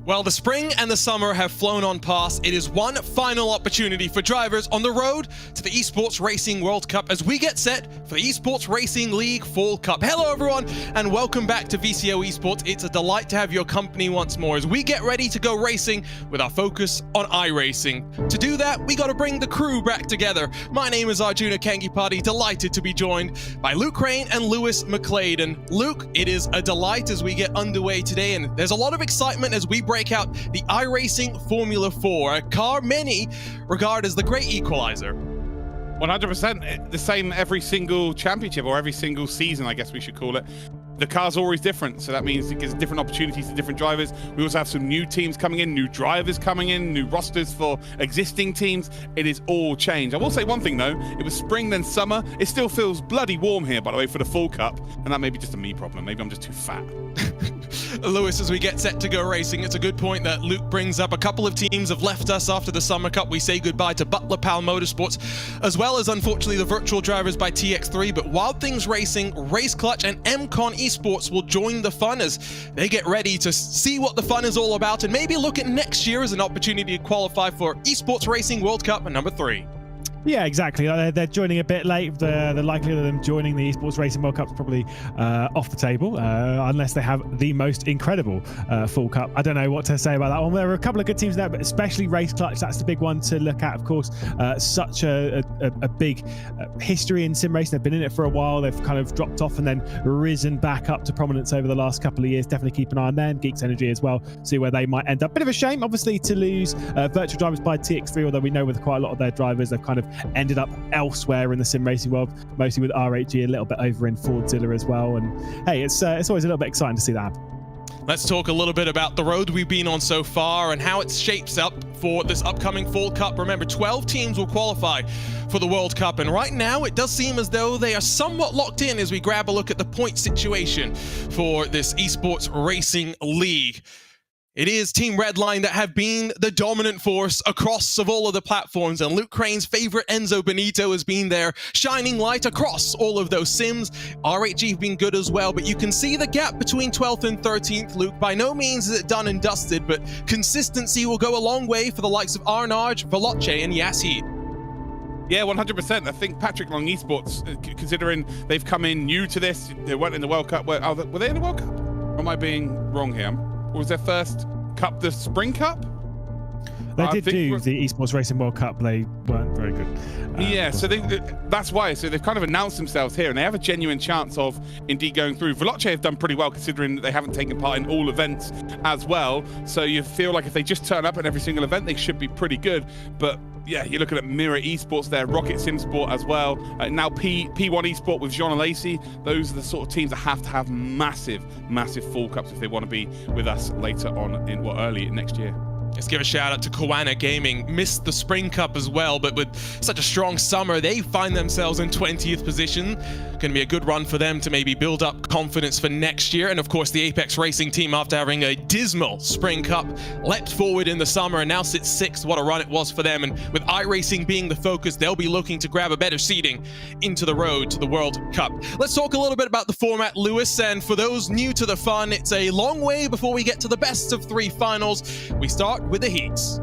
Well, the spring and the summer have flown on past. It is one final opportunity for drivers on the road to the Esports Racing World Cup as we get set for the Esports Racing League Fall Cup. Hello, everyone, and welcome back to VCO Esports. It's a delight to have your company once more as we get ready to go racing with our focus on iRacing. To do that, we got to bring the crew back together. My name is Arjuna Kangipati, delighted to be joined by Luke Crane and Lewis McLeod. And Luke, it is a delight as we get underway today, and there's a lot of excitement as we break out the iRacing Formula 4, a car many regard as the great equalizer. 100%, the same every single championship, or every single season, I guess we should call it. The car's always different, so that means it gives different opportunities to different drivers. We also have some new teams coming in, new drivers coming in, new rosters for existing teams. It is all changed. I will say one thing though, it was spring then summer. It still feels bloody warm here, by the way, for the Fall Cup, and that may be just a me problem. Maybe I'm just too fat. Lewis, as we get set to go racing, it's a good point that Luke brings up. A couple of teams have left us after the Summer Cup. We say goodbye to Butler Pal Motorsports, as well as, unfortunately, the virtual drivers by TX3. But Wild Things Racing, Race Clutch, and MCon Esports will join the fun as they get ready to see what the fun is all about and maybe look at next year as an opportunity to qualify for Esports Racing World Cup number 3. Yeah, exactly. They're joining a bit late. The likelihood of them joining the Esports Racing World Cup is probably off the table, unless they have the most incredible Fall Cup. I don't know what to say about that one. There are a couple of good teams there, but especially Race Clutch. That's the big one to look at, of course. Such a big history in sim racing. They've been in it for a while. They've kind of dropped off and then risen back up to prominence over the last couple of years. Definitely keep an eye on them. Geeks Energy as well. See where they might end up. Bit of a shame, obviously, to lose virtual drivers by TX3, although we know with quite a lot of their drivers, they've kind of ended up elsewhere in the sim racing world, mostly with RHG, a little bit over in Fordzilla as well. And hey, it's always a little bit exciting to see that happen. Let's talk a little bit about the road we've been on so far and how it shapes up for this upcoming Fall Cup. Remember, 12 teams will qualify for the World Cup, and right now it does seem as though they are somewhat locked in as we grab a look at the point situation for this Esports Racing League. It is Team Redline that have been the dominant force across of all of the platforms, and Luke Crane's favorite Enzo Benito has been there, shining light across all of those sims. RHG have been good as well, but you can see the gap between 12th and 13th, Luke. By no means is it done and dusted, but consistency will go a long way for the likes of Arnaj, Veloce, and Yassid. Yeah, 100%. I think Patrick Long Esports, considering they've come in new to this, they weren't in the World Cup. Were they in the World Cup? Or am I being wrong here? Or was their first cup the Spring Cup? They did do the Esports Racing World Cup. They weren't very good. Yeah, so that's why. So they've kind of announced themselves here, and they have a genuine chance of indeed going through. Veloce have done pretty well, considering that they haven't taken part in all events as well. So you feel like if they just turn up at every single event, they should be pretty good. But yeah, you're looking at Mirror Esports there, Rocket Sim Sport as well. Now P1 Esport with Jean Alesi. Those are the sort of teams that have to have massive, massive Fall Cups if they want to be with us later on in early next year. Let's give a shout out to Koana Gaming. Missed the Spring Cup as well, but with such a strong summer, they find themselves in 20th position. Going to be a good run for them to maybe build up confidence for next year. And of course, the Apex Racing team, after having a dismal Spring Cup, leapt forward in the summer and now sits 6th. What a run it was for them. And with iRacing being the focus, they'll be looking to grab a better seeding into the road to the World Cup. Let's talk a little bit about the format, Lewis. And for those new to the fun, it's a long way before we get to the best of 3 finals. We start with the heats.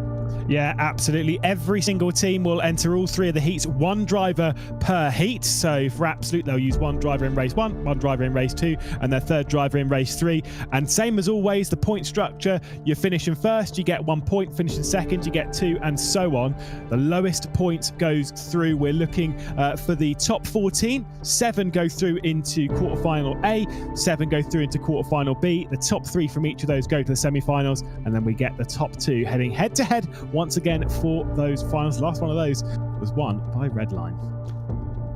Yeah, absolutely. Every single team will enter all 3 of the heats, 1 driver per heat. So for Absolute, they'll use 1 driver in race 1, 1 driver in race 2, and their 3rd driver in race 3. And same as always, the point structure, you're finishing first, you get 1 point, finishing second, you get 2, and so on. The lowest point goes through. We're looking for the top 14. 7 go through into quarterfinal A, 7 go through into quarterfinal B. The top 3 from each of those go to the semi-finals, and then we get the top 2 heading head-to-head once again for those finals. Last one of those was won by Redline.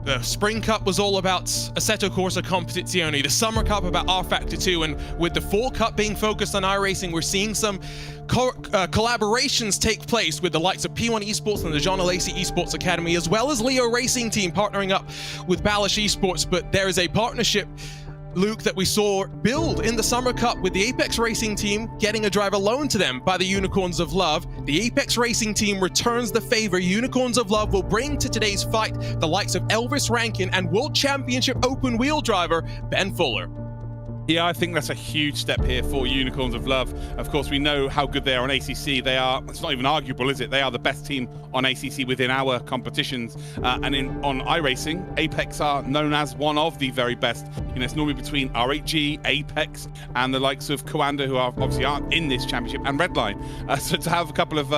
The Spring Cup was all about Assetto Corsa Competizione, the Summer Cup about rFactor 2, and with the Fall Cup being focused on iRacing, we're seeing some collaborations take place with the likes of P1 Esports and the Jean Alesi Esports Academy, as well as Leo Racing Team partnering up with Balish Esports. But there is a partnership, Luke, that we saw build in the Summer Cup with the Apex Racing team getting a driver loaned to them by the Unicorns of Love. The Apex Racing team returns the favor. Unicorns of Love will bring to today's fight the likes of Elvis Rankin and World Championship open wheel driver Ben Fuller. Yeah, I think that's a huge step here for Unicorns of Love. Of course, we know how good they are on ACC. They are, it's not even arguable, is it? They are the best team on ACC within our competitions. And on iRacing, Apex are known as one of the very best. You know, it's normally between RHG, Apex, and the likes of Coanda, who are obviously aren't in this championship, and Redline. So to have a couple of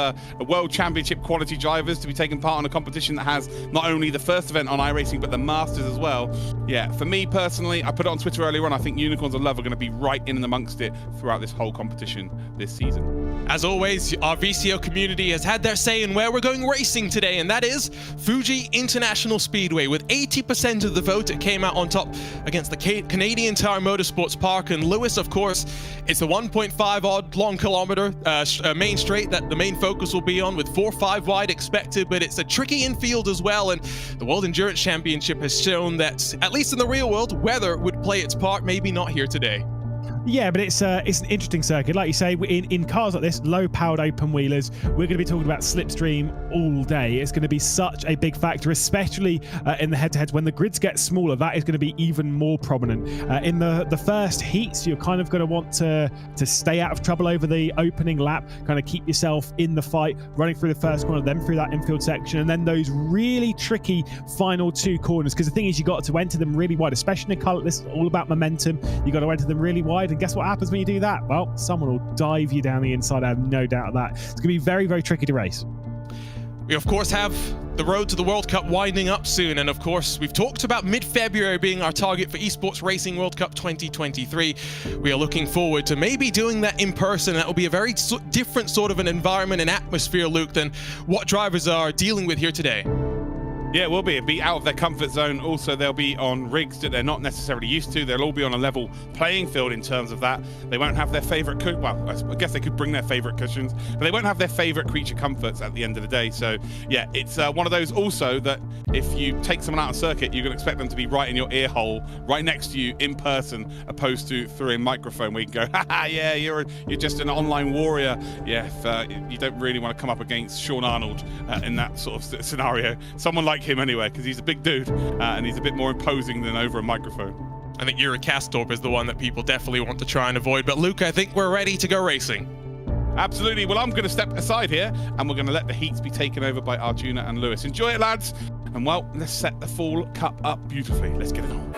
world championship quality drivers to be taking part in a competition that has not only the first event on iRacing, but the Masters as well. Yeah, for me personally, I put it on Twitter earlier on, I think Unicorns of Love are going to be right in and amongst it throughout this whole competition this season. As always, our VCO community has had their say in where we're going racing today, and that is Fuji International Speedway. With 80% of the vote, it came out on top against the Canadian Tire Motorsports Park. And Lewis, of course, it's the 1.5 odd long kilometer main straight that the main focus will be on, with 4.5 wide expected, but it's a tricky infield as well. And the World Endurance Championship has shown that, at least in the real world, weather would play its part, maybe not here today. Yeah, but it's an interesting circuit. Like you say, in cars like this, low-powered open-wheelers, we're going to be talking about slipstream all day. It's going to be such a big factor, especially in the head-to-heads. When the grids get smaller, that is going to be even more prominent. In the first heats, you're kind of going to want to stay out of trouble over the opening lap, kind of keep yourself in the fight, running through the first corner, then through that infield section, and then those really tricky final two corners. Because the thing is, you got to enter them really wide, especially in a car like this. It's all about momentum. You got to enter them really wide. And guess what happens when you do that? Well, someone will dive you down the inside. I have no doubt of that. It's going to be very, very tricky to race. We, of course, have the road to the World Cup winding up soon. And, of course, we've talked about mid-February being our target for Esports Racing World Cup 2023. We are looking forward to maybe doing that in person. That will be a very different sort of an environment and atmosphere, Luke, than what drivers are dealing with here today. Yeah, it will be. It'll be out of their comfort zone. Also, they'll be on rigs that they're not necessarily used to. They'll all be on a level playing field in terms of that. They won't have their favorite well, I guess they could bring their favorite cushions, but they won't have their favorite creature comforts at the end of the day. So yeah, it's one of those also that if you take someone out on circuit, you can expect them to be right in your ear hole, right next to you in person, opposed to through a microphone where you can go, haha, yeah, you're just an online warrior. Yeah, if, you don't really want to come up against Sean Arnold in that sort of scenario. Someone like him anyway, because he's a big dude and he's a bit more imposing than over a microphone. I think Yuri Kastorp is the one that people definitely want to try and avoid. But Luke, I think we're ready to go racing. Absolutely. Well, I'm going to step aside here and we're going to let the heats be taken over by Arjuna and Lewis. Enjoy it, lads. And well, let's set the Fall Cup up beautifully. Let's get it on.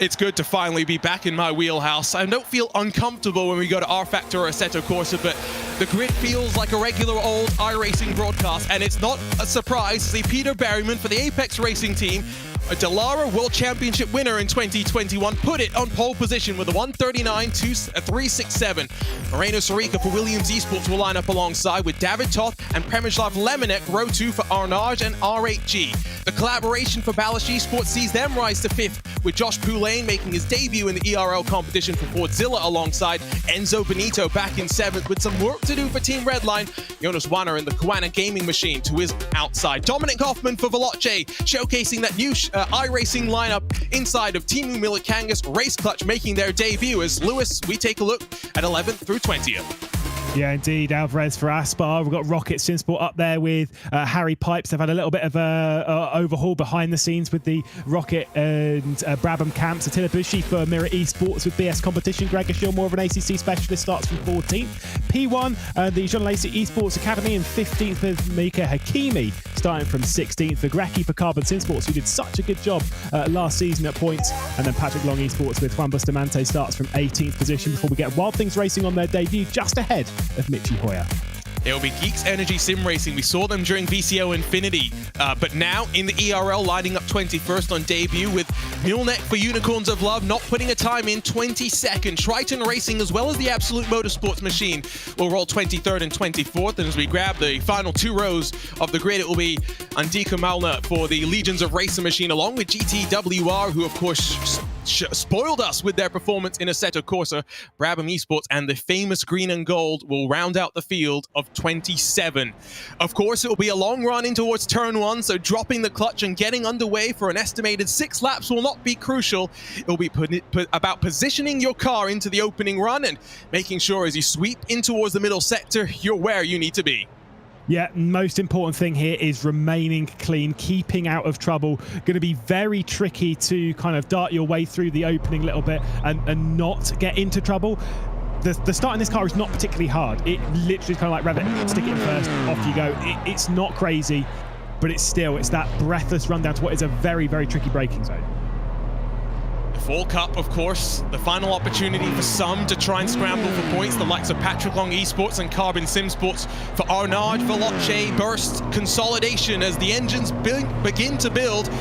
It's good to finally be back in my wheelhouse. I don't feel uncomfortable when we go to rFactor or Assetto Corsa, but the grid feels like a regular old iRacing broadcast, and it's not a surprise to see Peter Berryman for the Apex Racing team, a Dallara World Championship winner in 2021, put it on pole position with a 139.367. Moreno Sarica for Williams Esports will line up alongside with David Toth and Premislav Lemonek, row 2 for Arnage and R8G. The collaboration for Balish Esports sees them rise to 5th, with Josh Poulain making his debut in the ERL competition for Fordzilla alongside Enzo Benito back in 7th, with some work to do for Team Redline. Jonas Wanner in the Koana Gaming Machine to his outside. Dominic Hoffman for Veloce, showcasing that new iRacing lineup inside of Timu Milikangas, Race Clutch making their debut. As Lewis, we take a look at 11th through 20th. Yeah, indeed. Alvarez for Aspar. We've got Rocket Simsport up there with Harry Pipes. They've had a little bit of a overhaul behind the scenes with the Rocket and Brabham camps. Attila Bushi for Mirror Esports with BS Competition. Gregor Shill, more of an ACC specialist, starts from 14th. P1, the John Lacey Esports Academy in 15th with Mika Hakimi, starting from 16th. For Greki for Carbon Simsports, who did such a good job last season at points. And then Patrick Long Esports with Juan Bustamante starts from 18th position before we get Wild Things Racing on their debut, just ahead of Michi Hoyer. It will be Geeks Energy Sim Racing. We saw them during VCO Infinity, but now in the ERL lining up 21st on debut with Milnek for Unicorns of Love, not putting a time in, 22nd. Triton Racing as well as the Absolute Motorsports Machine will roll 23rd and 24th. And as we grab the final 2 rows of the grid, it will be Andika Malna for the Legions of Racing Machine, along with GTWR, who of course spoiled us with their performance in Assetto Corsa. Brabham Esports and the famous green and gold will round out the field of 27. Of course, it will be a long run in towards turn 1, so dropping the clutch and getting underway for an estimated 6 laps will not be crucial. It will be about positioning your car into the opening run and making sure as you sweep in towards the middle sector, you're where you need to be. Yeah, most important thing here is remaining clean, keeping out of trouble. Going to be very tricky to kind of dart your way through the opening little bit and not get into trouble. The start in this car is not particularly hard. It literally is kind of like, Revit, stick it in first, off you go. It's not crazy, but it's that breathless rundown to what is a very, very tricky braking zone. Fall Cup, of course, the final opportunity for some to try and scramble for points, the likes of Patrick Long Esports and Carbon Sim Sports. For Arnaud, Veloce, Burst, consolidation as the engines begin to build.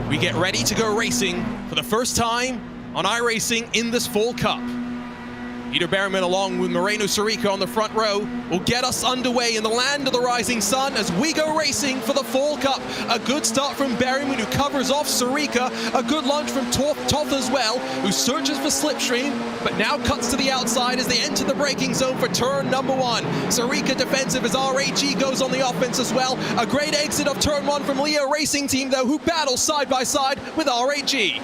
We get ready to go racing for the first time on iRacing in this Fall Cup. Peter Berryman along with Moreno Sarica on the front row will get us underway in the land of the rising sun as we go racing for the Fall Cup. A good start from Berryman, who covers off Sarica. A good launch from Toth as well, who searches for slipstream, but now cuts to the outside as they enter the braking zone for turn number 1. Sarica defensive as RHE goes on the offense as well. A great exit of turn 1 from Leo Racing Team, though, who battle side by side with RHE.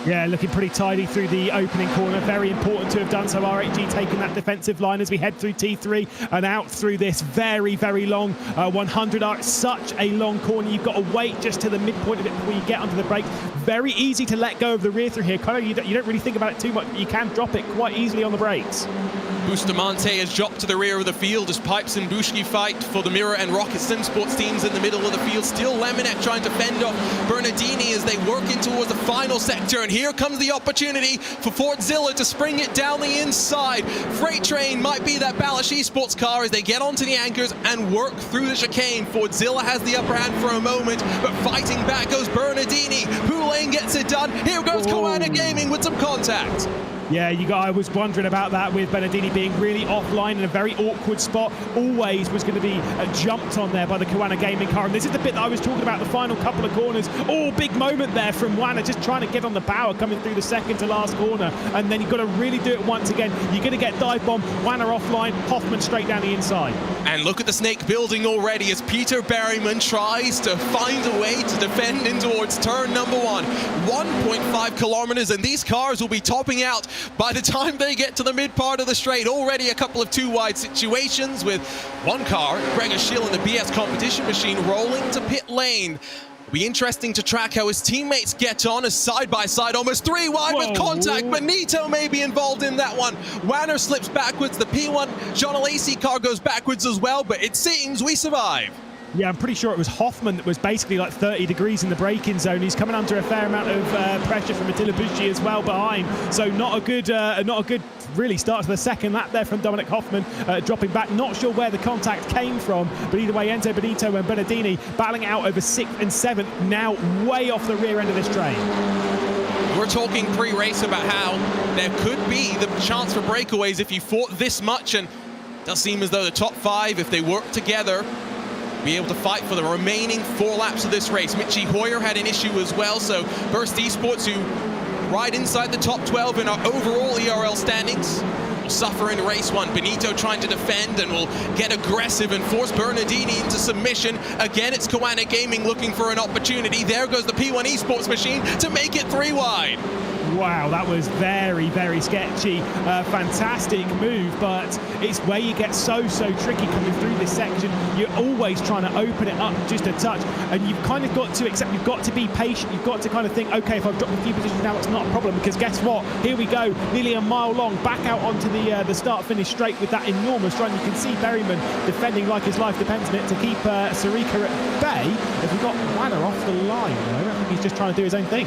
Yeah, looking pretty tidy through the opening corner. Very important to have done so. RHG taking that defensive line as we head through T3 and out through this very, very long 100R. It's such a long corner. You've got to wait just to the midpoint of it before you get onto the brakes. Very easy to let go of the rear through here. Kind of, you don't really think about it too much, but you can drop it quite easily on the brakes. Bustamante has dropped to the rear of the field as Pipes and Bushki fight for the Mirror and Rocket Sim Sports teams in the middle of the field. Still Lemonette trying to fend off Bernardini as they work in towards the final sector. And here comes the opportunity for Fortzilla to spring it down the inside. Freight Train might be that Balish Esports car as they get onto the anchors and work through the chicane. Fortzilla has the upper hand for a moment, but fighting back goes Bernardini. Poulain gets it done. Here goes Koana Gaming with some contact. Yeah, I was wondering about that with Bernardini being really offline in a very awkward spot. Always was going to be jumped on there by the Koana Gaming car. And this is the bit that I was talking about, the final couple of corners. Oh, big moment there from Wanner, just trying to get on the power coming through the second to last corner. And then you've got to really do it once again. You're going to get dive bomb, Wanner offline, Hoffman straight down the inside. And look at the snake building already as Peter Berryman tries to find a way to defend in towards turn number 1. 1.5 kilometers, and these cars will be topping out by the time they get to the mid part of the straight. Already a couple of 2-wide situations with one car, Gregor Schill in the BS competition machine, rolling to pit lane. It'll be interesting to track how his teammates get on as side by side, almost 3 wide with contact. Benito may be involved in that one. Wanner slips backwards. The P1 John Lacey car goes backwards as well, but it seems we survive. Yeah, I'm pretty sure it was Hoffman that was basically like 30 degrees in the braking zone. He's coming under a fair amount of pressure from Attila Bucci as well behind. So not a good really start to the second lap there from Dominic Hoffman, dropping back. Not sure where the contact came from, but either way, Enzo Benito and Bernardini battling out over 6th and 7th, now way off the rear end of this train. We're talking pre-race about how there could be the chance for breakaways if you fought this much, and it does seem as though the top 5, if they work together, be able to fight for the remaining 4 laps of this race. Mitchie Hoyer had an issue as well, so Burst Esports, who ride inside the top 12 in our overall ERL standings, will suffer in race 1. Benito trying to defend and will get aggressive and force Bernardini into submission. Again, it's Koana Gaming looking for an opportunity. There goes the P1 Esports machine to make it 3 wide. Wow, that was very, very sketchy. Fantastic move, but it's where you get so tricky coming through this section. You're always trying to open it up just a touch, and you've kind of got to accept, you've got to be patient, you've got to kind of think, okay, if I've dropped a few positions now, it's not a problem, because guess what? Here we go, nearly a mile long, back out onto the start-finish straight with that enormous run. You can see Berryman defending like his life depends on it to keep Sarica at bay. If we've got Wanner off the line, I don't think he's just trying to do his own thing.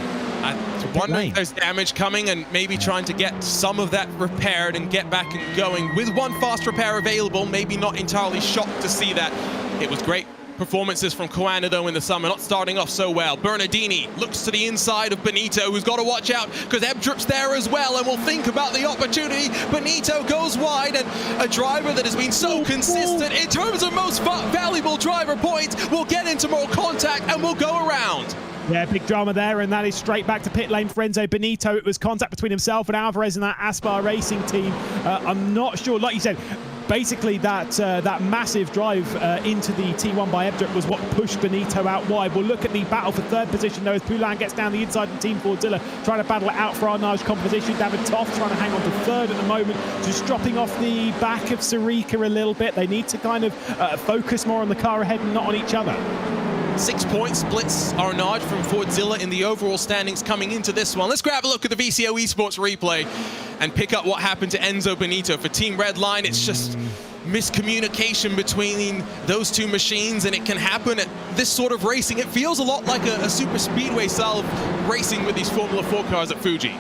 Wondering if there's damage coming and maybe trying to get some of that repaired and get back and going. With one fast repair available, maybe not entirely shocked to see that. It was great performances from Koana though in the summer, not starting off so well. Bernardini looks to the inside of Benito, who's got to watch out because Ebdrup's there as well, and we'll think about the opportunity. Benito goes wide, and a driver that has been so consistent in terms of most valuable driver points will get into more contact and will go around. Yeah, big drama there, and that is straight back to pit lane for Enzo Benito. It was contact between himself and Alvarez in that Aspar Racing team. I'm not sure, like you said, basically that massive drive into the T1 by Ebdrup was what pushed Benito out wide. We'll look at the battle for third position though, as Poulain gets down the inside of Team Fordzilla, trying to battle it out for Arnage Competition. David Toft trying to hang on to third at the moment, just dropping off the back of Sarika a little bit. They need to kind of focus more on the car ahead and not on each other. 6 point splits Arnage from Fordzilla in the overall standings coming into this one. Let's grab a look at the VCO Esports replay and pick up what happened to Enzo Benito. For Team Redline, it's just miscommunication between those two machines, and it can happen at this sort of racing. It feels a lot like a super speedway style of racing with these Formula 4 cars at Fuji.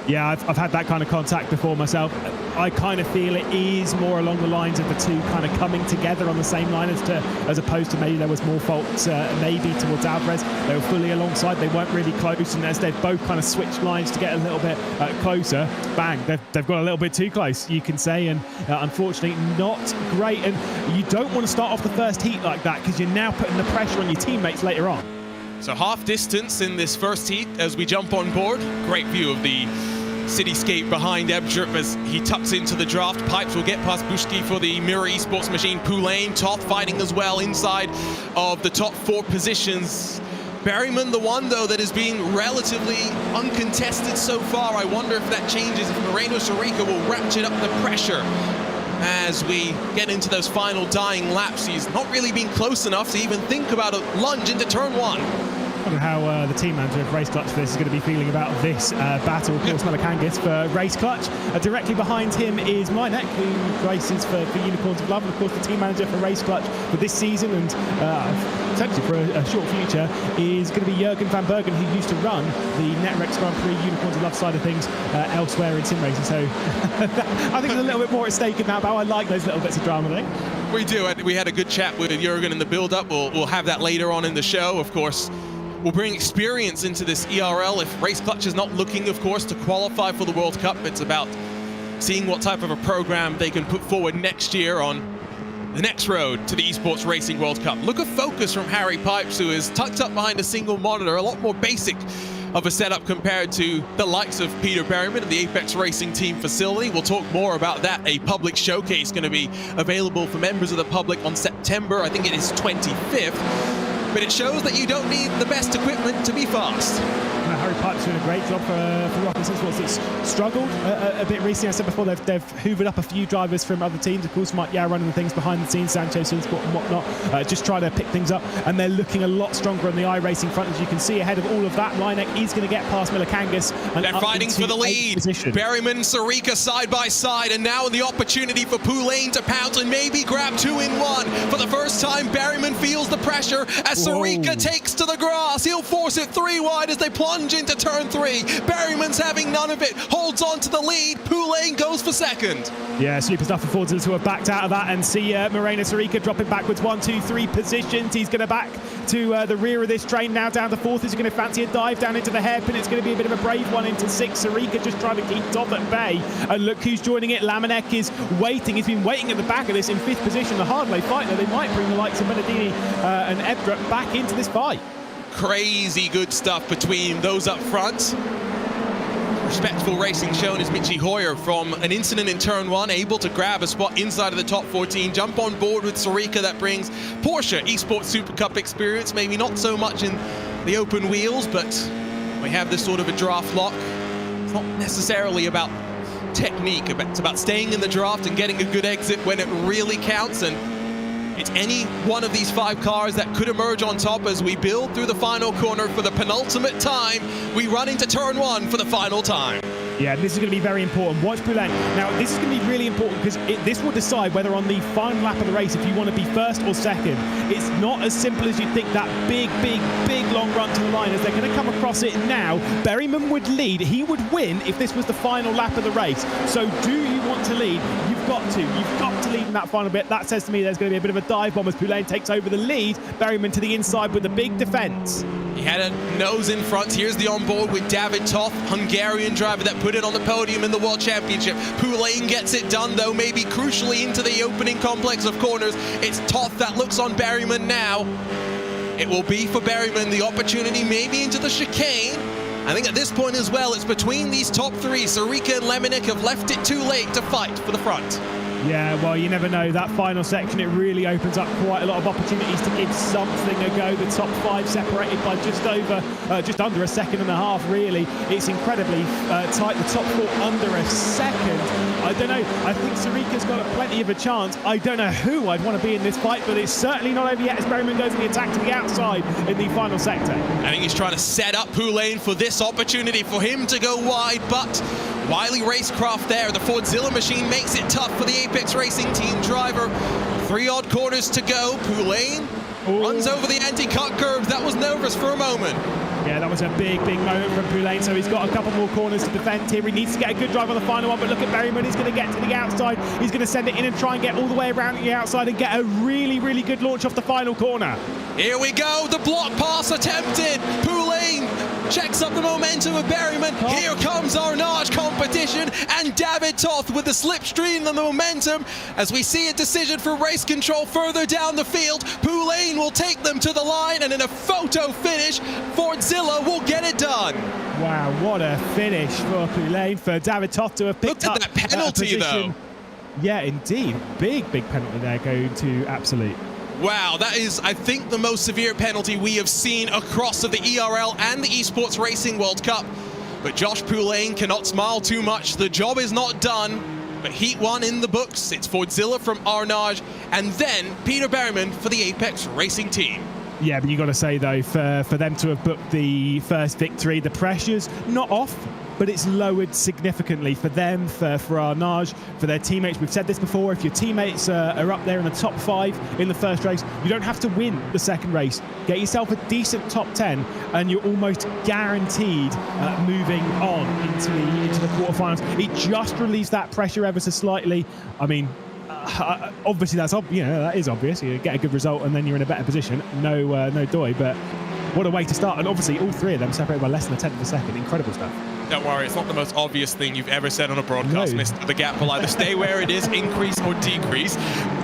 Yeah, I've had that kind of contact before myself. I kind of feel it is more along the lines of the two kind of coming together on the same line as opposed to maybe there was more faults maybe towards Alvarez. They were fully alongside, they weren't really close, and as they've both kind of switched lines to get a little bit closer, bang, they've got a little bit too close, you can say, and unfortunately not great. And you don't want to start off the first heat like that because you're now putting the pressure on your teammates later on. So half distance in this first heat as we jump on board. Great view of the cityscape behind Ebdrup as he tucks into the draft. Pipes will get past Bushki for the Mirror Esports machine. Poulain, Toth fighting as well inside of the top 4 positions. Berryman, the one though that is being relatively uncontested so far. I wonder if that changes, if Moreno Sarika will ratchet up the pressure as we get into those final dying laps. He's not really been close enough to even think about a lunge into turn 1. I wonder how the team manager of Race Clutch for this is going to be feeling about this battle. Of course, Melakangis for Race Clutch. Directly behind him is Mynek, who races for Unicorns of Love, and of course the team manager for Race Clutch for this season and potentially for a short future is going to be Jürgen van Bergen, who used to run the Netrex Grand Prix Unicorns of Love side of things elsewhere in sim racing. So I think there's a little bit more at stake in that, but I like those little bits of drama there. We do. We had a good chat with Jürgen in the build-up. We'll have that later on in the show, of course. We'll bring experience into this ERL. If Race Clutch is not looking, of course, to qualify for the World Cup, it's about seeing what type of a program they can put forward next year on the next road to the Esports Racing World Cup. Look at focus from Harry Pipes, who is tucked up behind a single monitor, a lot more basic of a setup compared to the likes of Peter Berryman and the Apex Racing Team facility. We'll talk more about that. A public showcase going to be available for members of the public on September, I think it is 25th. But it shows that you don't need the best equipment to be fast. Harry Pipes doing a great job for Rocket Esports. It's struggled a bit recently. I said before, they've hoovered up a few drivers from other teams. Of course, Mike Yao running the things behind the scenes, Sancho, Sunsport and whatnot, just trying to pick things up. And they're looking a lot stronger on the iRacing front, as you can see ahead of all of that. Mynek is going to get past Melakangis. They're fighting for the lead. Berryman, Sarika side by side, and now the opportunity for Poulain to pounce and maybe grab 2 in 1. For the first time, Berryman feels the pressure as Sarika takes to the grass. He'll force it 3 wide as they plunge into turn 3. Berryman's having none of it, holds on to the lead. Poulain goes for second. Yeah, super stuff for Fordzilla, who are backed out of that, and see Moreno Sarika dropping backwards 1, 2, 3 positions. He's going to back to the rear of this train now, down to 4th. He's going to fancy a dive down into the hairpin. It's going to be a bit of a brave one into 6. Sarika just trying to keep top at bay. And look who's joining it. Lamanek is waiting. He's been waiting at the back of this in 5th position. The hard way fight. Now they might bring the likes of Benedini and Ebdrup back into this fight. Crazy good stuff between those up front. Respectful racing shown as Michi Hoyer from an incident in turn 1, able to grab a spot inside of the top 14, jump on board with Sarika. That brings Porsche Esports Super Cup experience, maybe not so much in the open wheels, but we have this sort of a draft lock. It's not necessarily about technique, it's about staying in the draft and getting a good exit when it really counts. And it's any one of these 5 cars that could emerge on top as we build through the final corner for the penultimate time. We run into turn 1 for the final time. Yeah, this is going to be very important. Watch Poulain. Now, this is going to be really important because this will decide whether on the final lap of the race, if you want to be first or second. It's not as simple as you think, that big long run to the line, as they're going to come across it now. Berryman would lead. He would win if this was the final lap of the race. So do you want to lead? You've got to. You've got to lead in that final bit. That says to me there's going to be a bit of a dive bomb as Poulain takes over the lead. Berryman to the inside with a big defence. He had a nose in front. Here's the onboard with David Toth, Hungarian driver that put it on the podium in the World Championship. Poulain gets it done, though, maybe crucially into the opening complex of corners. It's Toth that looks on Berryman now. It will be for Berryman the opportunity maybe into the chicane. I think at this point as well, it's between these top 3. Sarika and Lemanik have left it too late to fight for the front. Yeah, well, you never know. That final section, it really opens up quite a lot of opportunities to give something a go. The top 5 separated by just under a second and a half, really. It's incredibly tight. The top 4 under a second. I don't know. I think Sarika's got plenty of a chance. I don't know who I'd want to be in this fight, but it's certainly not over yet as Berryman goes for the attack to the outside in the final sector. I think he's trying to set up Poulain for this opportunity for him to go wide, but Wiley Racecraft there. The Fordzilla machine makes it tough for the Apex Racing team driver. 3 odd corners to go. Poulain runs over the anti-cut curve. That was nervous for a moment. Yeah, that was a big moment from Poulain, so he's got a couple more corners to defend here. He needs to get a good drive on the final one, but look at Berryman. He's going to get to the outside. He's going to send it in and try and get all the way around the outside and get a really good launch off the final corner. Here we go, the block pass attempted. Poulain checks up the momentum of Berryman. Here comes Arnage competition, and David Toth with the slipstream and the momentum. As we see a decision for race control further down the field, Poulain will take them to the line, and in a photo finish, Fordzilla will get it done. Wow, what a finish for Poulain, for David Toth to have picked up. Look at that penalty, though. Yeah, indeed. Big penalty there going to Absolute. Wow, that is, I think, the most severe penalty we have seen across of the ERL and the Esports Racing World Cup. But Josh Poulain cannot smile too much. The job is not done, but Heat 1 in the books. It's Fordzilla from Arnage, and then Peter Berryman for the Apex Racing team. Yeah, but you got to say, though, for them to have booked the first victory, the pressure's not off, but it's lowered significantly for them, for Arnage, for their teammates. We've said this before, if your teammates are up there in the top 5 in the first race, you don't have to win the second race. Get yourself a decent top 10 and you're almost guaranteed moving on into the quarterfinals. It just relieves that pressure ever so slightly. I mean, obviously that is obvious. You get a good result and then you're in a better position. No doy, but what a way to start. And obviously all 3 of them separated by less than a tenth of a second. Incredible stuff. Don't worry, it's not the most obvious thing you've ever said on a broadcast, No. Mr. The gap will either stay where it is, increase or decrease.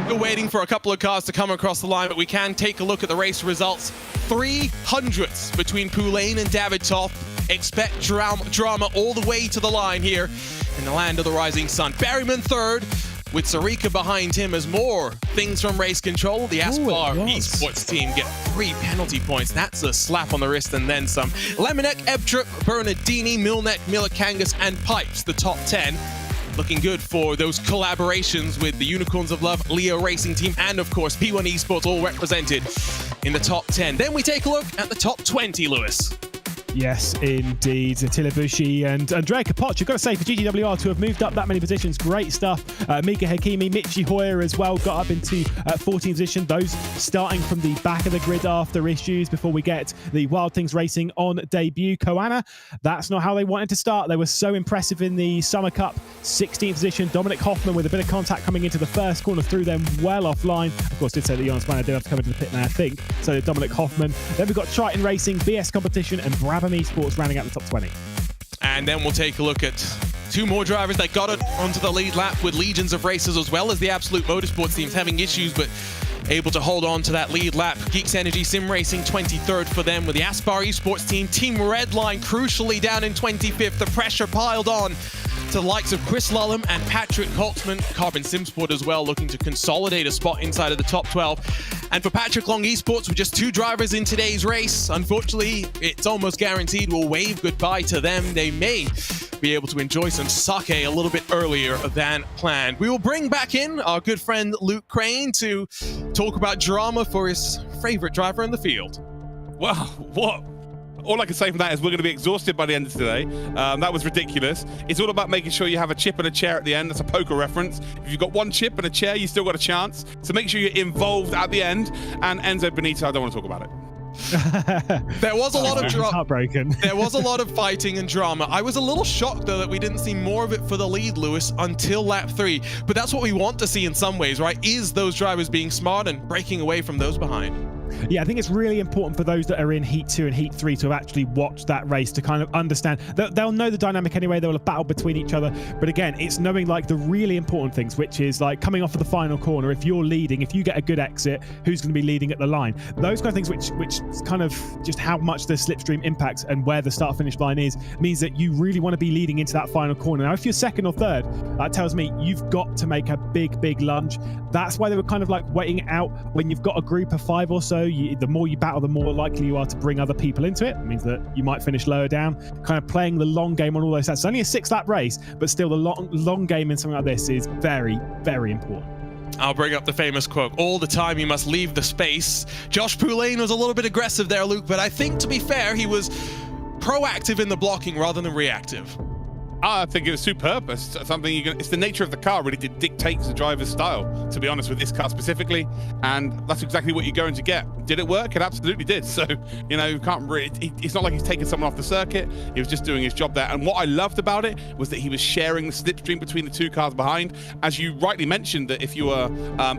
We're waiting for a couple of cars to come across the line, but we can take a look at the race results. 300ths between Poulain and David Toth. Expect drama all the way to the line here in the land of the rising sun. Berryman 3rd, with Sarika behind him as more things from race control. The Aspar Esports team get 3 penalty points. That's a slap on the wrist and then some. Lemonek, Ebtrup, Bernardini, Milnek, Milikangas, and Pipes, the top 10. Looking good for those collaborations with the Unicorns of Love, Leo Racing Team, and of course P1 Esports, all represented in the top 10. Then we take a look at the top 20, Lewis. Yes, indeed. Attila Bushi and Andrea Capoccia, got to say, for GGWR to have moved up that many positions, great stuff. Mika Hakimi, Michi Hoyer as well, got up into 14th position. Those starting from the back of the grid after issues before we get the Wild Things Racing on debut. Koana, that's not how they wanted to start. They were so impressive in the Summer Cup, 16th position. Dominic Hoffman with a bit of contact coming into the first corner, threw them well offline. Of course, did say that Jonas Spanner did have to come into the pit there, I think. So did Dominic Hoffman. Then we've got Triton Racing, BS Competition, and Brabham Esports rounding out the top 20. And then we'll take a look at 2 more drivers that got it onto the lead lap with legions of races, as well as the Absolute Motorsports teams having issues, but able to hold on to that lead lap. Geeks Energy Sim Racing 23rd for them, with the Aspar Esports team. Team Redline crucially down in 25th. The pressure piled on to the likes of Chris Lullum and Patrick Holtzman. Carbon Simsport as well, looking to consolidate a spot inside of the top 12. And for Patrick Long Esports, with just 2 drivers in today's race, unfortunately, it's almost guaranteed we'll wave goodbye to them. They may be able to enjoy some sake a little bit earlier than planned. We will bring back in our good friend Luke Crane to talk about drama for his favorite driver in the field. Well, what? All I can say from that is we're going to be exhausted by the end of today. That was ridiculous. It's all about making sure you have a chip and a chair at the end. That's a poker reference. If you've got 1 chip and a chair, you still got a chance. So make sure you're involved at the end. And Enzo Benito, I don't want to talk about it. There was a lot of drama. Heartbroken. There was a lot of fighting and drama. I was a little shocked, though, that we didn't see more of it for the lead, Lewis, until lap 3. But that's what we want to see in some ways, right? Is those drivers being smart and breaking away from those behind. Yeah, I think it's really important for those that are in Heat 2 and Heat 3 to actually watch that race to kind of understand. They'll know the dynamic anyway. They'll have battled between each other. But again, it's knowing like the really important things, which is like coming off of the final corner. If you're leading, if you get a good exit, who's going to be leading at the line? Those kind of things, which kind of just how much the slipstream impacts and where the start-finish line is, means that you really want to be leading into that final corner. Now, if you're second or third, that tells me you've got to make a big lunge. That's why they were kind of like waiting out when you've got a group of 5 or so. The more you battle, the more likely you are to bring other people into it. It means that you might finish lower down. Kind of playing the long game on all those stats. It's only a 6-lap race, but still the long game in something like this is very, very important. I'll bring up the famous quote, all the time you must leave the space. Josh Poulain was a little bit aggressive there, Luke, but I think, to be fair, he was proactive in the blocking rather than reactive. I think it was superb. It's something it's the nature of the car really dictates the driver's style, to be honest, with this car specifically, and that's exactly what you're going to get. Did it work? It absolutely did. So, you know, you can't really, it's not like he's taking someone off the circuit. He was just doing his job there. And what I loved about it was that he was sharing the slipstream between the 2 cars behind. As you rightly mentioned, that if you were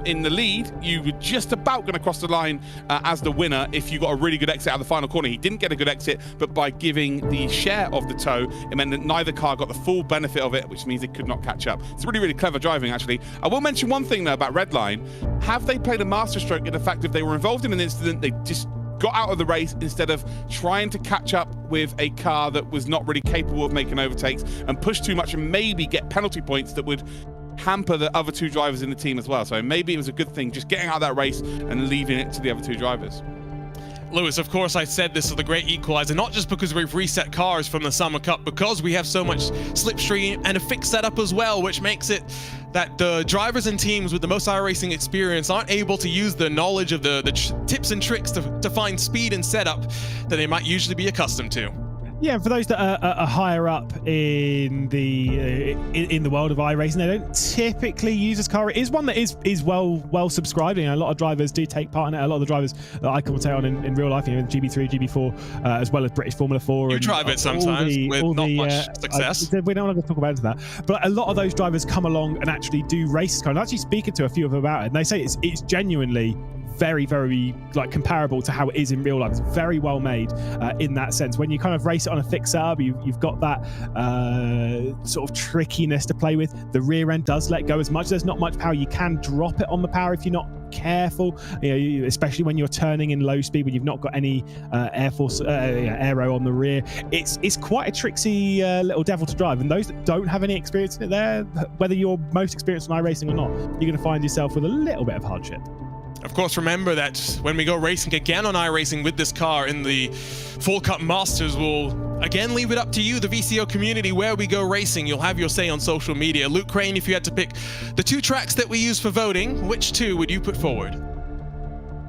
in the lead, you were just about going to cross the line as the winner if you got a really good exit out of the final corner. He didn't get a good exit, but by giving the share of the tow, it meant that neither car got the full benefit of it, which means it could not catch up. It's really, really clever driving, actually. I will mention one thing, though, about Redline. Have they played a masterstroke in the fact if they were involved in an incident, they just got out of the race instead of trying to catch up with a car that was not really capable of making overtakes and push too much and maybe get penalty points that would hamper the other 2 drivers in the team as well. So maybe it was a good thing just getting out of that race and leaving it to the other 2 drivers. Lewis, of course, I said this is the great equalizer, not just because we've reset cars from the Summer Cup, because we have so much slipstream and a fixed setup as well, which makes it that the drivers and teams with the most iRacing experience aren't able to use the knowledge of the tips and tricks to find speed and setup that they might usually be accustomed to. Yeah, for those that are higher up in the world of iRacing, they don't typically use this car. It is one that is well subscribed. You know, a lot of drivers do take part in it. A lot of the drivers that I commentate on in real life, you know, GB3, GB4, as well as British Formula 4. You drive it sometimes with not much success. We're not going to talk about that. But a lot of those drivers come along and actually do race car. And actually speaking to a few of them about it, and they say it's genuinely very, very like comparable to how it is in real life. It's very well made in that sense. When you kind of race it on a fixed setup, you've got that sort of trickiness to play with. The rear end does let go as much. There's not much power. You can drop it on the power if you're not careful, you know, especially when you're turning in low speed, when you've not got any aero on the rear. It's quite a tricksy little devil to drive, and those that don't have any experience in it there, whether you're most experienced in iRacing or not, you're going to find yourself with a little bit of hardship. Of course, remember that when we go racing again on iRacing with this car in the Fall Cup Masters, we'll again leave it up to you, the VCO community, where we go racing. You'll have your say on social media. Luke Crane, if you had to pick the 2 tracks that we use for voting, which 2 would you put forward?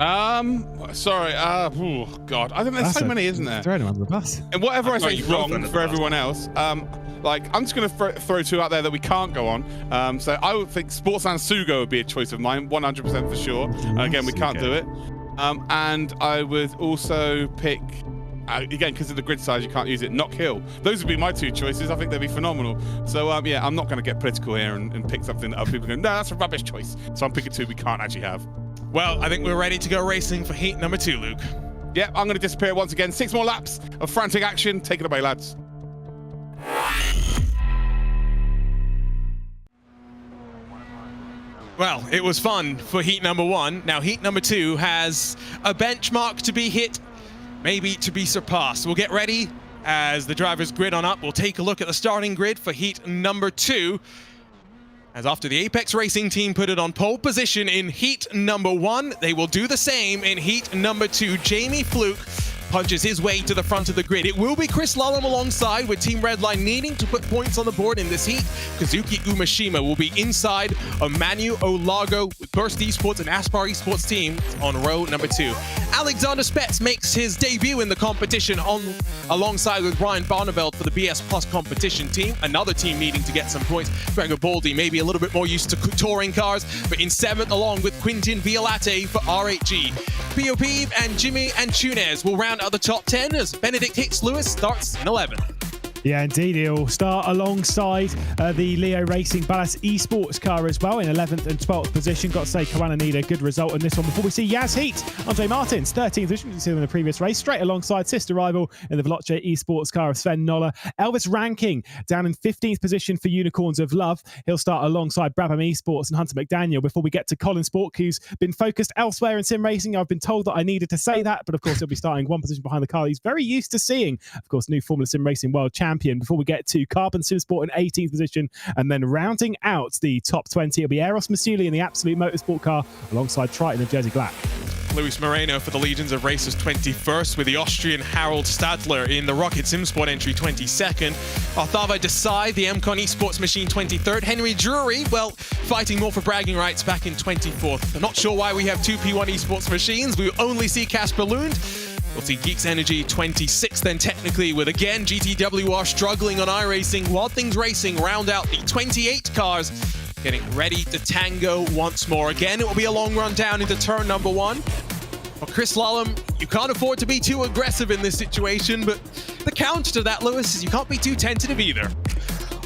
Sorry, oh God, I think there's so many, isn't there? Throwing him under the bus. And whatever I say is wrong for everyone else, like, I'm just going to throw 2 out there that we can't go on. So I would think Sportsland Sugo would be a choice of mine, 100% for sure. Again, we can't do it. And I would also pick, again, because of the grid size, you can't use it, Knock Hill. Those would be my 2 choices. I think they'd be phenomenal. So, yeah, I'm not going to get political here and pick something that other people go, no, that's a rubbish choice. So I'm picking 2 we can't actually have. Well, I think we're ready to go racing for heat number 2, Luke. Yeah, I'm going to disappear once again. 6 more laps of frantic action. Take it away, lads. Well, it was fun for heat number 1. Now, heat number 2 has a benchmark to be hit, maybe to be surpassed. We'll get ready as the drivers grid on up. We'll take a look at the starting grid for heat number 2. As after the Apex Racing team put it on pole position in heat number 1, they will do the same in heat number 2. Jamie Fluke punches his way to the front of the grid. It will be Chris Lullum alongside, with Team Redline needing to put points on the board in this heat. Kazuki Umeshima will be inside of Manu Olago with Burst Esports and Aspar Esports team on row number 2. Alexander Spetz makes his debut in the competition alongside with Brian Barneveld for the BS Plus competition team. Another team needing to get some points. Gregor Baldy maybe a little bit more used to touring cars, but in 7th along with Quintin Violate for RHG. POP and Jimmy Antunes will round out the top 10 as Benedict Hicks Lewis starts in 11th. Yeah, indeed. He'll start alongside the Leo Racing Ballast Esports car as well in 11th and 12th position. Got to say, Kawana need a good result in this one before we see Yas Heat. Andre Martins, 13th position. You see him in the previous race, straight alongside sister rival in the Veloce Esports car of Sven Noller. Elvis Ranking down in 15th position for Unicorns of Love. He'll start alongside Brabham Esports and Hunter McDaniel before we get to Colin Spork, who's been focused elsewhere in sim racing. I've been told that I needed to say that, but of course he'll be starting one position behind the car he's very used to seeing. Of course, new Formula Sim Racing World Champion. Before we get to Carbon Sim Sport in 18th position, and then rounding out the top 20, it'll be Eros Masuli in the Absolute Motorsport car alongside Triton of Jersey Black. Luis Moreno for the Legions of Racers 21st, with the Austrian Harold Stadler in the Rocket Sim Sport entry 22nd. Arthava Desai, the MCon Esports Machine 23rd. Henry Drury, well, fighting more for bragging rights back in 24th. I'm not sure why we have two P1 Esports machines. We only see Casper Lund. We'll see Geeks Energy 26th then technically, with again GTWR struggling on iRacing. Wild Things Racing round out the 28 cars, getting ready to tango once more. Again, it will be a long run down into turn number 1. Well, Chris Lallum, you can't afford to be too aggressive in this situation, but the counter to that, Lewis, is you can't be too tentative either.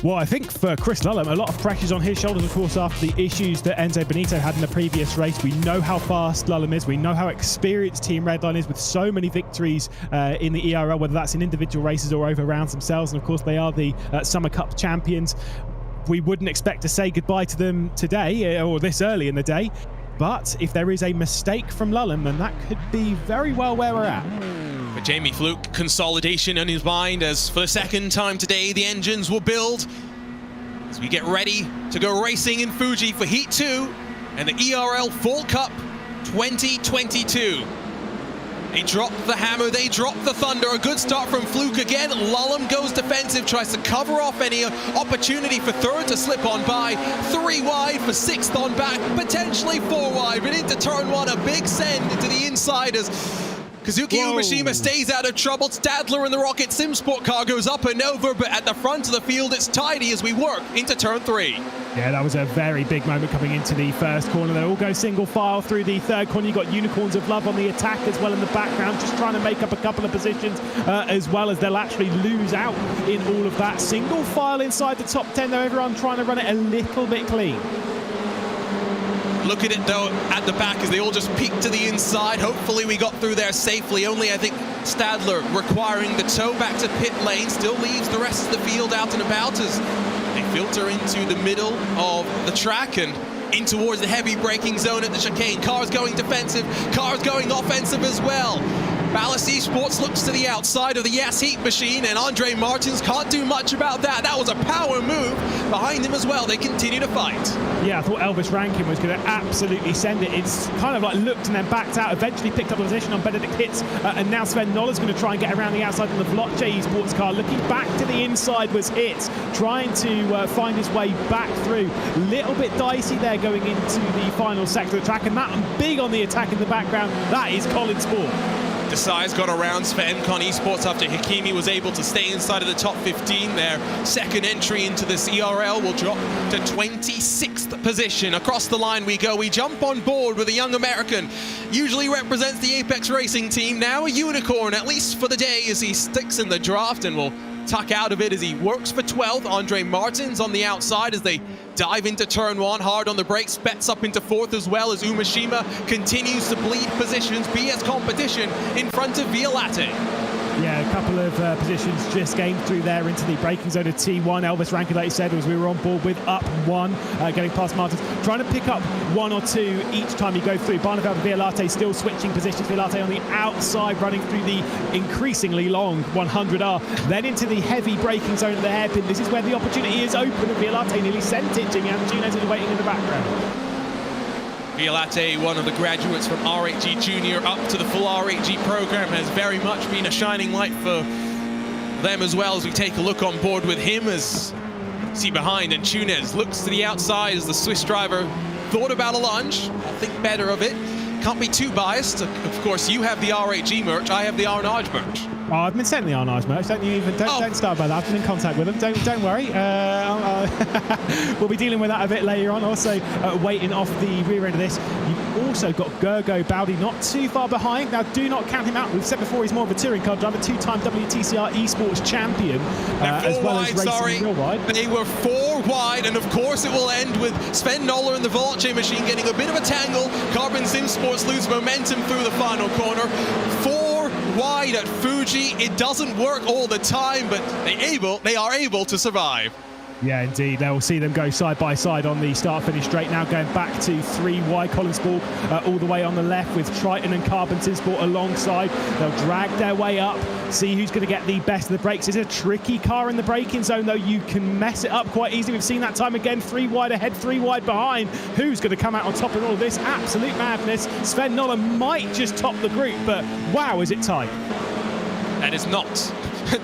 Well, I think for Chris Lallum, a lot of pressure's on his shoulders, of course, after the issues that Enzo Benito had in the previous race. We know how fast Lallum is. We know how experienced Team Redline is, with so many victories in the ERL, whether that's in individual races or over rounds themselves. And of course, they are the Summer Cup champions. We wouldn't expect to say goodbye to them today or this early in the day. But if there is a mistake from Lallum, then that could be very well where we're at. For Jamie Fluke, consolidation in his mind, as for the second time today, the engines will build as we get ready to go racing in Fuji for Heat 2 and the ERL Fall Cup 2022. They drop the hammer, they drop the thunder. A good start from Fluke again. Lallum goes defensive, tries to cover off any opportunity for third to slip on by. 3 wide for 6th on back, potentially 4 wide, but into turn 1, a big send into the inside as Kazuki Umeshima stays out of trouble. Stadler in the Rocket Sim Sport car goes up and over, but at the front of the field it's tidy as we work into turn 3. Yeah, that was a very big moment coming into the first corner. They all go single file through the third corner. You've got Unicorns of Love on the attack as well in the background, just trying to make up a couple of positions, as well as they'll actually lose out in all of that. Single file inside the top 10, though, everyone trying to run it a little bit clean. Look at it though at the back as they all just peek to the inside. Hopefully we got through there safely. Only I think Stadler requiring the tow back to pit lane. Still leaves the rest of the field out and about as they filter into the middle of the track and in towards the heavy braking zone at the chicane. Cars going defensive, cars going offensive as well. Ballast Esports looks to the outside of the Yas Heat machine, and Andre Martins can't do much about that. That was a power move behind him as well. They continue to fight. Yeah, I thought Elvis Rankin was going to absolutely send it. It's kind of like looked and then backed out, eventually picked up a position on Benedict Hitz, and now Sven Noller's going to try and get around the outside of the Veloce Esports car. Looking back to the inside was Hitz, trying to find his way back through. Little bit dicey there going into the final sector of the track, and that big on the attack in the background, that is Colin Spork. Desai's got around for MCon Esports after Hakimi was able to stay inside of the top 15 there. Second entry into this ERL will drop to 26th position. Across the line we go. We jump on board with a young American. Usually represents the Apex Racing team. Now a unicorn, at least for the day, as he sticks in the draft and will tuck out of it as he works for 12th. Andre Martins on the outside as they dive into turn 1, hard on the brakes, bets up into 4th as well as Umeshima continues to bleed positions. BS competition in front of Violate. Yeah, a couple of positions just gained through there into the braking zone of T1. Elvis Rankin, like you said, as we were on board with up 1, getting past Martins, trying to pick up 1 or 2 each time you go through. Barneveld and Violate still switching positions. Violate on the outside, running through the increasingly long 100R, then into the heavy braking zone of the hairpin. This is where the opportunity is open, and Violate nearly sent it. Jimmy Antunes is waiting in the background. Violate, one of the graduates from RHG Junior up to the full RHG program, has very much been a shining light for them as well as we take a look on board with him. As see behind, and Antunes looks to the outside as the Swiss driver thought about a lunge. I'll think better of it. Can't be too biased. Of course, you have the RHG merch, I have the Arnage merch. Oh, I've been sent the R9 merch. Don't start by that. I've been in contact with them. Don't worry. We'll be dealing with that a bit later on. Also, waiting off the rear end of this, you've also got Gergo Baldi not too far behind. Now, do not count him out. We've said before he's more of a touring car driver, 2-time WTCR Esports champion, as well as racing real wide. They were 4 wide, and of course it will end with Sven Noller and the Veloce machine getting a bit of a tangle. Carbon Sim Sports lose momentum through the final corner. 4 wide at Fuji. It doesn't work all the time, but they are able to survive. Yeah, indeed. They'll see them go side by side on the start-finish straight now, going back to 3 wide. Collinsborg all the way on the left with Triton and Carbon Sim Sport alongside. They'll drag their way up, see who's going to get the best of the brakes. It's a tricky car in the braking zone, though. You can mess it up quite easily. We've seen that time again. 3 wide ahead, 3 wide behind. Who's going to come out on top of all of this? Absolute madness. Sven Noller might just top the group, but wow, is it tight. That is not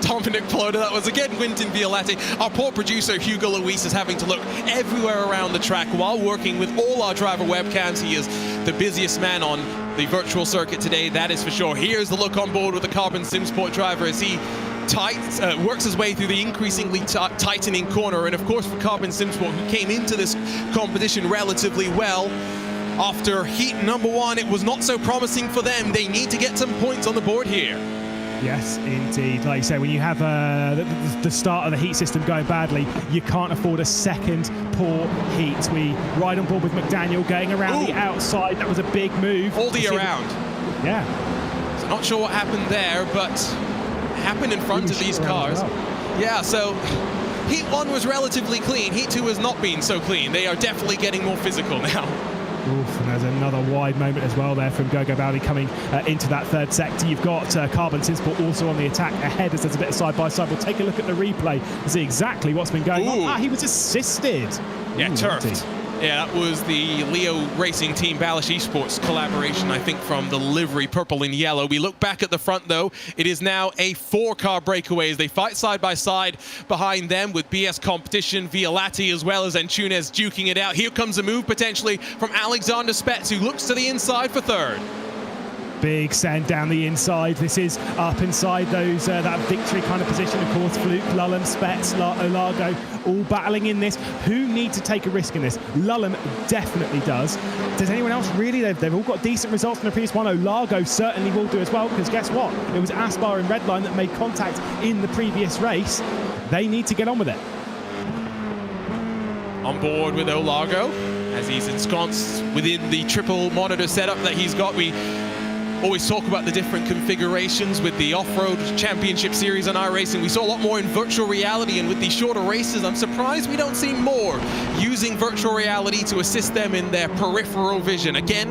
Dominic Ploder. That was again Quintin Violatti. Our poor producer Hugo Luis is having to look everywhere around the track while working with all our driver webcams. He is the busiest man on the virtual circuit today, that is for sure. Here's the look on board with the Carbon Sim Sport driver as he works his way through the increasingly tightening corner. And of course for Carbon Sim Sport, who came into this competition relatively well, after heat number 1, it was not so promising for them. They need to get some points on the board here. Yes, indeed. Like you say, when you have the start of the heat system going badly, you can't afford a second poor heat. We ride on board with McDaniel going around the outside. That was a big move. All the around. Yeah. So not sure what happened there, but happened in front of these cars. Well. Yeah, so heat 1 was relatively clean. Heat 2 has not been so clean. They are definitely getting more physical now. Oof, and there's another wide moment as well there from Gergo Baldi coming into that third sector. You've got Carbon Sim Sport also on the attack ahead as there's a bit of side-by-side. We'll take a look at the replay to see exactly what's been going on. He was assisted. Yeah, turfed. Yeah, that was the Leo Racing Team Balish Esports collaboration, I think, from the livery purple and yellow. We look back at the front, though. It is now a 4-car breakaway as they fight side by side behind them with BS Competition, Violatti, as well as Antunes duking it out. Here comes a move potentially from Alexander Spets, who looks to the inside for third. Big send down the inside. This is up inside those that victory kind of position. Of course, Fluke, Lullam, Spets, Olago, all battling in this. Who need to take a risk in this? Lullam definitely does. Does anyone else really? They've all got decent results from the previous one. Olago certainly will do as well, because guess what? It was Aspar and Redline that made contact in the previous race. They need to get on with it. On board with Olago as he's ensconced within the triple monitor setup that he's got. We always talk about the different configurations with the off-road championship series on iRacing. We saw a lot more in virtual reality, and with these shorter races, I'm surprised we don't see more using virtual reality to assist them in their peripheral vision. Again,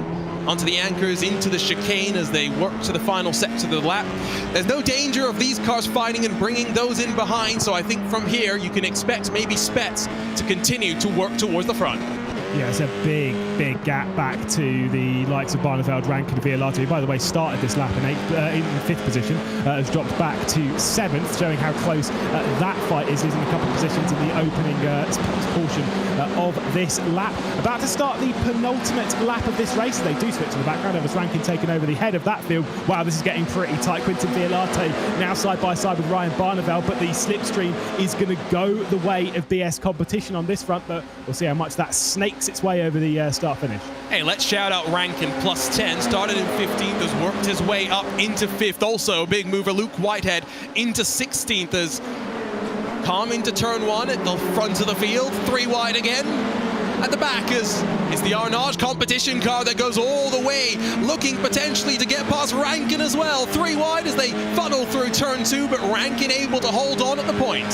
onto the anchors, into the chicane as they work to the final sector of the lap. There's no danger of these cars fighting and bringing those in behind, so I think from here you can expect maybe Spets to continue to work towards the front. Yeah, it's a big gap back to the likes of Barneveld, Rankin, Violatti, who, by the way, started this lap in 5th position, has dropped back to 7th, showing how close that fight is, losing a couple of positions in the opening portion of this lap. About to start the penultimate lap of this race. They do switch to the background. Elvis Rankin taking over the head of that field. Wow, this is getting pretty tight. Quintin Violatti now side by side with Ryan Barneveld, but the slipstream is going to go the way of BS Competition on this front, but we'll see how much that snakes its way over the start-finish. Hey, let's shout out Rankin, plus 10. Started in 15th, has worked his way up into 5th. Also a big mover, Luke Whitehead, into 16th as Calm into turn 1 at the front of the field. 3 wide again. At the back is the Arnage competition car that goes all the way, looking potentially to get past Rankin as well. 3 wide as they funnel through turn 2, but Rankin able to hold on at the point.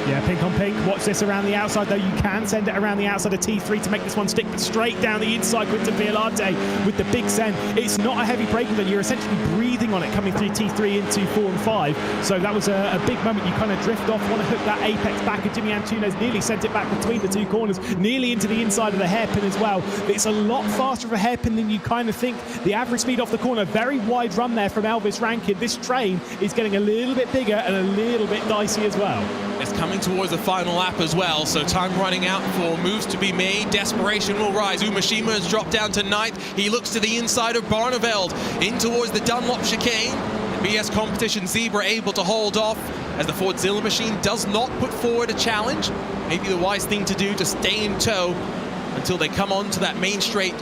Yeah, pink on pink. Watch this around the outside, though. You can send it around the outside of T3 to make this one stick, but straight down the inside with Violatti with the big send. It's not a heavy braking, but you're essentially breathing on it coming through T3 into 4 and 5. So that was a big moment. You kind of drift off, want to hook that apex back, and Jimmy Antunes nearly sent it back between the 2 corners, nearly into the inside of the hairpin as well. It's a lot faster of a hairpin than you kind of think. The average speed off the corner, very wide run there from Elvis Rankin. This train is getting a little bit bigger and a little bit dicey as well. It's coming towards the final lap as well, so time running out for moves to be made. Desperation will rise. Umashima has dropped down to 9th. He looks to the inside of Barneveld, in towards the Dunlop chicane. BS Competition Zebra able to hold off as the Fordzilla machine does not put forward a challenge. Maybe the wise thing to do to stay in tow until they come on to that main straight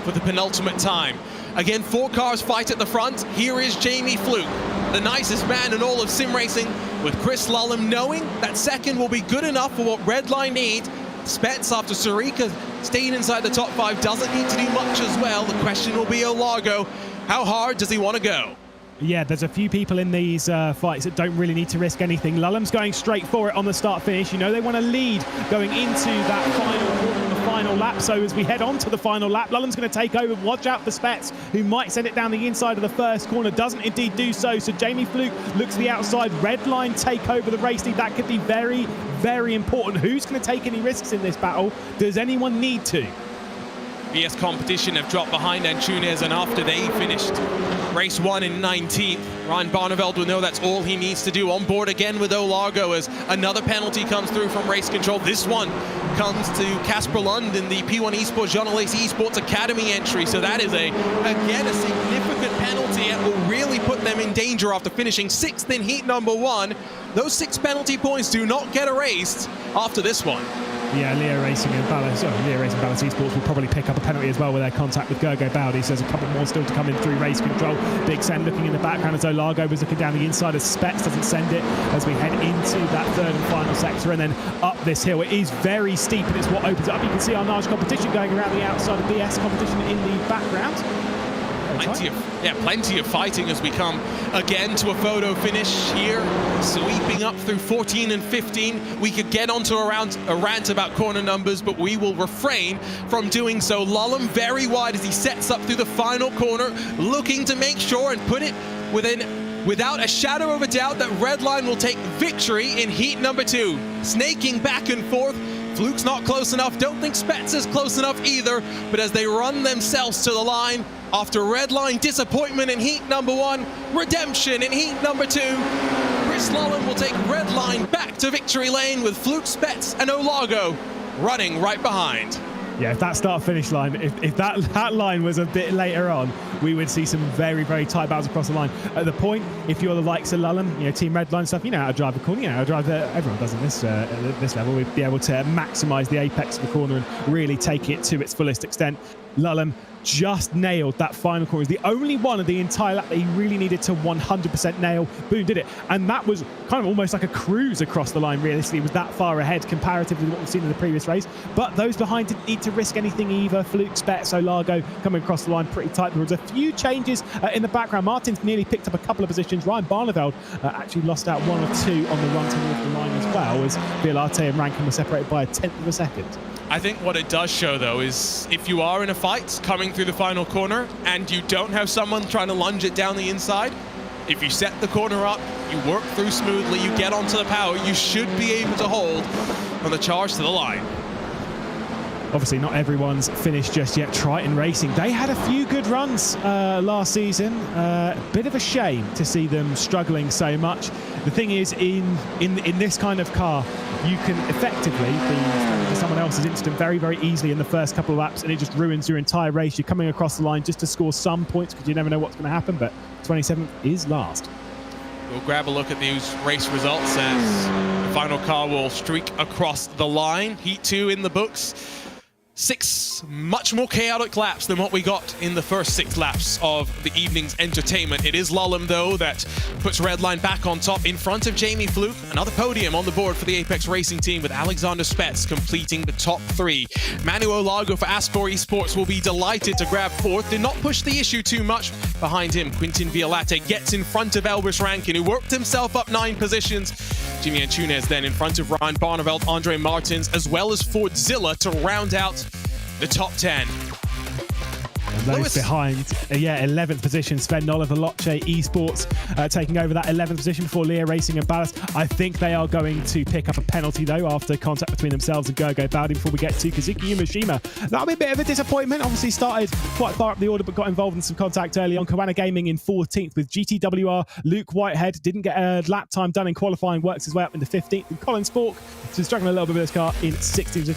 for the penultimate time. Again, 4 cars fight at the front. Here is Jamie Fluke, the nicest man in all of sim racing, with Chris Lullum knowing that second will be good enough for what Redline need. Spets, after Sarika staying inside the top 5, doesn't need to do much as well. The question will be Largo. How hard does he want to go? Yeah, there's a few people in these fights that don't really need to risk anything. Lullum's going straight for it on the start-finish. You know they want to lead going into that final lap. So as we head on to the final lap, Lullum's going to take over. Watch out for Spets, who might send it down the inside of the first corner. Doesn't indeed do so. So Jamie Fluke looks to the outside. Redline take over the race lead. That could be very, very important. Who's going to take any risks in this battle? Does anyone need to? BS Competition have dropped behind Antunes, and after they finished race 1 in 19th, Ryan Barneveld will know that's all he needs to do. On board again with Largo as another penalty comes through from race control. This one comes to Casper Lund in the P1 Esports John O'Lacey Esports Academy entry. So that is again a significant penalty and will really put them in danger after finishing 6th in heat number 1. Those 6 penalty points do not get erased after this one. Yeah, Leo Racing Ballas Esports will probably pick up a penalty as well with their contact with Gergo Bowdy. So there's a couple more still to come in through race control. Big Sen looking in the background as though Largo was looking down the inside as Spets doesn't send it as we head into that third and final sector and then up this hill. It is very steep and it's what opens it up. You can see our large competition going around the outside of BS Competition in the background. Plenty of fighting as we come again to a photo finish here, sweeping up through 14 and 15. We could get onto a rant about corner numbers, but we will refrain from doing so. Lullum very wide as he sets up through the final corner, looking to make sure and put it without a shadow of a doubt that Redline will take victory in heat number 2. Snaking back and forth. Fluke's not close enough. Don't think Spets is close enough either. But as they run themselves to the line, after Redline disappointment in heat number 1, redemption in heat number 2, Chris Lullum will take Redline back to victory lane with Fluke, Spets and Largo running right behind. Yeah, if that start-finish line, if that line was a bit later on, we would see some very, very tight battles across the line. At the point, if you're the likes of Lullum, Team Redline stuff, you know how to drive a corner, you know how to drive everyone does in this level. We'd be able to maximise the apex of the corner and really take it to its fullest extent. Lullum just nailed that final corner. It was the only one of the entire lap that he really needed to 100% nail. Boom, did it. And that was kind of almost like a cruise across the line, realistically. It was that far ahead comparatively to what we've seen in the previous race. But those behind didn't need to risk anything either. Fluke, Spets, Largo coming across the line pretty tight. There was a few changes in the background. Martin's nearly picked up a couple of positions. Ryan Barneveld actually lost out 1 or 2 on the run towards the line as well, as Violate and Rankin were separated by a 1/10 of a second. I think what it does show, though, is if you are in a fight coming through the final corner and you don't have someone trying to lunge it down the inside, if you set the corner up, you work through smoothly, you get onto the power, you should be able to hold on the charge to the line. Obviously, not everyone's finished just yet. Triton Racing, they had a few good runs last season. Bit of a shame to see them struggling so much. The thing is, in this kind of car, you can effectively be someone else's instant very, very easily in the first couple of laps, and it just ruins your entire race. You're coming across the line just to score some points because you never know what's going to happen, but 27th is last. We'll grab a look at these race results as the final car will streak across the line. Heat 2 in the books. 6 much more chaotic laps than what we got in the first 6 laps of the evening's entertainment. It is Lullum, though, that puts Redline back on top in front of Jamie Fluke. Another podium on the board for the Apex Racing team with Alexander Spets completing the top 3. Manuel Largo for Assetto Esports will be delighted to grab 4th. Did not push the issue too much. Behind him, Quintin Violate gets in front of Elvis Rankin, who worked himself up 9 positions. Jimmy Antunes then in front of Ryan Barneveld, Andre Martins, as well as Fordzilla to round out the top 10. And those behind, 11th position, Sven Noller, Veloce Esports taking over that 11th position before Leo Racing and Ballas. I think they are going to pick up a penalty, though, after contact between themselves and Gergo Bowdy before we get to Kazuki Yumashima. That'll be a bit of a disappointment. Obviously started quite far up the order, but got involved in some contact early on. Koana Gaming in 14th with GTWR. Luke Whitehead didn't get a lap time done in qualifying, works his way up into 15th. And Colin Spork, who's struggling a little bit with this car, in 16th.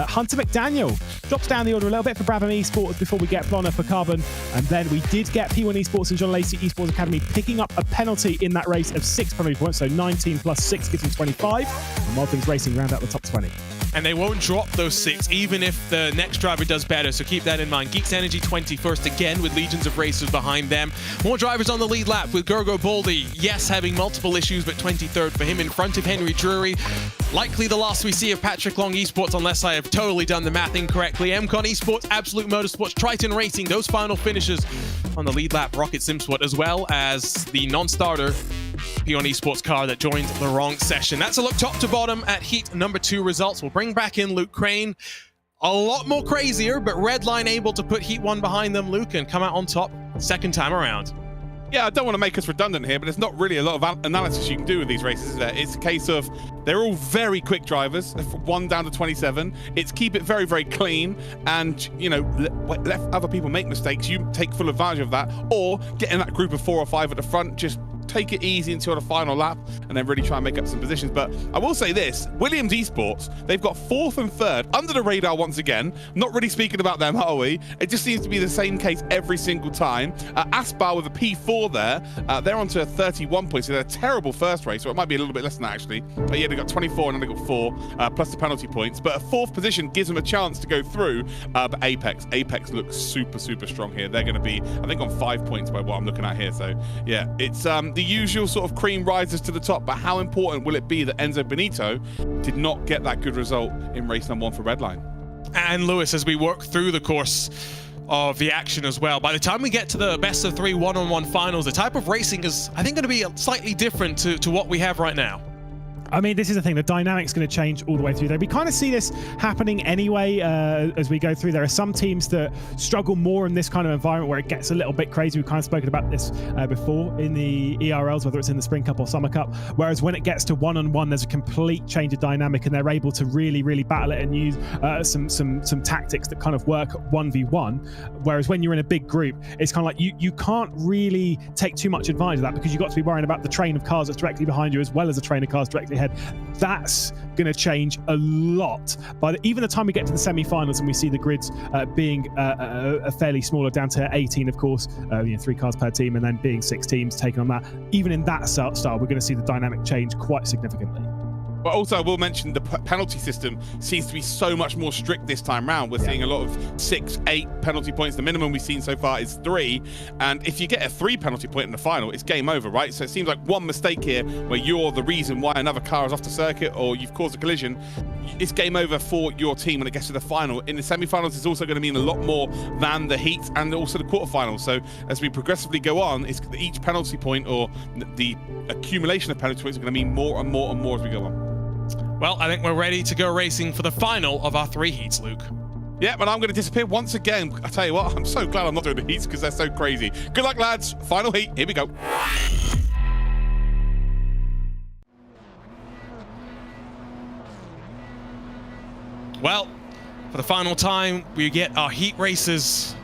Hunter McDaniel drops down the order a little bit for Brabham Esports before we get Blonner for Carbon, and then we did get P1 Esports and John Lacey Esports Academy picking up a penalty in that race of 6 penalty points, so 19 plus 6 gives them 25, and Wild Things Racing round out the top 20. And they won't drop those 6 even if the next driver does better, so keep that in mind. Geeks Energy 21st again with legions of racers behind them. More drivers on the lead lap with Gergo Boldy, yes, having multiple issues, but 23rd for him in front of Henry Drury. Likely the last we see of Patrick Long Esports, unless I have totally done the math incorrectly. MCon Esports, Absolute Motorsports, Triton Racing, those final finishes on the lead lap. Rocket Simsport, as well as the non-starter P1 Esports car that joined the wrong session. That's a look top to bottom at heat number 2 results. We'll bring back in Luke Crane. A lot more crazier, but Redline able to put heat 1 behind them, Luke, and come out on top second time around. Yeah, I don't want to make us redundant here, but there's not really a lot of analysis you can do with these races, is there? It's a case of they're all very quick drivers, from 1 down to 27. It's keep it very, very clean, and, you know, let other people make mistakes. You take full advantage of that, or get in that group of 4 or 5 at the front, just take it easy until the final lap and then really try and make up some positions. But I will say this, Williams Esports, they've got 4th and 3rd under the radar once again. Not really speaking about them, are we? It just seems to be the same case every single time. Aspar with a P4 there, they're on to 31 points. So they're a terrible first race, so it might be a little bit less than that actually. But yeah, they got 24 and then they got 4 plus the penalty points. But a 4th position gives them a chance to go through. But Apex looks super, super strong here. They're going to be, I think, on 5 points by what I'm looking at here. So yeah, it's the usual sort of cream rises to the top, but how important will it be that Enzo Benito did not get that good result in race number 1 for Redline? And Lewis, as we work through the course of the action as well, by the time we get to the best of 3 one-on-one finals, the type of racing is, I think, going to be slightly different to what we have right now. I mean, this is the thing, the dynamic's going to change all the way through there. We kind of see this happening anyway as we go through. There are some teams that struggle more in this kind of environment where it gets a little bit crazy. We've kind of spoken about this before in the ERLs, whether it's in the Spring Cup or Summer Cup. Whereas when it gets to one-on-one, there's a complete change of dynamic and they're able to really, really battle it and use some tactics that kind of work 1v1. Whereas when you're in a big group, it's kind of like you can't really take too much advantage of that because you've got to be worrying about the train of cars that's directly behind you as well as the train of cars directly ahead. That's going to change a lot by even the time we get to the semi-finals and we see the grids being a fairly smaller, down to 18, of course, 3 cars per team, and then being 6 teams taking on that. Even in that style, we're going to see the dynamic change quite significantly. But also, I will mention the penalty system seems to be so much more strict this time round. We're seeing a lot of 6, 8 penalty points. The minimum we've seen so far is 3. And if you get a 3 penalty point in the final, it's game over, right? So it seems like one mistake here where you're the reason why another car is off the circuit or you've caused a collision, it's game over for your team when it gets to the final. In the semi-finals, it's also going to mean a lot more than the heats and also the quarterfinals. So as we progressively go on, it's each penalty point or the accumulation of penalty points are going to mean more and more and more as we go on. Well, I think we're ready to go racing for the final of our 3 heats, Luke. Yeah, but I'm going to disappear once again. I tell you what, I'm so glad I'm not doing the heats because they're so crazy. Good luck, lads. Final heat. Here we go. Well, for the final time, we get our heat races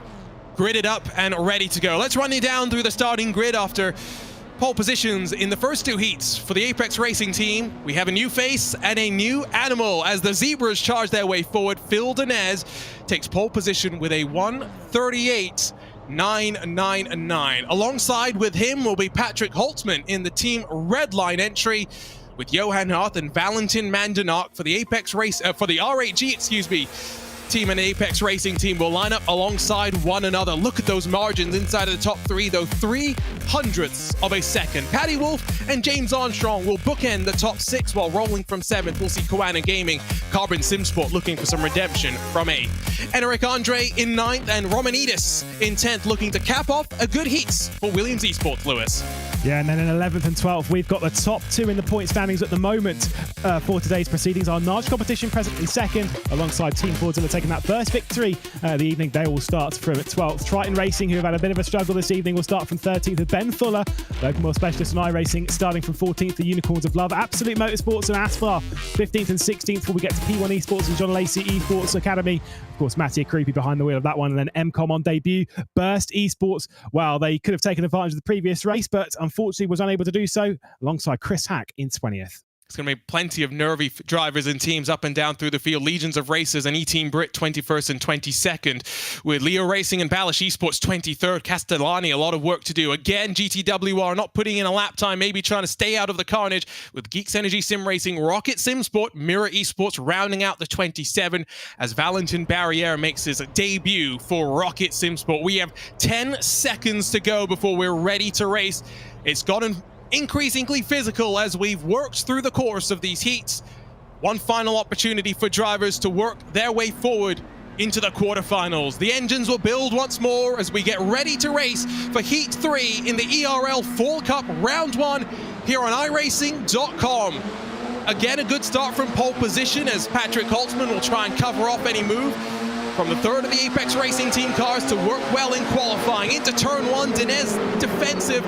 gridded up and ready to go. Let's run you down through the starting grid after pole positions in the first 2 heats. For the Apex Racing team, we have a new face and a new animal as the Zebras charge their way forward. Phil Denez takes pole position with a 1:38.999. Alongside with him will be Patrick Holtzman in the team Redline entry, with Johan Hart and Valentin Mandanark for the Apex race for the R8G, team and Apex Racing team will line up alongside one another. Look at those margins inside of the top 3, though, 3/100ths of a second. Paddy Wolf and James Armstrong will bookend the top 6, while rolling from 7th, we'll see Koana Gaming, Carbon Simsport looking for some redemption from 8th. Enric Andre in 9th and Romanidis in 10th, looking to cap off a good heats for Williams Esports, Lewis. Yeah, and then in 11th and 12th, we've got the top 2 in the point standings at the moment for today's proceedings. Our Narge competition presently 2nd, alongside Team Fordzilla taking that first victory the evening. They will start from 12th. Triton Racing, who have had a bit of a struggle this evening, will start from 13th with Ben Fuller, local more specialist in iRacing, starting from 14th, the Unicorns of Love. Absolute Motorsports and Aspar, 15th and 16th, before we get to P1 Esports and John Lacey Esports Academy. Of course, Matty Creepy behind the wheel of that one, and then MCOM on debut. Burst Esports, well, they could have taken advantage of the previous race, but unfortunately was unable to do so, alongside Chris Hack in 20th. It's going to be plenty of nervy drivers and teams up and down through the field. Legions of Racers and E-Team Brit 21st and 22nd. With Leo Racing and Balish Esports 23rd. Castellani, a lot of work to do. Again, GTWR not putting in a lap time, maybe trying to stay out of the carnage. With Geeks Energy Sim Racing, Rocket Sim Sport, Mirror Esports rounding out the 27 as Valentin Barriere makes his debut for Rocket Sim Sport. We have 10 seconds to go before we're ready to race. It's gotten increasingly physical as we've worked through the course of these heats. One final opportunity for drivers to work their way forward into the quarterfinals. The engines will build once more as we get ready to race for Heat 3 in the ERL Fall Cup Round 1 here on iRacing.com. Again, a good start from pole position as Patrick Holtzman will try and cover off any move from the third of the Apex Racing Team cars to work well in qualifying. Into turn 1, Dinez defensive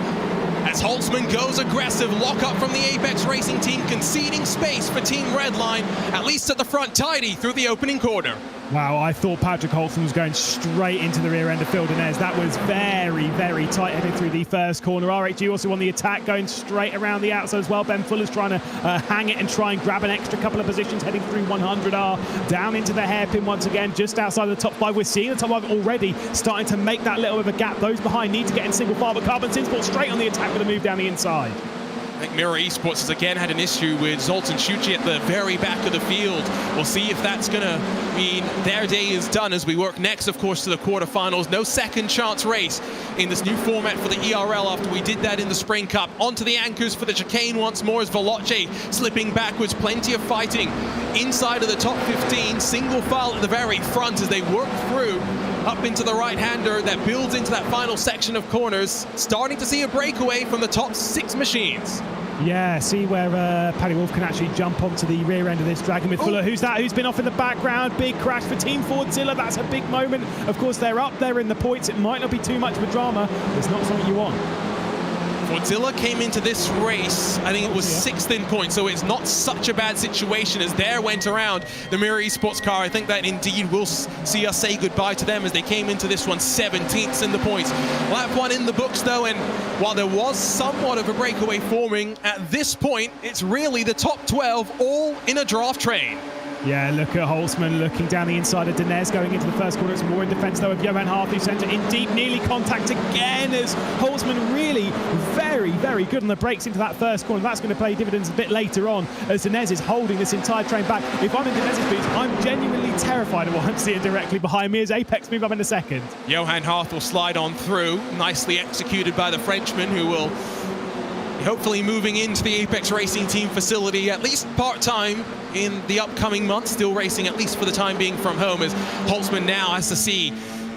as Holtzman goes aggressive. Lock up from the Apex Racing Team, conceding space for Team Redline, at least at the front, tidy through the opening corner. Wow, I thought Patrick Holtzman was going straight into the rear end of Phil Dinez. That was very, very tight heading through the first corner. RHG also on the attack, going straight around the outside as well. Ben Fuller's trying to hang it and try and grab an extra couple of positions heading through 100R. Down into the hairpin once again, just outside of the top 5. We're seeing the top 5 already starting to make that little bit of a gap. Those behind need to get in single file, but Carbon Sim Sport straight on the attack with a move down the inside. I think Mirror Esports has again had an issue with Zoltan Shuchi at the very back of the field. We'll see if that's going to mean their day is done as we work next, of course, to the quarterfinals. No second chance race in this new format for the ERL after we did that in the Spring Cup. Onto the anchors for the chicane once more as Veloce slipping backwards. Plenty of fighting inside of the top 15. Single file at the very front as they work through up into the right-hander that builds into that final section of corners. Starting to see a breakaway from the top 6 machines. Yeah, see where Paddy Wolf can actually jump onto the rear end of this Dragon with Fuller. Who's that? Who's been off in the background? Big crash for Team Fordzilla. That's a big moment. Of course, they're up there in the points. It might not be too much of a drama. It's not something you want. Fordzilla came into this race, I think it was 6th in points, so it's not such a bad situation as there went around the Mirror Esports car. I think that indeed will see us say goodbye to them as they came into this one 17th in the points. Lap 1 in the books though, and while there was somewhat of a breakaway forming, at this point, it's really the top 12 all in a draft train. Yeah, look at Holtzman looking down the inside of Dinez going into the first corner. It's more in defence though of Johan Harth, who sent it in deep, nearly contact again as Holtzman really very, very good on the brakes into that first corner. That's going to pay dividends a bit later on as Dinez is holding this entire train back. If I'm in Dinez's boots, I'm genuinely terrified of what I'm seeing directly behind me as Apex move up in a second. Johan Harth will slide on through, nicely executed by the Frenchman, who will hopefully moving into the Apex Racing Team facility at least part-time in the upcoming months, still racing at least for the time being from home as Holtzman now has to see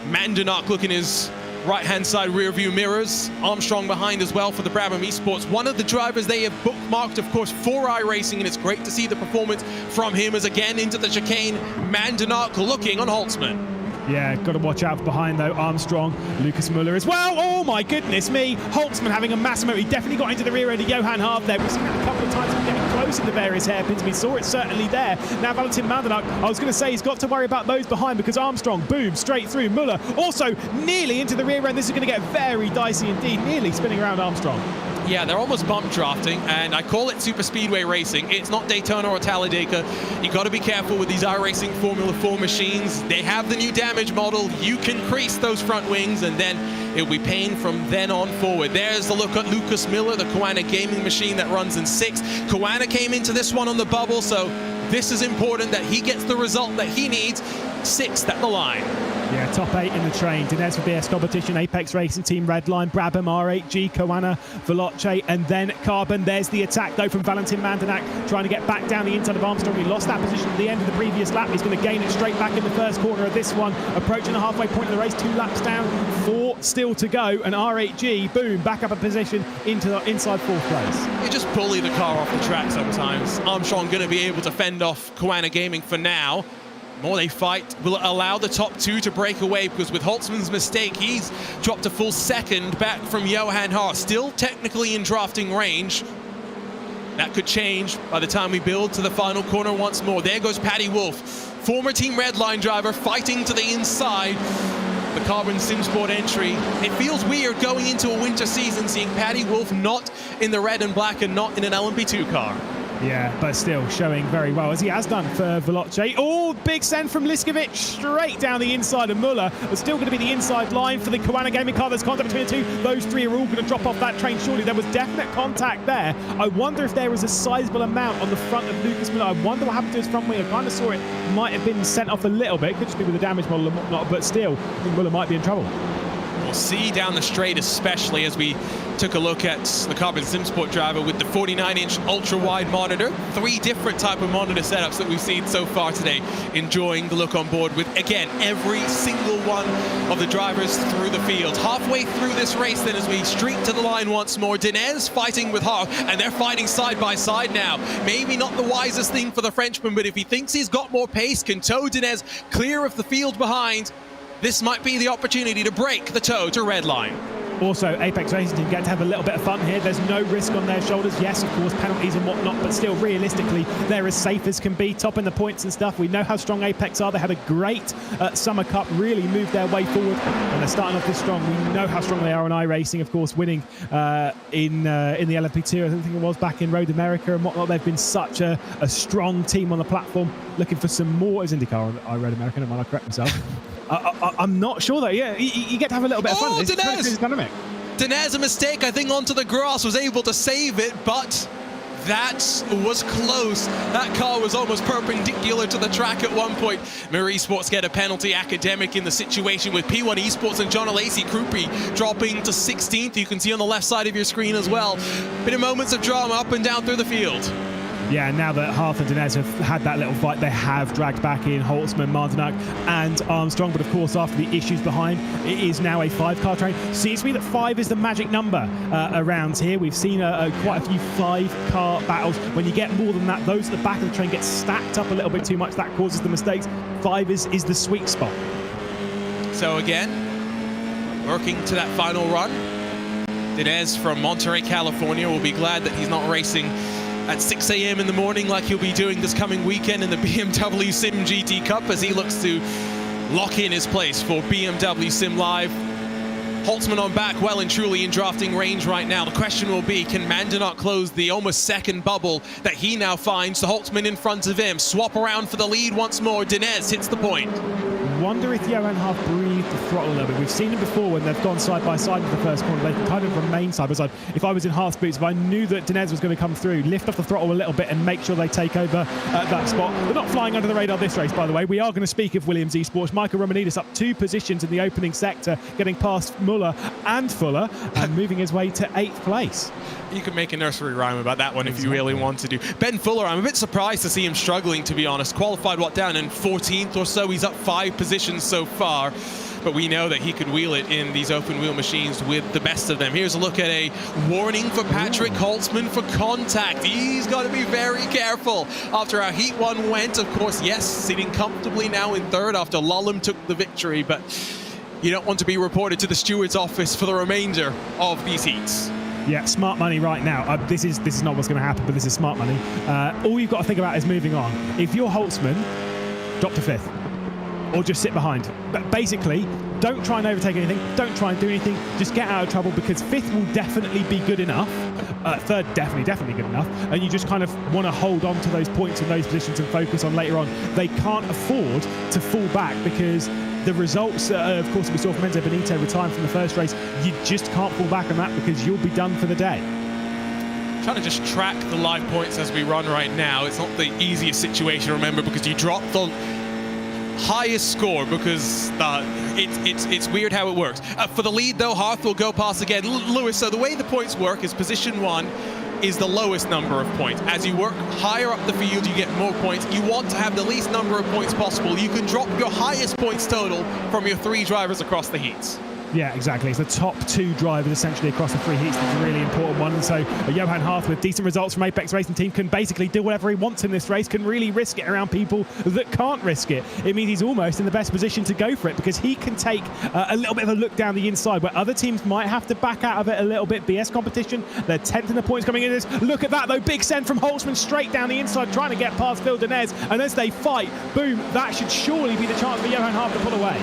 Mandanok looking his right-hand side rear view mirrors. Armstrong behind as well for the Brabham Esports. One of the drivers they have bookmarked, of course, for iRacing, and it's great to see the performance from him as again into the chicane. Mandanok looking on Holtzman. Yeah, got to watch out behind though. Armstrong, Lucas Muller as well. Oh my goodness me. Holtzman having a massive moment. He definitely got into the rear end of Johan Harth there. We've seen that a couple of times getting close in the various hairpins. We saw it certainly there. Now Valentin Mandanok, I was going to say he's got to worry about those behind because Armstrong, boom, straight through. Muller also nearly into the rear end. This is going to get very dicey indeed. Nearly spinning around Armstrong. Yeah, they're almost bump drafting, and I call it super speedway racing. It's not Daytona or Talladega. You got to be careful with these iRacing Formula 4 machines. They have the new damage model. You can crease those front wings, and then it'll be pain from then on forward. There's the look at Lucas Miller, the Koana gaming machine that runs in 6th. Koana came into this one on the bubble, so this is important that he gets the result that he needs. 6th at the line. Yeah, top 8 in the train. Dinez for BS Competition, Apex Racing Team Redline, Brabham, RHG, Koana, Veloce, and then Carbon. There's the attack though from Valentin Mandanok, trying to get back down the inside of Armstrong. He lost that position at the end of the previous lap. He's going to gain it straight back in the first corner of this one. Approaching the halfway point of the race, 2 laps down, 4 still to go, and RHG, boom, back up a position into the inside 4th place. You just bully the car off the track sometimes. Armstrong going to be able to fend off Koana Gaming for now. The more they fight will allow the top 2 to break away, because with Holtzman's mistake, he's dropped a full second back from Johan Harth. Still technically in drafting range. That could change by the time we build to the final corner once more. There goes Paddy Wolf, former Team Redline driver, fighting to the inside. The Carbon Sim Sport entry. It feels weird going into a winter season seeing Paddy Wolf not in the red and black and not in an LMP2 car. Yeah, but still showing very well, as he has done for Veloce. Oh, big send from Liskovic straight down the inside of Muller. But still going to be the inside line for the Koana Gaming car. There's contact between the two. Those three are all going to drop off that train shortly. There was definite contact there. I wonder if there was a sizable amount on the front of Lucas Muller. I wonder what happened to his front wing. I kind of saw it might have been sent off a little bit. Could just be with the damage model and whatnot, but still, I think Muller might be in trouble. We'll see down the straight, especially as we took a look at the Carbon SimSport driver with the 49-inch ultra-wide monitor. 3 different type of monitor setups that we've seen so far today. Enjoying the look on board with, again, every single one of the drivers through the field. Halfway through this race then, as we streak to the line once more, Dinez fighting with Harth, and they're fighting side by side now. Maybe not the wisest thing for the Frenchman, but if he thinks he's got more pace, can tow Dinez clear of the field behind, this might be the opportunity to break the tow to red line. Also, Apex Racing Team get to have a little bit of fun here. There's no risk on their shoulders. Yes, of course, penalties and whatnot, but still, realistically, they're as safe as can be, topping the points and stuff. We know how strong Apex are. They had a great Summer Cup, really moved their way forward, and they're starting off this strong. We know how strong they are on iRacing, of course, winning in the LMP2, I think it was, back in Road America and whatnot. They've been such a strong team on the platform, looking for some more. It was IndyCar on Road America, and I correct myself. I'm not sure though. Yeah, you get to have a little bit of fun. Dinez! Dinez, a mistake, I think, onto the grass, was able to save it, but that was close. That car was almost perpendicular to the track at one point. Mirror Esports get a penalty. Academic in the situation with P1 Esports and John Alacy Krupi dropping to 16th. You can see on the left side of your screen as well. Bit of moments of drama up and down through the field. Yeah, now that Harth and Dinez have had that little fight, they have dragged back in Holtzman, Martinak and Armstrong. But of course, after the issues behind, it is now a 5-car train. Seems to me that 5 is the magic number around here. We've seen quite a few 5-car battles. When you get more than that, those at the back of the train get stacked up a little bit too much. That causes the mistakes. 5 is the sweet spot. So again, working to that final run. Dinez from Monterey, California will be glad that he's not racing at 6 a.m. in the morning like he'll be doing this coming weekend in the BMW Sim GT Cup, as he looks to lock in his place for BMW Sim Live. Holtzman on back, well and truly in drafting range right now. The question will be, can Mandanot close the almost second bubble that he now finds? The Holtzman in front of him. Swap around for the lead once more. Dinez hits the point. Wonder if Johan Harth breathed the throttle a little bit. We've seen it before when they've gone side by side in the first corner. They can kind of remain side by side. If I was in Harth's boots, if I knew that Dinez was going to come through, lift off the throttle a little bit and make sure they take over that spot. They're not flying under the radar this race, by the way. We are going to speak of Williams Esports. Michael Romanidis up 2 positions in the opening sector, getting past Muller and Fuller and moving his way to 8th place. You can make a nursery rhyme about that one if you really want to do. Ben Fuller, I'm a bit surprised to see him struggling, to be honest. Qualified, down in 14th or so. He's up 5 positions so far. But we know that he could wheel it in these open wheel machines with the best of them. Here's a look at a warning for Patrick Holtzman for contact. He's got to be very careful after how Heat 1 went. Of course, yes, sitting comfortably now in 3rd after Lolum took the victory. But you don't want to be reported to the steward's office for the remainder of these heats. Yeah, smart money right now. This is not what's going to happen, but this is smart money. All you've got to think about is moving on. If you're Holtzman, drop to 5th. Or just sit behind. But basically, don't try and overtake anything. Don't try and do anything. Just get out of trouble, because 5th will definitely be good enough. 3rd, definitely good enough. And you just kind of want to hold on to those points and those positions and focus on later on. They can't afford to fall back, because the results, of course, we saw from Enzo Benito retiring from the first race. You just can't fall back on that, because you'll be done for the day. Trying to just track the live points as we run right now. It's not the easiest situation, remember, because you drop the highest score, because it's weird how it works. For the lead, though, Harth will go past again. Lewis, so the way the points work is position 1 is the lowest number of points. As you work higher up the field, you get more points. You want to have the least number of points possible. You can drop your highest points total from your 3 drivers across the heats. Yeah, exactly. It's the top 2 drivers essentially across the 3 heats. That's a really important one. And so Johan Harth, with decent results from Apex Racing Team, can basically do whatever he wants in this race, can really risk it around people that can't risk it. It means he's almost in the best position to go for it, because he can take a little bit of a look down the inside where other teams might have to back out of it a little bit. BS competition, they're 10th in the points coming in this. Look at that though, big send from Holtzman straight down the inside, trying to get past Phil Dinez. And as they fight, boom, that should surely be the chance for Johan Harth to pull away.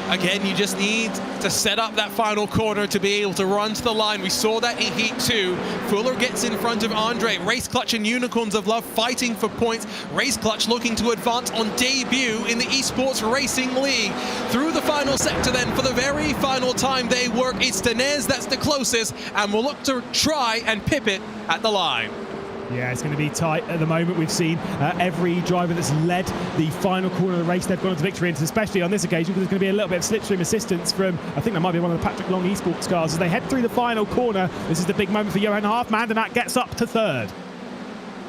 Again, you just need to set up that final corner to be able to run to the line. We saw that in Heat 2. Fuller gets in front of Andre. Race Clutch and Unicorns of Love fighting for points. Race Clutch looking to advance on debut in the Esports Racing League. Through the final sector then, for the very final time they work, it's Danez that's the closest, and will look to try and pip it at the line. Yeah, it's going to be tight at the moment. We've seen every driver that's led the final corner of the race, they've gone to victory, and especially on this occasion, because there's going to be a little bit of slipstream assistance from, I think that might be one of the Patrick Long Esports cars. As they head through the final corner, this is the big moment for Johan Half. Mandenak gets up to third.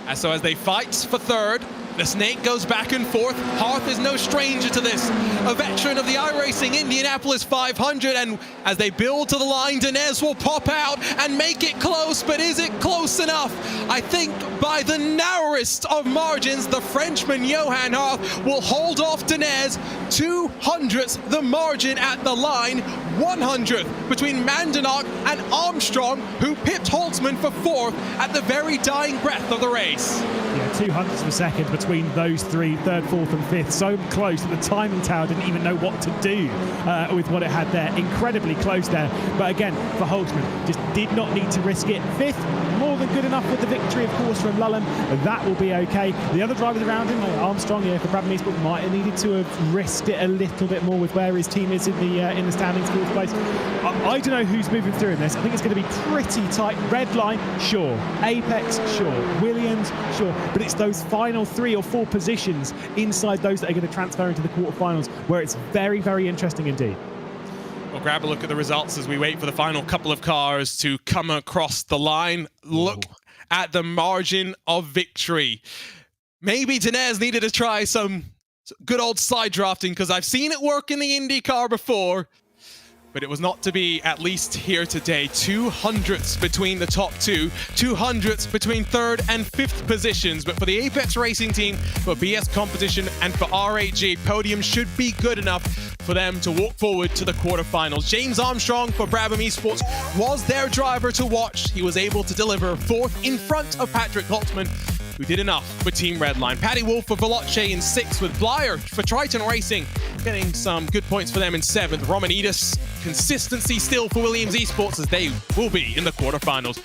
And so as they fight for third, the snake goes back and forth. Hearth is no stranger to this. A veteran of the iRacing Indianapolis 500, and as they build to the line, Danez will pop out and make it close, but is it close enough? I think by the narrowest of margins, the Frenchman Johan Hearth will hold off Danez. 200th the margin at the line, 100th between Mandenak and Armstrong, who pipped Holtzman for fourth at the very dying breath of the race. Yeah, 200ths of a second between those three, third, fourth and fifth. So close that the timing tower didn't even know what to do with what it had there. Incredibly close there. But again, for Holtzman, just did not need to risk it. Fifth, more than good enough with the victory, of course, from Lulham. That will be okay. The other drivers around him, like Armstrong, yeah, for Brabham Esports, might have needed to have risked it a little bit more with where his team is in the standings, fourth place. I don't know who's moving through in this. I think it's going to be pretty tight. Red line, sure. Apex, sure. Williams, sure. But it's those final 3 or 4 positions inside those that are going to transfer into the quarterfinals, where it's very, very interesting indeed. We'll grab a look at the results as we wait for the final couple of cars to come across the line. Look at the margin of victory. Maybe Danez needed to try some good old side drafting, because I've seen it work in the IndyCar before, but it was not to be, at least here today. 200ths between the top two, 200ths between third and fifth positions. But for the Apex Racing team, for BS Competition and for RAG, podium should be good enough for them to walk forward to the quarterfinals. James Armstrong for Brabham Esports was their driver to watch. He was able to deliver fourth in front of Patrick Holtzman, who did enough for Team Redline. Paddy Wolf for Veloce in 6th, with Blyer for Triton Racing getting some good points for them in 7th. Romanidis, consistency still for Williams Esports, as they will be in the quarterfinals.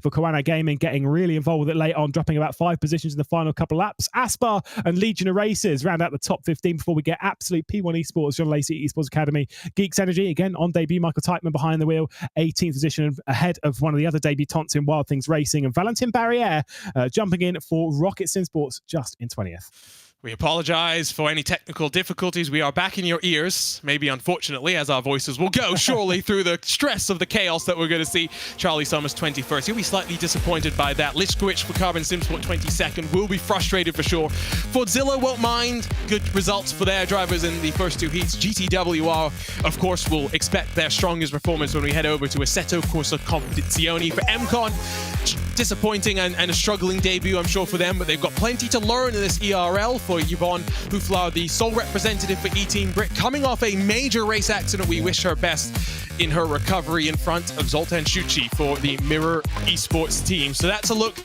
For Koana Gaming, getting really involved with it late on, dropping about 5 positions in the final couple laps. Aspar and Legion of Racers round out the top 15 before we get Absolute, P1 Esports, John Lacey Esports Academy, Geeks Energy, again on debut, Michael Teichmann behind the wheel, 18th position ahead of one of the other debutants in Wild Things Racing, and Valentin Barriere jumping in for Rocket Sim Sports just in 20th. We apologize for any technical difficulties. We are back in your ears, maybe unfortunately, as our voices will go surely through the stress of the chaos that we're going to see. Charlie Summers 21st. He'll be slightly disappointed by that. Lichkowicz for Carbon Simsport 22nd. Will be frustrated for sure. Fordzilla won't mind. Good results for their drivers in the first 2 heats. GTWR, of course, will expect their strongest performance when we head over to Assetto Corsa Competizione. For MCon, disappointing and a struggling debut, I'm sure, for them, but they've got plenty to learn in this ERL. For Yvonne Houflar, the sole representative for E-Team Brit, coming off a major race accident. We wish her best in her recovery in front of Zoltan Shuchi for the Mirror Esports team. So that's a look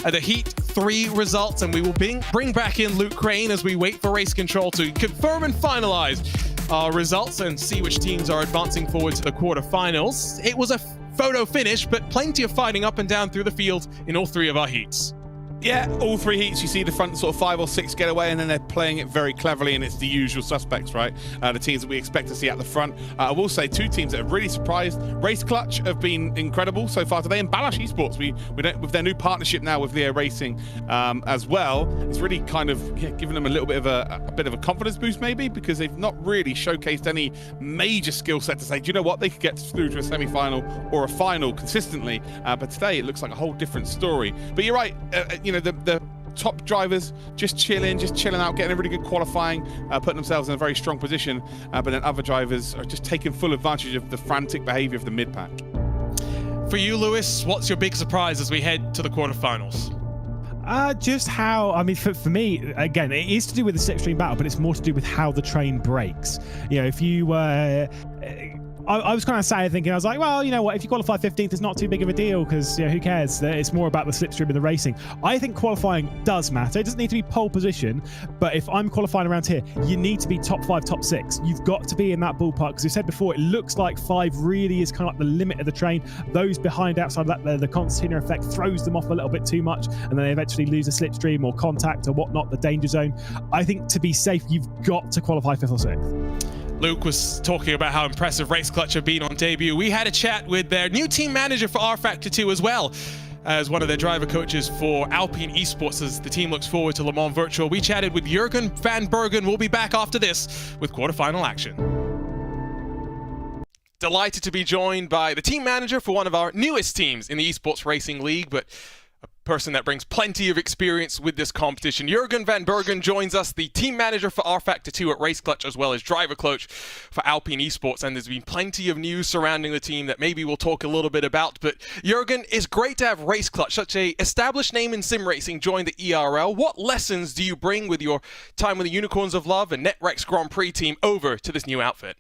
at the Heat 3 results, and we will bring back in Luke Crane as we wait for race control to confirm and finalize our results and see which teams are advancing forward to the quarterfinals. It was a photo finish, but plenty of fighting up and down through the field in all 3 of our heats. Yeah, all 3 heats, you see the front sort of 5 or 6 get away, and then they're playing it very cleverly, and it's the usual suspects, right? The teams that we expect to see at the front. I will say 2 teams that have really surprised. Race Clutch have been incredible so far today, and Balash Esports, with their new partnership now with Leo Racing as well, it's really kind of given them a little bit of a confidence boost maybe, because they've not really showcased any major skill set to say, do you know what, they could get through to a semi-final or a final consistently, but today it looks like a whole different story. But you're right, you know, the top drivers just chilling out, getting a really good qualifying, putting themselves in a very strong position, but then other drivers are just taking full advantage of the frantic behavior of the mid-pack. For you, Lewis, what's your big surprise as we head to the quarterfinals? Just how, I mean, for me, again, it is to do with the slipstream battle, but it's more to do with how the train breaks. You know, if you I was kind of sad thinking, I was like, well, you know what, if you qualify 15th, it's not too big of a deal because, you know, who cares? It's more about the slipstream and the racing. I think qualifying does matter. It doesn't need to be pole position, but if I'm qualifying around here, you need to be top 5, top 6. You've got to be in that ballpark because you said before, it looks like 5 really is kind of like the limit of the train. Those behind outside of that, the concertina effect throws them off a little bit too much, and then they eventually lose a slipstream or contact or whatnot, the danger zone. I think to be safe, you've got to qualify 5th or 6th. Luke was talking about how impressive Race Clutch have been on debut. We had a chat with their new team manager for rFactor 2 as well as one of their driver coaches for Alpine Esports as the team looks forward to Le Mans Virtual. We chatted with Jurgen van Bergen. We'll be back after this with quarterfinal action. Delighted to be joined by the team manager for one of our newest teams in the Esports Racing League, but a person that brings plenty of experience with this competition. Jurgen van Bergen joins us, the team manager for rFactor 2 at Race Clutch, as well as driver coach for Alpine Esports. And there's been plenty of news surrounding the team that maybe we'll talk a little bit about. But Jurgen, it's great to have Race Clutch, such a established name in sim racing, join the ERL. What lessons do you bring with your time with the Unicorns of Love and NetRex Grand Prix team over to this new outfit?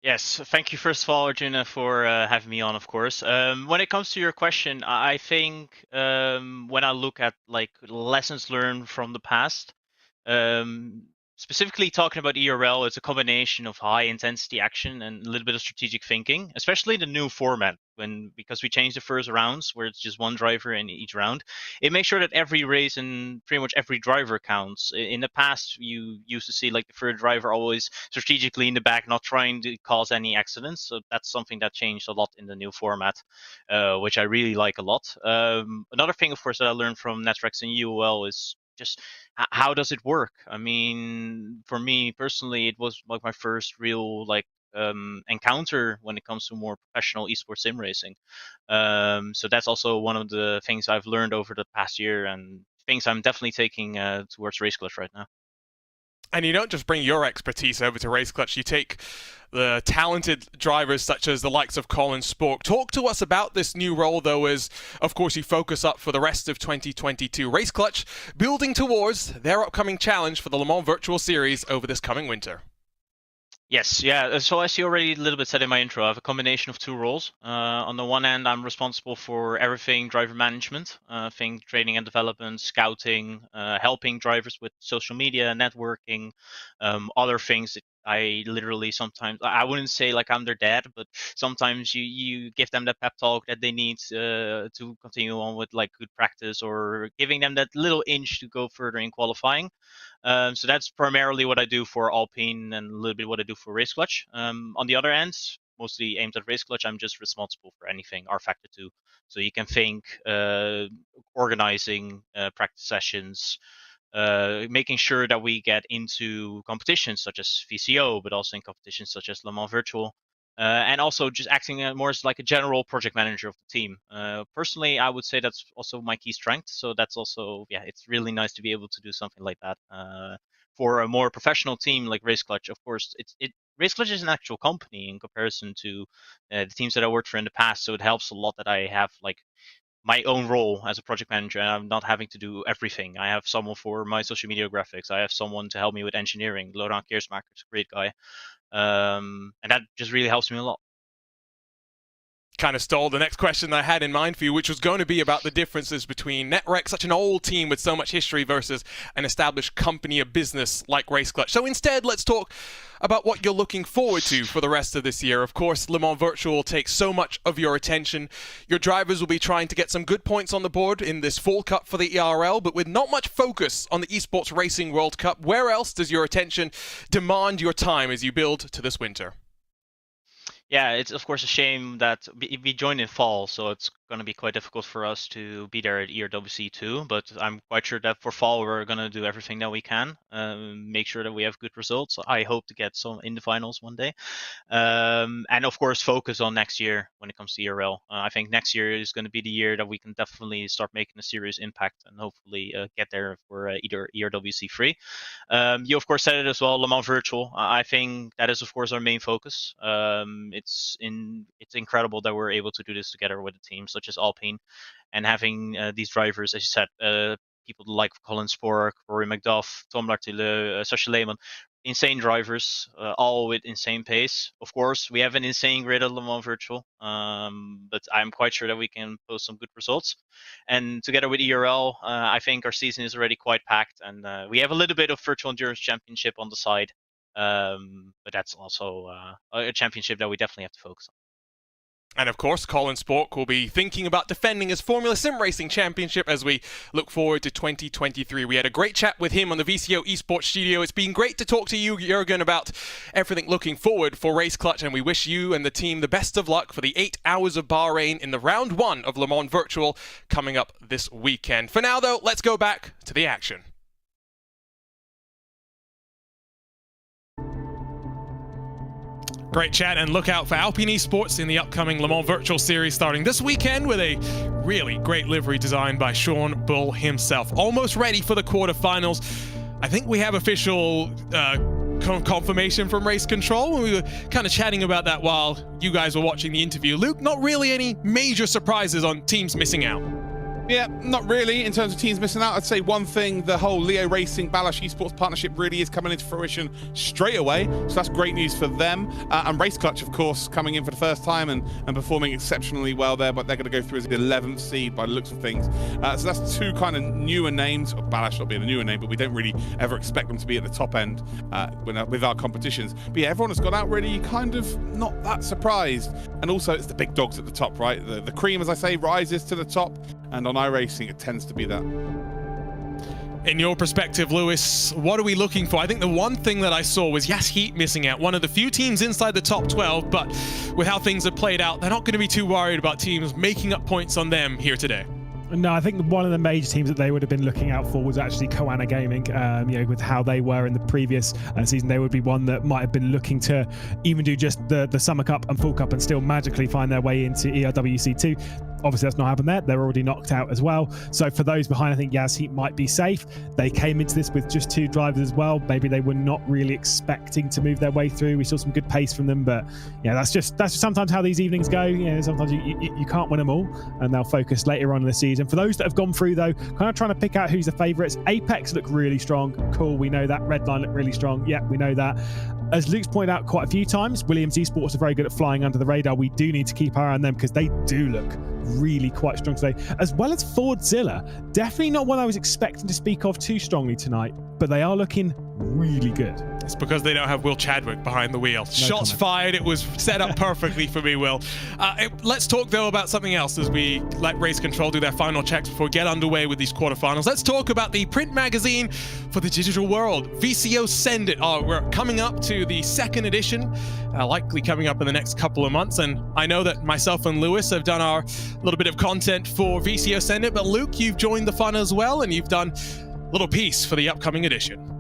Yes, thank you first of all, Arjuna, for having me on, of course. When it comes to your question, I think when I look at like lessons learned from the past, specifically talking about ERL, it's a combination of high intensity action and a little bit of strategic thinking, especially the new format because we changed the first rounds where it's just one driver in each round. It makes sure that every race and pretty much every driver counts. In the past, you used to see like the third driver always strategically in the back, not trying to cause any accidents. So that's something that changed a lot in the new format, which I really like a lot. Another thing, of course, that I learned from NetRex and UOL is just how does it work? I mean, for me personally, it was like my first real like encounter when it comes to more professional esports sim racing. So that's also one of the things I've learned over the past year and things I'm definitely taking towards Race Clutch right now. And you don't just bring your expertise over to Race Clutch, you take the talented drivers such as the likes of Colin Spork. Talk to us about this new role, though, as, of course, you focus up for the rest of 2022. Race Clutch building towards their upcoming challenge for the Le Mans Virtual Series over this coming winter. Yes, yeah. So as you already a little bit said in my intro, I have a combination of two roles. On the one hand, I'm responsible for everything driver management, think training and development, scouting, helping drivers with social media, networking, other things that I literally sometimes, I wouldn't say like I'm their dad, but sometimes you give them the pep talk that they need to continue on with like good practice or giving them that little inch to go further in qualifying. So that's primarily what I do for Alpine and a little bit what I do for Race Clutch. On the other end, mostly aimed at Race Clutch, I'm just responsible for anything rFactor 2. So you can think organizing practice sessions, making sure that we get into competitions such as VCO, but also in competitions such as Le Mans Virtual. And also just acting more as like a general project manager of the team. Personally, I would say that's also my key strength. So that's also, yeah, it's really nice to be able to do something like that. For a more professional team like Race Clutch, of course, Race Clutch is an actual company in comparison to the teams that I worked for in the past. So it helps a lot that I have like my own role as a project manager and I'm not having to do everything. I have someone for my social media graphics. I have someone to help me with engineering. Laurent Keersmaker is a great guy. And that just really helps me a lot. Kind of stole the next question that I had in mind for you, which was going to be about the differences between NetRex, such an old team with so much history, versus an established company, a business like Race Clutch. So instead, let's talk about what you're looking forward to for the rest of this year. Of course, Le Mans Virtual will take so much of your attention. Your drivers will be trying to get some good points on the board in this Fall Cup for the ERL, but with not much focus on the Esports Racing World Cup. Where else does your attention demand your time as you build to this winter? Yeah, it's of course a shame that we joined in fall, so it's going to be quite difficult for us to be there at ERWC II, but I'm quite sure that for fall we're going to do everything that we can, make sure that we have good results. I hope to get some in the finals one day. And of course focus on next year when it comes to ERL. I think next year is going to be the year that we can definitely start making a serious impact and hopefully get there for either ERWC 3. You of course said it as well, Le Mans Virtual. I think that is of course our main focus. It's incredible that we're able to do this together with a team such as Alpine. and having these drivers, as you said, people like Colin Spork, Rory McDuff, Tom Lartille, Sasha Lehmann, insane drivers, all with insane pace. Of course, we have an insane grid at Le Mans Virtual, but I'm quite sure that we can post some good results. And together with ERL, I think our season is already quite packed, and we have a little bit of Virtual Endurance Championship on the side, but that's also a championship that we definitely have to focus on. And of course, Colin Spork will be thinking about defending his Formula Sim Racing Championship as we look forward to 2023. We had a great chat with him on the VCO Esports studio. It's been great to talk to you, Jürgen, about everything looking forward for Race Clutch, and we wish you and the team the best of luck for the 8 Hours of Bahrain in the round 1 of Le Mans Virtual coming up this weekend. For now, though, let's go back to the action. Great chat, and look out for Alpine Esports in the upcoming Le Mans Virtual Series starting this weekend with a really great livery designed by Sean Bull himself. Almost ready for the quarterfinals. I think we have official confirmation from Race Control. We were kind of chatting about that while you guys were watching the interview. Luke, not really any major surprises on teams missing out. Yeah, not really in terms of teams missing out. I'd say one thing, the whole Leo Racing Balash Esports partnership really is coming into fruition straight away. So that's great news for them. And Race Clutch, of course, coming in for the first time and performing exceptionally well there, but they're going to go through as the 11th seed by the looks of things. So that's two kind of newer names. Balash not being a newer name, but we don't really ever expect them to be at the top end with our competitions. But yeah, everyone has got out really kind of not that surprised. And also it's the big dogs at the top, right? The cream, as I say, rises to the top. And on iRacing, it tends to be that. In your perspective, Lewis, what are we looking for? I think the one thing that I saw was Yas Heat missing out. One of the few teams inside the top 12, but with how things have played out, they're not going to be too worried about teams making up points on them here today. No, I think one of the major teams that they would have been looking out for was actually Koana Gaming. With how they were in the previous season, they would be one that might have been looking to even do just the Summer Cup and Fall Cup and still magically find their way into ERWC II. Obviously, that's not happened there. They're already knocked out as well. So for those behind, I think Yas Heat might be safe. They came into this with just 2 drivers as well. Maybe they were not really expecting to move their way through. We saw some good pace from them, but yeah, that's just sometimes how these evenings go. Sometimes you can't win them all, and they'll focus later on in the season. For those that have gone through, though, kind of trying to pick out who's the favourites. Apex look really strong. Cool, we know that. Redline look really strong. Yeah, we know that. As Luke's pointed out quite a few times, Williams Esports are very good at flying under the radar. We do need to keep our eye on them because they do look really quite strong today, as well as Fordzilla. Definitely not one I was expecting to speak of too strongly tonight, but they are looking really good. It's because they don't have Will Chadwick behind the wheel. Shots fired. It was set up perfectly for me, Will. Let's talk, though, about something else as we let Race Control do their final checks before we get underway with these quarterfinals. Let's talk about the print magazine for the digital world. VCO Send It. We're coming up to the 2nd edition, likely coming up in the next couple of months. And I know that myself and Lewis have done our little bit of content for VCO Send It, but Luke, you've joined the fun as well, and you've done a little piece for the upcoming edition.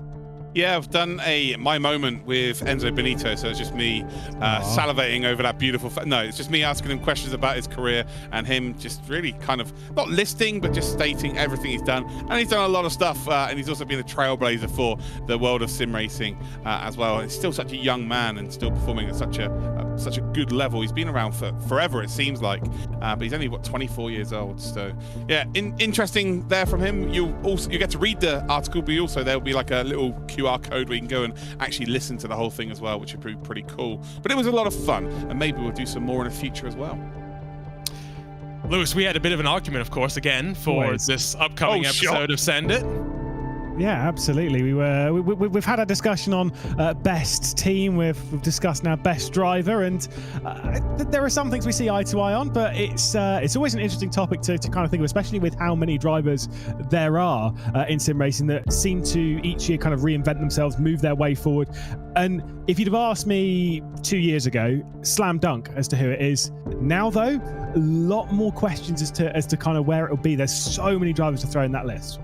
Yeah, I've done my moment with Enzo Benito, so it's just me salivating over that beautiful... No, it's just me asking him questions about his career and him just really kind of, not listing, but just stating everything he's done. And he's done a lot of stuff, and he's also been a trailblazer for the world of sim racing as well. He's still such a young man and still performing at such a good level. He's been around for forever, it seems like, but he's only, 24 years old. So, yeah, interesting there from him. You get to read the article, but also there'll be like a little QR code where you can go and actually listen to the whole thing as well, which would be pretty cool. But it was a lot of fun, and maybe we'll do some more in the future as well. Lewis, we had a bit of an argument, of course, again for this upcoming episode of Send It. Yeah, absolutely. We've had a discussion on best team. We've discussed now best driver, and there are some things we see eye to eye on. But it's always an interesting topic to kind of think of, especially with how many drivers there are in sim racing that seem to each year kind of reinvent themselves, move their way forward. And if you'd have asked me 2 years ago, slam dunk as to who it is. Now, though, a lot more questions as to kind of where it'll be. There's so many drivers to throw in that list.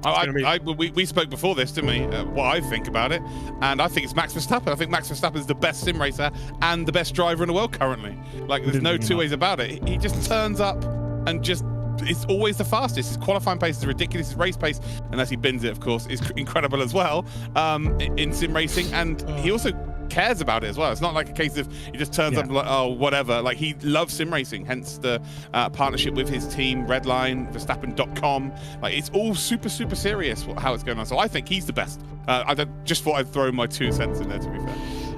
We spoke before this, didn't we? What I think about it, and I think it's Max Verstappen. I think Max Verstappen is the best sim racer and the best driver in the world currently. Like, there's no two ways about it. He just turns up and just is always the fastest. His qualifying pace is ridiculous. His race pace, unless he bins it, of course, is incredible as well in sim racing. And he also cares about it as well. It's not like a case of he just turns up like, oh, whatever. Like, he loves sim racing, hence the partnership with his team, Redline, Verstappen.com. Like, it's all super, super serious how it's going on. So I think he's the best. I just thought I'd throw my 2 cents in there, to be fair.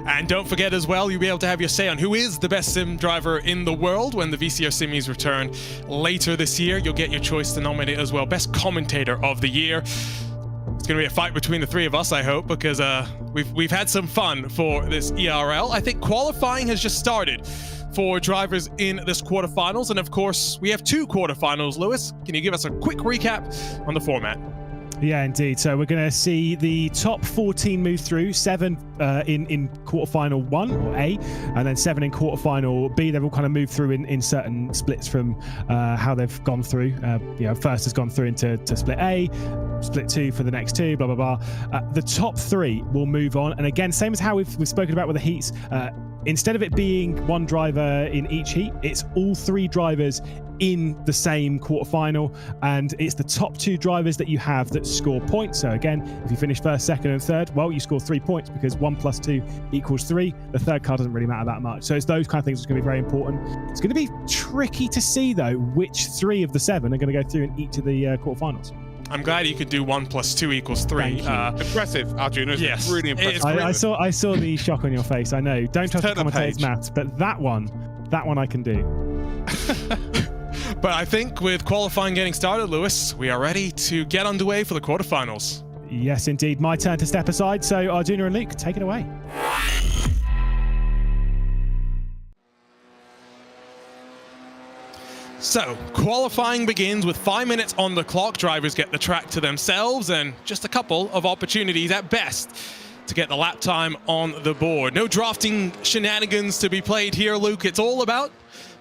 And don't forget as well, you'll be able to have your say on who is the best sim driver in the world when the VCO Simmies return later this year. You'll get your choice to nominate as well. Best commentator of the year. It's going to be a fight between the 3 of us, I hope, because we've had some fun for this ERL. I think qualifying has just started for drivers in this quarterfinals. And of course, we have 2 quarterfinals. Lewis, can you give us a quick recap on the format? Yeah, indeed. So we're going to see the top 14 move through, 7 in quarterfinal 1 or A, and then 7 in quarterfinal B. They've all kind of moved through in certain splits from how they've gone through. First has gone through into split A, split 2 for the next 2, blah, blah, blah. The top 3 will move on. And again, same as how we've spoken about with the heats, instead of it being 1 driver in each heat, it's all 3 drivers in the same quarterfinal, and it's the top 2 drivers that you have that score points. So again, if you finish first, second, and third, well, you score 3 points because 1 + 2 = 3. The third car doesn't really matter that much. So it's those kind of things that's going to be very important. It's going to be tricky to see though which 3 of the 7 are going to go through in each of the quarterfinals. I'm glad you could do 1 + 2 = 3. Impressive, Arjun. Yes, Really impressive. I saw the shock on your face. I know. Don't trust the commentator's maths, but that one I can do. But I think with qualifying getting started, Lewis, we are ready to get underway for the quarterfinals. Yes, indeed. My turn to step aside. So Arjuna and Luke, take it away. So, qualifying begins with 5 minutes on the clock. Drivers get the track to themselves and just a couple of opportunities at best to get the lap time on the board. No drafting shenanigans to be played here, Luke. It's all about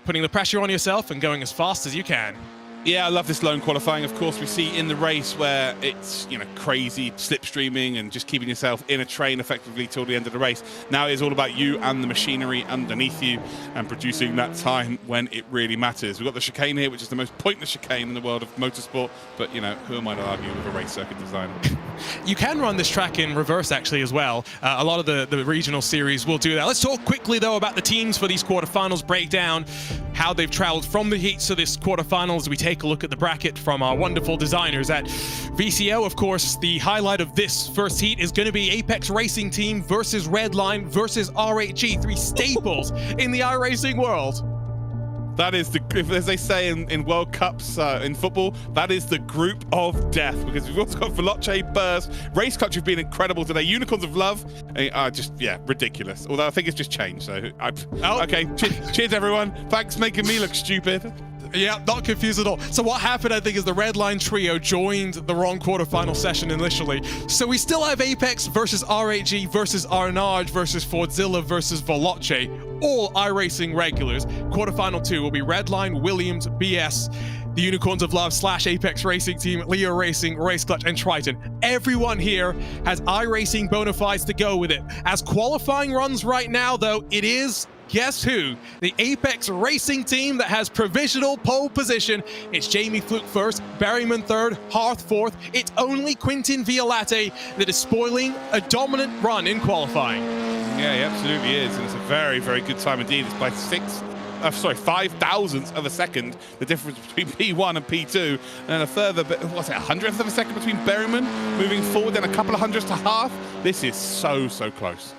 putting the pressure on yourself and going as fast as you can. Yeah, I love this lone qualifying. Of course, we see in the race where it's, crazy slipstreaming and just keeping yourself in a train effectively till the end of the race. Now it is all about you and the machinery underneath you and producing that time when it really matters. We've got the chicane here, which is the most pointless chicane in the world of motorsport, but, who am I to argue with a race circuit designer? You can run this track in reverse, actually, as well. A lot of the regional series will do that. Let's talk quickly, though, about the teams for these quarterfinals, break down how they've traveled from the heats to this quarterfinals. We take a look at the bracket from our wonderful designers at VCO. Of course, the highlight of this first heat is going to be Apex Racing Team versus Redline versus RHG, 3 staples in the iRacing world. That is as they say in World Cups in football, that is the group of death, because we've also got Veloce, Burst, Race Country have been incredible today. Unicorns of Love are just, ridiculous. Although I think it's just changed. So, okay, cheers everyone. Thanks for making me look stupid. Yeah, not confused at all. So what happened, I think, is the Redline trio joined the wrong quarterfinal session initially. So we still have Apex versus RHG versus Arnage versus Fordzilla versus Veloce, all iRacing regulars. Quarterfinal 2 will be Redline, Williams, BS, the Unicorns of Love / Apex Racing Team, Leo Racing, Race Clutch, and Triton. Everyone here has iRacing bona fides to go with it. As qualifying runs right now, though, it is, guess who? The Apex Racing Team that has provisional pole position. It's Jamie Fluke first, Berryman third, Hearth fourth. It's only Quintin Violate that is spoiling a dominant run in qualifying. Yeah, he absolutely is, and it's a very, very good time indeed. It's by 5 thousandths of a second, the difference between P1 and P2, and a further, what's it, 100th of a second between Berryman moving forward, and a couple of hundredths to half. This is so, so close.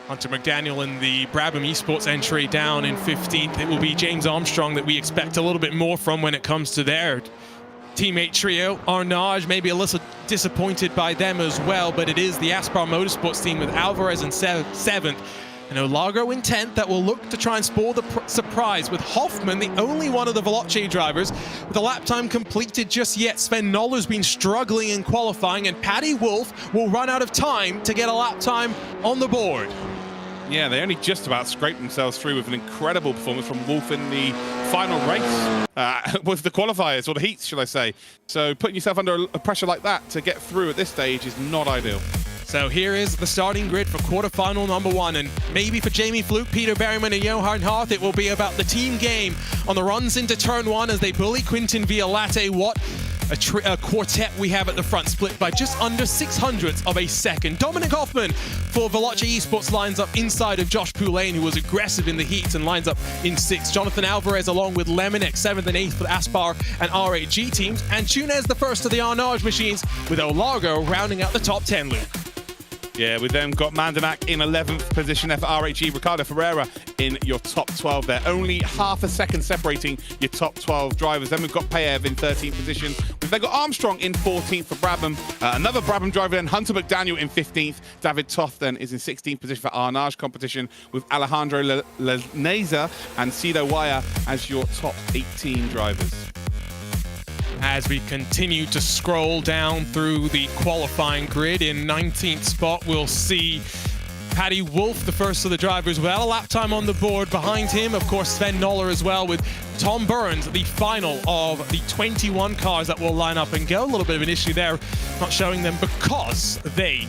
Hunter McDaniel in the Brabham Esports entry down in 15th. It will be James Armstrong that we expect a little bit more from when it comes to their teammate trio. Arnage maybe a little disappointed by them as well, but it is the Aspar Motorsports team with Alvarez in 7th. And Olago in 10th that will look to try and spoil the surprise, with Hoffman the only one of the Veloce drivers with a lap time completed just yet. Sven Noller's been struggling in qualifying, and Paddy Wolf will run out of time to get a lap time on the board. Yeah, they only just about scraped themselves through with an incredible performance from Wolf in the final race, with the qualifiers, or the heats, should I say. So putting yourself under a pressure like that to get through at this stage is not ideal. So here is the starting grid for quarterfinal number 1, and maybe for Jamie Fluke, Peter Berryman, and Johan Hearth, it will be about the team game on the runs into turn 1 as they bully Quintin Violate. What a quartet we have at the front, split by just under 600ths of a second. Dominic Hoffman for Veloce Esports lines up inside of Josh Poulain, who was aggressive in the heats and lines up in 6th. Jonathan Alvarez along with Lemonek 7th and 8th for the Aspar and RAG teams. And Tunez the first of the Arnage machines, with Olargo rounding out the top 10, Luke. Yeah, we then got Mandanak in 11th position there for RAG. Ricardo Ferreira in your top 12 there. Only half a second separating your top 12 drivers. Then we've got Payev in 13th position. We've then got Armstrong in 14th for Brabham. Another Brabham driver then, Hunter McDaniel in 15th. David Toth then is in 16th position for Arnage competition, with Alejandro Laneza and Cido Waya as your top 18 drivers. As we continue to scroll down through the qualifying grid, in 19th spot, we'll see Paddy Wolf, the first of the drivers. Well, a lap time on the board behind him. Of course, Sven Noller as well, with Tom Burns, the final of the 21 cars that will line up and go. A little bit of an issue there, not showing them because they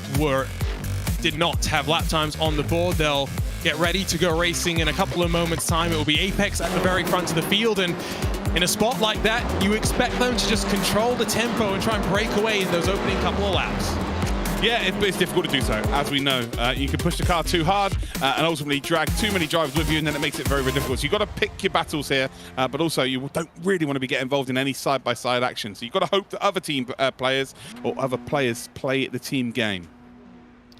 did not have lap times on the board. They'll get ready to go racing in a couple of moments' time. It will be Apex at the very front of the field, and in a spot like that, you expect them to just control the tempo and try and break away in those opening couple of laps. Yeah, it's difficult to do so, as we know. You can push the car too hard and ultimately drag too many drivers with you, and then it makes it very, very difficult. So you've got to pick your battles here, but also you don't really want to be getting involved in any side-by-side action. So you've got to hope that other team players or other players play the team game.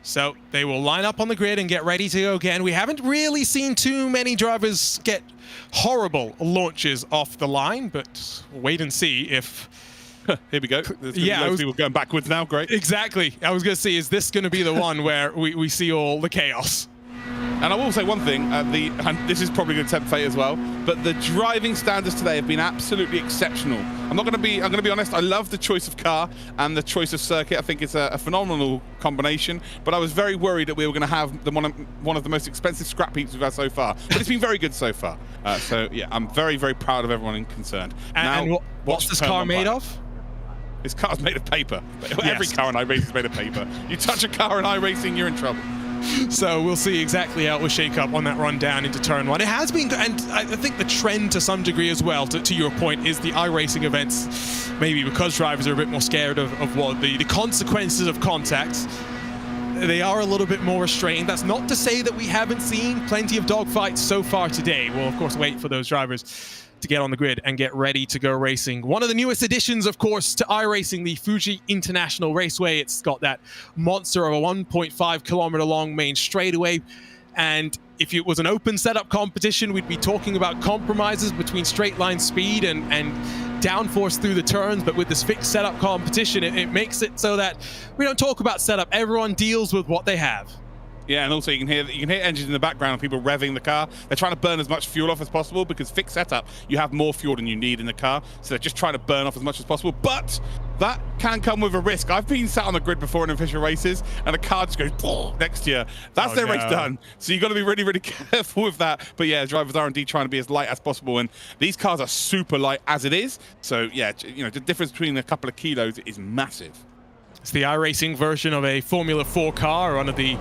So they will line up on the grid and get ready to go again. We haven't really seen too many drivers get horrible launches off the line, but we'll wait and see if... Here we go. There's people going backwards now. Great. Exactly. I was going to say, is this going to be the one where we see all the chaos? And I will say one thing, and this is probably going to tempt fate as well, but the driving standards today have been absolutely exceptional. I'm going to be honest, I love the choice of car and the choice of circuit. I think it's a phenomenal combination, but I was very worried that we were going to have one of the most expensive scrap heaps we've had so far. But it's been very good so far. So yeah, I'm very, very proud of everyone concerned. And what's this car made of? This car's made of paper. Every car in iRacing is made of paper. You touch a car in iRacing, you're in trouble. So we'll see exactly how it will shake up on that run down into turn 1. It has been, and I think the trend to some degree as well, to your point, is the iRacing events, maybe because drivers are a bit more scared of what the consequences of contact, they are a little bit more restrained. That's not to say that we haven't seen plenty of dogfights so far today. We'll, of course, wait for those drivers to get on the grid and get ready to go racing. One of the newest additions, of course, to iRacing, the Fuji International Raceway. It's got that monster of a 1.5 kilometer long main straightaway. And if it was an open setup competition, we'd be talking about compromises between straight line speed and downforce through the turns. But with this fixed setup competition, it makes it so that we don't talk about setup. Everyone deals with what they have. Yeah, and also you can hear engines in the background, people revving the car. They're trying to burn as much fuel off as possible because fixed setup, you have more fuel than you need in the car. So they're just trying to burn off as much as possible. But that can come with a risk. I've been sat on the grid before in official races, and the car just goes next to you. That's their race done. So you've got to be really, really careful with that. But yeah, drivers are indeed trying to be as light as possible, and these cars are super light as it is. So yeah, the difference between a couple of kilos is massive. It's the iRacing version of a Formula 4 car, one of the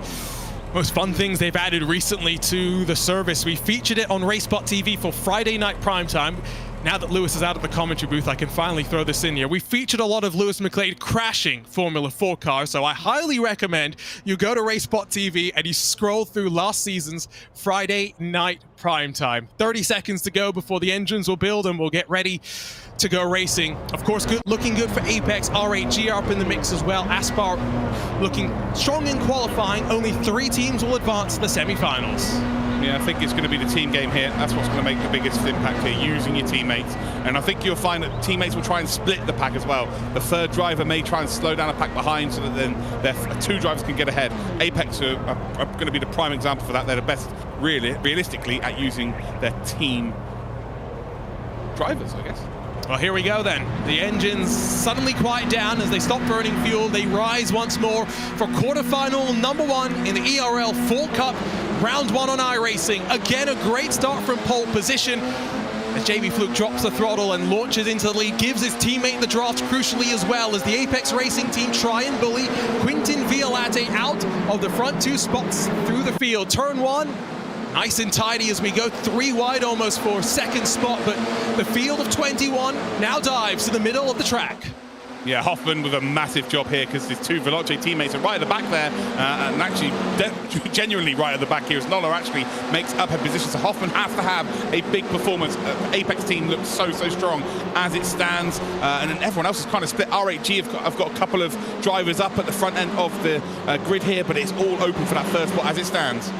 most fun things they've added recently to the service. We featured it on RaceSpot TV for Friday night primetime. Now that Lewis is out of the commentary booth, I can finally throw this in here. We featured a lot of Lewis McLeod crashing Formula 4 cars, so I highly recommend you go to RaceSpot TV and you scroll through last season's Friday night primetime. 30 seconds to go before the engines will build and we'll get ready to go racing. Of course, looking good for Apex. RAG are up in the mix as well. Aspar looking strong in qualifying. Only 3 teams will advance to the semi-finals. Yeah, I think it's going to be the team game here. That's what's going to make the biggest impact here, using your teammates. And I think you'll find that teammates will try and split the pack as well. The third driver may try and slow down a pack behind so that then their 2 drivers can get ahead. Apex are going to be the prime example for that. They're the best, realistically, at using their team drivers, I guess. Well, here we go then. The engines suddenly quiet down as they stop burning fuel. They rise once more for quarterfinal number 1 in the ERL Fall Cup, round 1 on iRacing. Again, a great start from pole position as JB Fluke drops the throttle and launches into the lead, gives his teammate the draft crucially as well as the Apex Racing team try and bully Quintin Violate out of the front 2 spots through the field. Turn 1. Nice and tidy as we go 3 wide almost for second spot, but the field of 21 now dives to the middle of the track. Yeah, Hoffman with a massive job here because his two Veloce teammates are right at the back there, and actually genuinely right at the back here as Nola actually makes up her position. So Hoffman has to have a big performance. Apex team looks so strong as it stands, and then everyone else is kind of split. R8G have got a couple of drivers up at the front end of the grid here, but it's all open for that third spot as it stands.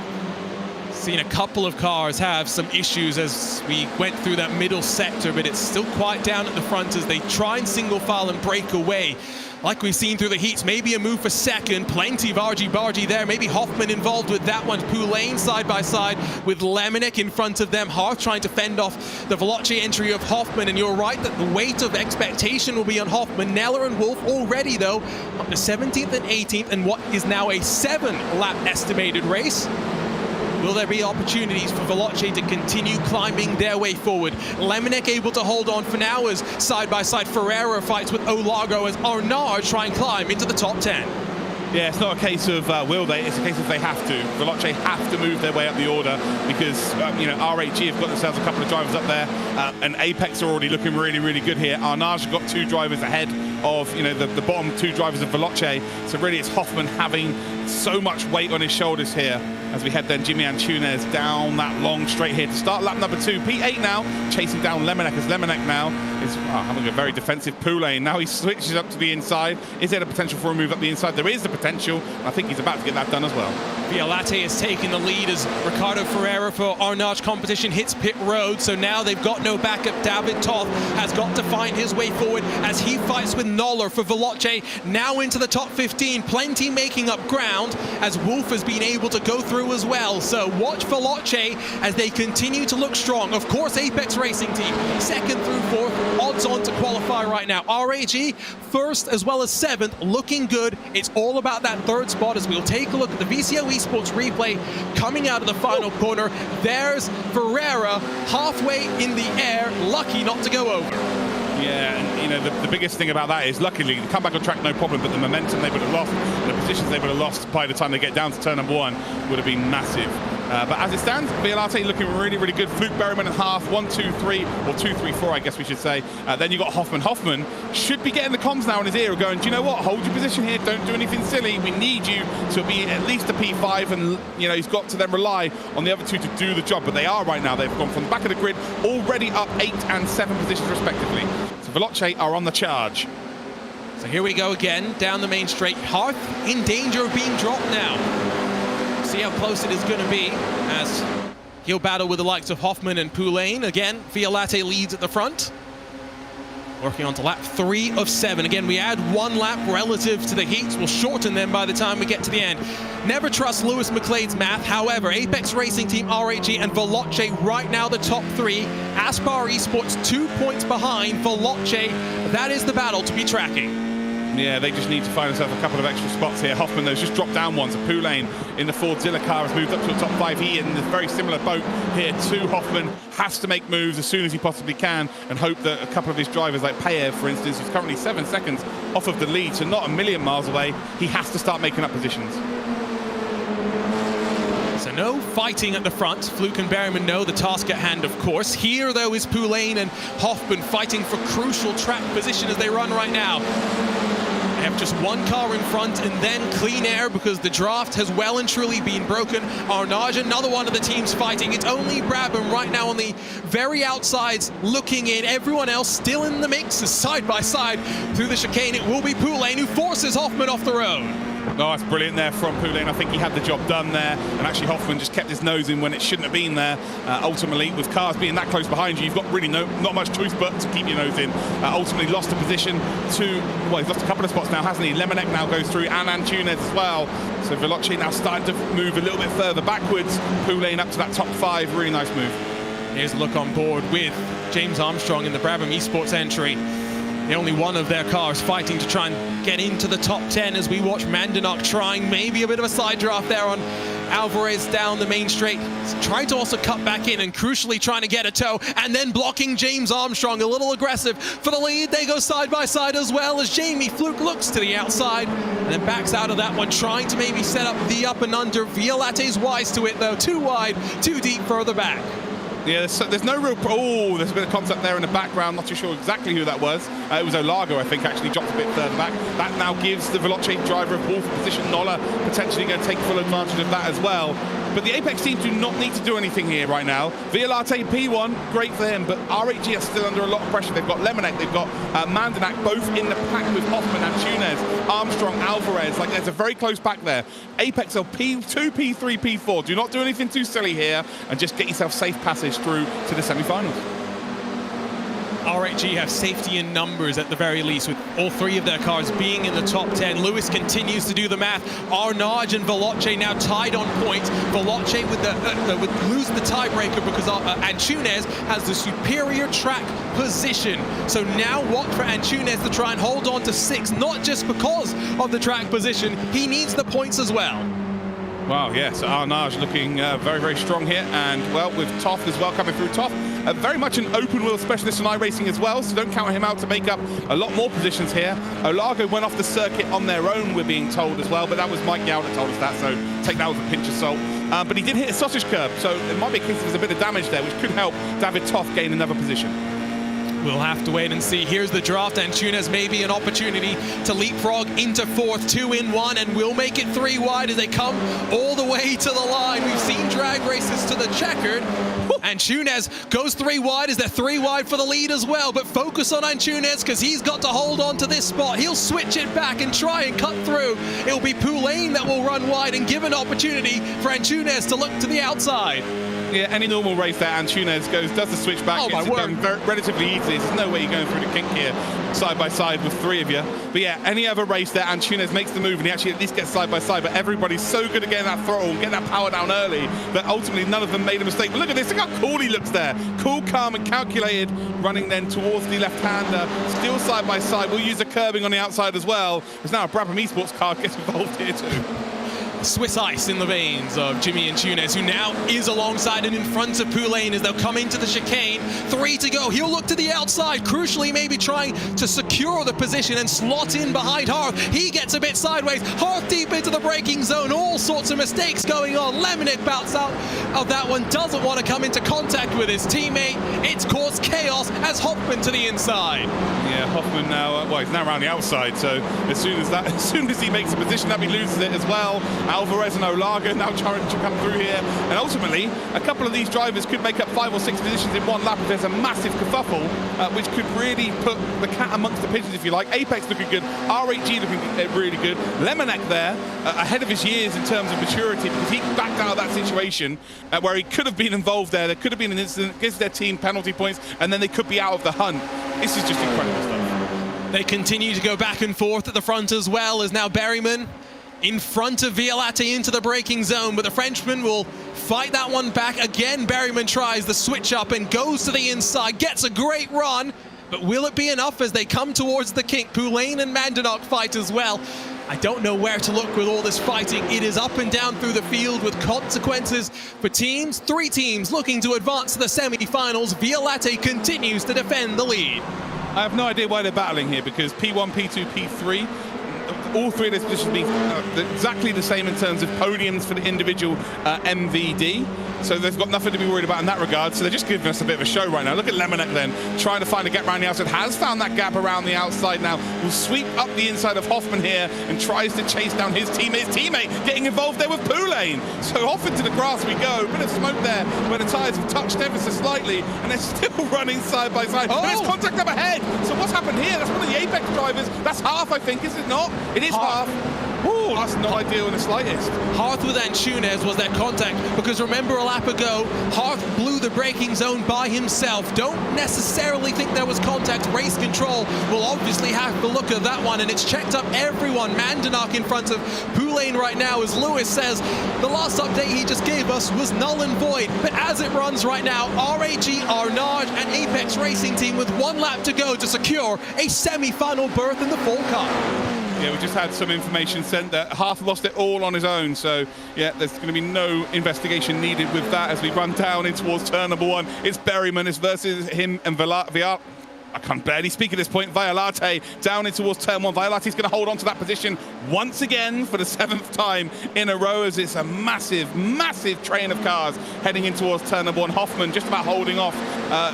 Seen a couple of cars have some issues as we went through that middle sector, but it's still quite down at the front as they try and single file and break away. Like we've seen through the heats, maybe a move for second, plenty of argy-bargy there, maybe Hoffman involved with that one. Poulain side by side with Lemonek in front of them. Hearth trying to fend off the Veloce entry of Hoffman, and you're right that the weight of expectation will be on Hoffman. Neller and Wolf already though, up to 17th and 18th in what is now a 7-lap estimated race. Will there be opportunities for Veloce to continue climbing their way forward? Lemonek able to hold on for now as side-by-side Ferreira fights with Olago as Arnard try and climb into the top 10. Yeah, it's not a case of will they, it's a case of they have to. Veloce have to move their way up the order because, you know, R8G have got themselves a couple of drivers up there, and Apex are already looking really good here. Arnage have got 2 drivers ahead of, you know, the bottom 2 drivers of Veloce. So really it's Hoffman having so much weight on his shoulders here as we head then Jimmy Antunes down that long straight here to start lap number 2. P8 now chasing down Lemonek as Lemonek now is having a very defensive Poulain. Now he switches up to the inside. Is there the potential for a move up the inside? There is the potential. I think he's about to get that done as well. Violate is taking the lead as Ricardo Ferreira for Arnage competition hits pit road. So now they've got no backup. David Toth has got to find his way forward as he fights with Noller for Veloce. Now into the top 15. Plenty making up ground as Wolf has been able to go through as well. So watch Veloce as they continue to look strong. Of course, Apex Racing Team, 2nd through 4th, odds on to qualify right now. RAG, 1st as well as 7th, looking good. It's all about that 3rd spot as we'll take a look at the VCO Esports replay coming out of the final corner. There's Ferreira halfway in the air, lucky not to go over. Yeah, and you know, the biggest thing about that is luckily the comeback on track no problem, but the momentum they would have lost, the positions they would have lost by the time they get down to turn number 1 would have been massive. But as it stands, Violate looking really good. Fluke Berryman at half, 1, 2, 3, or 2, 3, 4, I guess we should say. Then you got Hoffman. Hoffman should be getting the comms now in his ear, going, do you know what? Hold your position here. Don't do anything silly. We need you to be at least a P5, and you know he's got to then rely on the other 2 to do the job. But they are right now. They've gone from the back of the grid, already up 8 and 7 positions respectively. So Veloce are on the charge. So here we go again, down the main straight. Hearth in danger of being dropped now. See how close it is going to be as he'll battle with the likes of Hoffman and Poulain. Again, Violate leads at the front. Working on to lap 3 of 7. Again, we add 1 lap relative to the heats. We'll shorten them by the time we get to the end. Never trust Lewis McLeod's math. However, Apex Racing Team, RAG, and Veloce right now the top 3. Aspar Esports 2 points behind Veloce. That is the battle to be tracking. Yeah, they just need to find themselves a couple of extra spots here. Hoffman, though, has just dropped down one. So Poulain in the Fordzilla car has moved up to the top 5. He in a very similar boat here to Hoffman. Has to make moves as soon as he possibly can and hope that a couple of his drivers, like Payev, for instance, who's currently 7 seconds off of the lead, so not a million miles away, he has to start making up positions. So no fighting at the front. Fluke and Berryman know the task at hand, of course. Here, though, is Poulain and Hoffman fighting for crucial track position as they run right now. They have just 1 car in front and then clean air because the draft has well and truly been broken. Arnage, another one of the teams fighting. It's only Brabham right now on the very outsides looking in. Everyone else still in the mix is side by side through the chicane. It will be Poulain who forces Hoffman off the road. Oh, that's brilliant there from Poulain. I think he had the job done there, and actually Hoffman just kept his nose in when it shouldn't have been there. Ultimately, with cars being that close behind you, you've got really not much choice but to keep your nose in. Ultimately lost a position to, well, he's lost a couple of spots now, hasn't he? Lemonek now goes through, and Antunes as well. So Veloce now starting to move a little bit further backwards. Poulain up to that top 5, really nice move. Here's a look on board with James Armstrong in the Brabham Esports entry. The only one of their cars fighting to try and get into the top 10 as we watch Mandanok trying maybe a bit of a side draft there on Alvarez down the main straight. Trying to also cut back in and crucially trying to get a toe and then blocking James Armstrong, a little aggressive for the lead. They go side by side as well as Jamie Fluke looks to the outside and then backs out of that one, trying to maybe set up the up and under. Violate's wise to it though, too wide, too deep further back. Yeah, there's no real... Oh, there's a bit of contact there in the background. Not too sure exactly who that was. It was Olago, I think, actually dropped a bit further back. That now gives the Veloce driver a ball for position. Nola potentially going to take full advantage of that as well. But the Apex team do not need to do anything here right now. Violate P1, great for him, but RAG are still under a lot of pressure. They've got Lemonek, they've got Mandanak, both in the pack with Hoffman and Tunes, Armstrong, Alvarez. Like, there's a very close pack there. Apex are P2, P3, P4. Do not do anything too silly here and just get yourself safe passage through to the semi-finals. RAG have safety in numbers at the very least, with all three of their cars being in the top 10. Lewis continues to do the math. Arnage and Veloce now tied on points. Veloce would lose the tiebreaker because Antunes has the superior track position. So now what for Antunes to try and hold on to 6, not just because of the track position, he needs the points as well. Wow, yes, Arnage looking very, very strong here. And, well, with Toff as well coming through. Toff, very much an open wheel specialist in iRacing as well, so don't count him out to make up a lot more positions here. Olago went off the circuit on their own, we're being told as well, but that was Mike Yao that told us that, so take that with a pinch of salt. But he did hit a sausage curb, so it might be a case there's a bit of damage there, which could help David Toff gain another position. We'll have to wait and see. Here's the draft, and Tunes maybe an opportunity to leapfrog into 4th, 2 in 1, and we'll make it 3 wide as they come all the way to the line. We've seen drag races to the checkered. Antunes goes 3 wide as they're 3 wide for the lead as well, but focus on Antunes because he's got to hold on to this spot. He'll switch it back and try and cut through. It'll be Poulain that will run wide and give an opportunity for Antunes to look to the outside. Yeah, any normal race there, Antunes does the switch back. Oh, my it's word. done relatively easily. There's no way you're going through the kink here, side by side with 3 of you. But yeah, any other race there, Antunes makes the move and he actually at least gets side by side. But everybody's so good at getting that throttle and getting that power down early that ultimately none of them made a mistake. But look at this, look how cool he looks there. Cool, calm and calculated, running then towards the left-hander. Still side by side. We'll use the curbing on the outside as well. There's now a Brabham Esports car gets involved here too. Swiss ice in the veins of Jimmy Antunes, who now is alongside and in front of Poulain as they'll come into the chicane. 3 to go. He'll look to the outside, crucially maybe trying to secure the position and slot in behind Hearth. He gets a bit sideways. Hearth deep into the braking zone. All sorts of mistakes going on. Lemonek bouts out of that one. Doesn't want to come into contact with his teammate. It's caused chaos as Hoffman to the inside. Yeah, Hoffman now, well, he's now around the outside, so as soon as he makes a position up, he loses it as well. Alvarez and Olago now trying to come through here, and ultimately a couple of these drivers could make up 5 or 6 positions in one lap if there's a massive kerfuffle, which could really put the cat amongst the pigeons, if you like. Apex looking good, RAG looking really good. Lemonek there, ahead of his years in terms of maturity, because he backed out of that situation where he could have been involved there. There could have been an incident, gives their team penalty points, and then they could be out of the hunt. This is just incredible stuff. They continue to go back and forth at the front as well, as now Berryman in front of Violate into the braking zone, but the Frenchman will fight that one back. Again, Berryman tries the switch up and goes to the inside, gets a great run, but will it be enough as they come towards the kink? Poulain and Mandanok fight as well. I don't know where to look with all this fighting. It is up and down through the field with consequences for teams. 3 teams looking to advance to the semi-finals. Violate continues to defend the lead. I have no idea why they're battling here, because P1, P2, P3, all 3 of these positions be exactly the same in terms of podiums for the individual MVD. So they've got nothing to be worried about in that regard. So they're just giving us a bit of a show right now. Look at Lemonek then, trying to find a gap around the outside. Has found that gap around the outside now. Will sweep up the inside of Hoffman here and tries to chase down his teammate. His teammate getting involved there with Poulain. So off into the grass we go. Bit of smoke there where the tyres have touched ever so slightly. And they're still running side by side. Oh. There's contact up ahead. So what's happened here? That's one of the Apex drivers. That's Half, I think, is it not? It is Half. Ooh, that's not ideal in the slightest. Hearth with Antunes was that contact, because remember a lap ago, Hearth blew the braking zone by himself. Don't necessarily think there was contact. Race control will obviously have to look at that one, and it's checked up everyone. Mandanok in front of Poulain right now, as Lewis says, the last update he just gave us was null and void. But as it runs right now, RAG, Arnage and Apex Racing Team with 1 lap to go to secure a semi-final berth in the Fall Cup. Yeah, we just had some information sent that Half lost it all on his own. So, yeah, there's going to be no investigation needed with that as we run down in towards turn number 1. It's Berryman. It's versus him and I can barely speak at this point. Violate down in towards turn 1. Violate's going to hold on to that position once again for the 7th time in a row, as it's a massive, massive train of cars heading in towards turn number 1. Hoffman just about holding off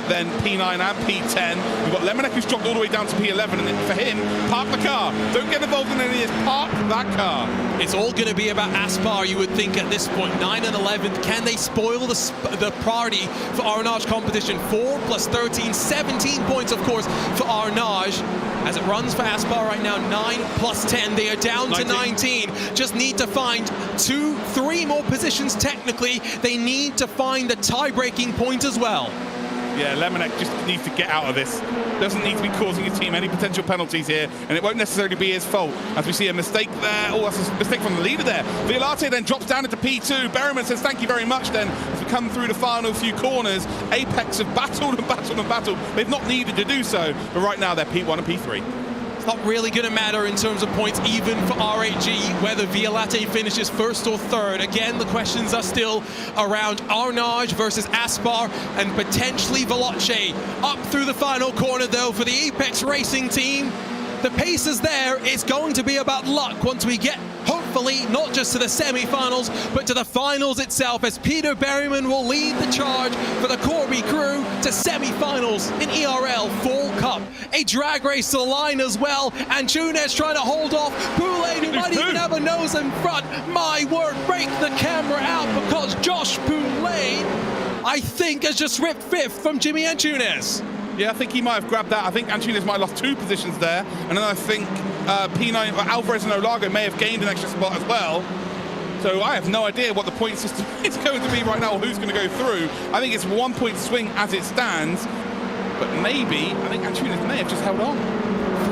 then P9 and P10. We've got Lemonek who's dropped all the way down to P11, and then for him, park the car. Don't get involved in any of this. Park that car. It's all going to be about Aspar, you would think, at this point. 9 and 11. Can they spoil the party for Arnage competition? 4 plus 13, 17 points, of course, for Arnage. As it runs for Aspar right now, 9 plus 10. They are down 19. To 19. Just need to find 2, 3 more positions technically. They need to find the tie-breaking point as well. Yeah, Lemonek just needs to get out of this. Doesn't need to be causing his team any potential penalties here, and it won't necessarily be his fault. As we see a mistake there. Oh, that's a mistake from the leader there. Violate then drops down into P2. Berryman says thank you very much then. As we come through the final few corners, Apex have battled and battled and battled. They've not needed to do so, but right now they're P1 and P3. It's not really going to matter in terms of points, even for RAG, whether Violate finishes 1st or 3rd. Again, the questions are still around Arnage versus Aspar and potentially Veloce. Up through the final corner, though, for the Apex Racing team. The pace is there. It's going to be about luck once we get, hopefully, not just to the semi-finals, but to the finals itself, as Peter Berryman will lead the charge for the Corby crew to semi-finals in ERL Fall Cup. A drag race to the line as well, and Tunes trying to hold off Poulain, who might even have a nose in front. My word, break the camera out, because Josh Poulain, I think, has just ripped 5th from Jimmy Antunes. Yeah, I think he might have grabbed that. I think Antunes might have lost 2 positions there. And then I think P9, Alvarez and Olago may have gained an extra spot as well. So I have no idea what the point system is going to be right now, or who's going to go through. I think it's 1 point swing as it stands. But maybe, I think Antunes may have just held on.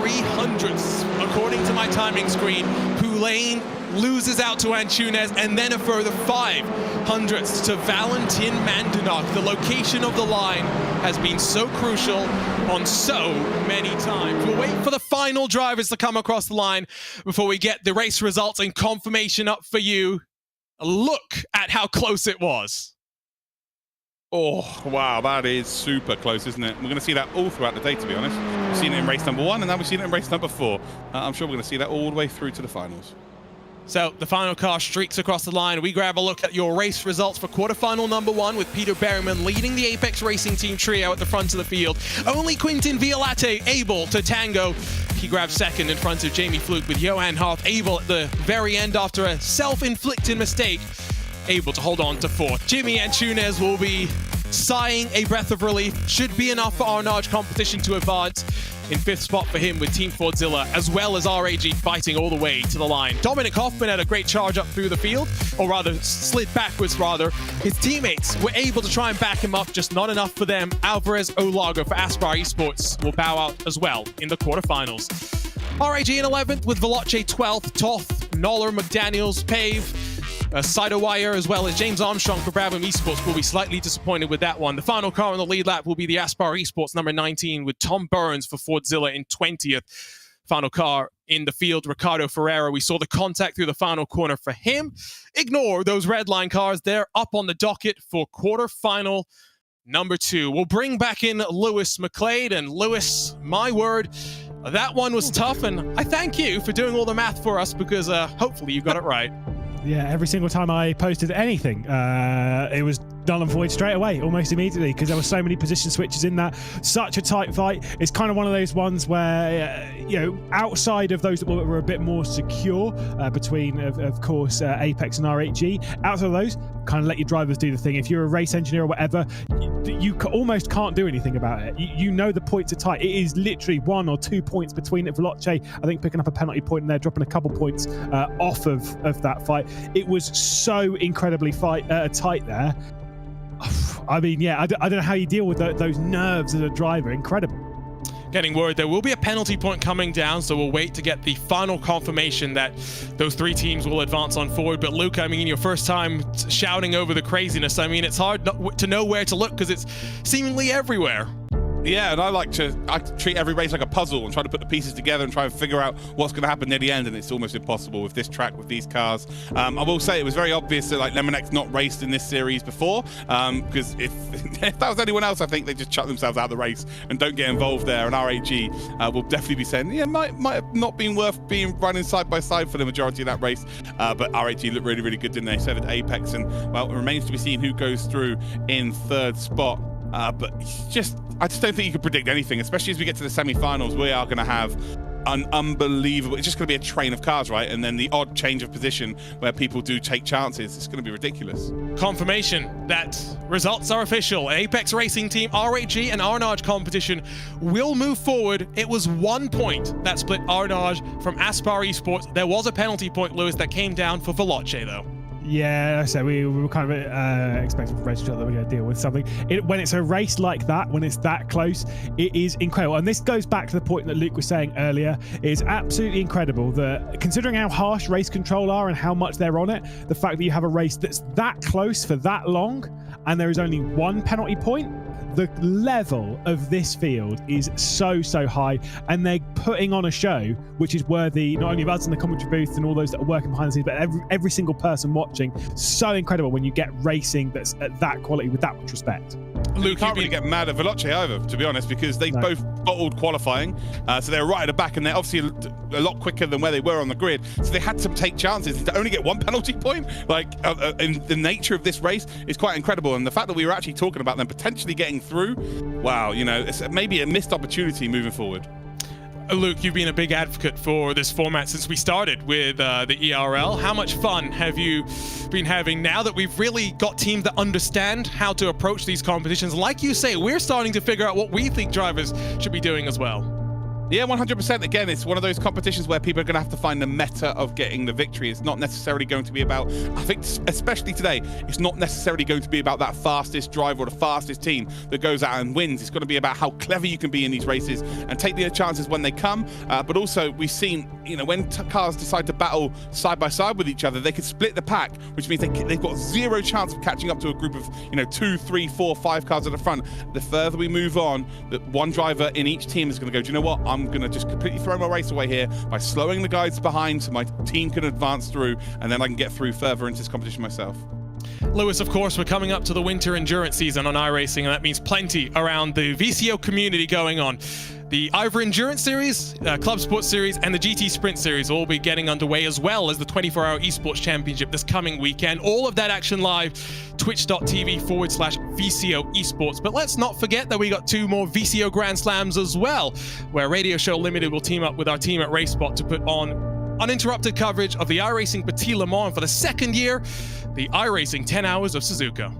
300ths, according to my timing screen. Poulain loses out to Antunes, and then a further 500ths to Valentin Mandanok. The location of the line has been so crucial on so many times. We'll wait for the final drivers to come across the line before we get the race results and confirmation up for you. A look at how close it was. Oh, wow, that is super close, isn't it? We're going to see that all throughout the day, to be honest. We've seen it in race number 1, and now we've seen it in race number 4. I'm sure we're going to see that all the way through to the finals. So the final car streaks across the line. We grab a look at your race results for quarterfinal number 1, with Peter Berryman leading the Apex Racing Team trio at the front of the field. Only Quintin Violate able to tango. He grabs 2nd in front of Jamie Fluke, with Johan Harth able at the very end after a self-inflicted mistake, able to hold on to 4th. Jimmy Antunes will be sighing a breath of relief. Should be enough for Arnage competition to advance. In 5th spot for him with Team Fordzilla, as well as RAG fighting all the way to the line. Dominic Hoffman had a great charge up through the field, or rather slid backwards rather. His teammates were able to try and back him up, just not enough for them. Alvarez Olago for Aspar Esports will bow out as well in the quarterfinals. RAG in 11th with Veloce 12th, Toth, Noller, McDaniels, Pave, Sidewire, as well as James Armstrong for Brabham Esports will be slightly disappointed with that one. The final car on the lead lap will be the Aspar Esports number 19 with Tom Burns for Fordzilla in 20th. Final car in the field, Ricardo Ferreira. We saw the contact through the final corner for him. Ignore those red line cars. They're up on the docket for quarterfinal number 2. We'll bring back in Lewis McLeod. And Lewis, my word, that one was tough. And I thank you for doing all the math for us, because hopefully you got it right. Yeah, every single time I posted anything, it was null and void straight away, almost immediately, because there were so many position switches in that. Such a tight fight. It's kind of one of those ones where, outside of those that were a bit more secure, between, of course, Apex and RHG, outside of those, kind of let your drivers do the thing. If you're a race engineer or whatever, you almost can't do anything about it. You know the points are tight. It is literally 1 or 2 points between it. Veloce, I think, picking up a penalty point and they're dropping a couple points off of that fight. It was so incredibly tight there. I mean, yeah, I don't know how you deal with those nerves as a driver. Incredible. Getting word there will be a penalty point coming down, so we'll wait to get the final confirmation that those 3 teams will advance on forward. But Luke, I mean, your first time shouting over the craziness, I mean, it's hard to know where to look, because it's seemingly everywhere. Yeah, and I treat every race like a puzzle and try to put the pieces together and try and figure out what's going to happen near the end, and it's almost impossible with this track, with these cars. I will say it was very obvious that like Lemonet's not raced in this series before, because if that was anyone else, I think they just chuck themselves out of the race and don't get involved there, and RAG will definitely be saying, yeah, might have not been worth being running side by side for the majority of that race, but RAG looked really, really good, didn't they? So did Apex, and well, it remains to be seen who goes through in third spot. But I just don't think you can predict anything, especially as we get to the semi-finals. We are going to have an unbelievable, it's just going to be a train of cars, right? And then the odd change of position where people do take chances. It's going to be ridiculous. Confirmation that results are official. Apex Racing Team, RAG and Arnage competition will move forward. It was 1 point that split Arnage from Aspar Esports. There was a penalty point, Lewis, that came down for Veloce, though. Yeah, so we were kind of expecting from Reg that we're going to deal with something. When it's a race like that, when it's that close, it is incredible. And this goes back to the point that Luke was saying earlier. It's absolutely incredible that, considering how harsh race control are and how much they're on it, the fact that you have a race that's that close for that long and there is only 1 penalty point, the level of this field is so high, and they're putting on a show which is worthy not only of us in the commentary booth and all those that are working behind the scenes, but every single person watching. So incredible when you get racing that's at that quality with that much respect. Luke, you can't really get mad at Veloce either, to be honest, because they both bottled qualifying, so they're right at the back, and they're obviously a lot quicker than where they were on the grid, so they had to take chances. To only get 1 penalty point, like in the nature of this race, is quite incredible. And the fact that we were actually talking about them potentially getting through, wow, you know, it's maybe a missed opportunity moving forward. Luke, you've been a big advocate for this format since we started with the ERL. How much fun have you been having now that we've really got teams that understand how to approach these competitions? Like you say, we're starting to figure out what we think drivers should be doing as well. Yeah, 100%. Again, it's one of those competitions where people are going to have to find the meta of getting the victory. It's not necessarily going to be about, I think, especially today, it's not necessarily going to be about that fastest driver or the fastest team that goes out and wins. It's going to be about how clever you can be in these races and take the chances when they come. But also, we've seen, you know, when cars decide to battle side by side with each other, they can split the pack, which means they've got zero chance of catching up to a group of, you know, 2, 3, 4, 5 cars at the front. The further we move on, that one driver in each team is going to go, do you know what? I'm going to just completely throw my race away here by slowing the guys behind so my team can advance through, and then I can get through further into this competition myself. Lewis, of course, we're coming up to the winter endurance season on iRacing, and that means plenty around the VCO community going on. The Ivor Endurance Series, Club Sports Series, and the GT Sprint Series will all be getting underway, as well as the 24-hour Esports Championship this coming weekend. All of that action live, twitch.tv/VCO Esports. But let's not forget that we got 2 more VCO Grand Slams as well, where Radio Show Limited will team up with our team at RaceSpot to put on uninterrupted coverage of the iRacing Petit Le Mans, and for the 2nd year, the iRacing 10 Hours of Suzuka.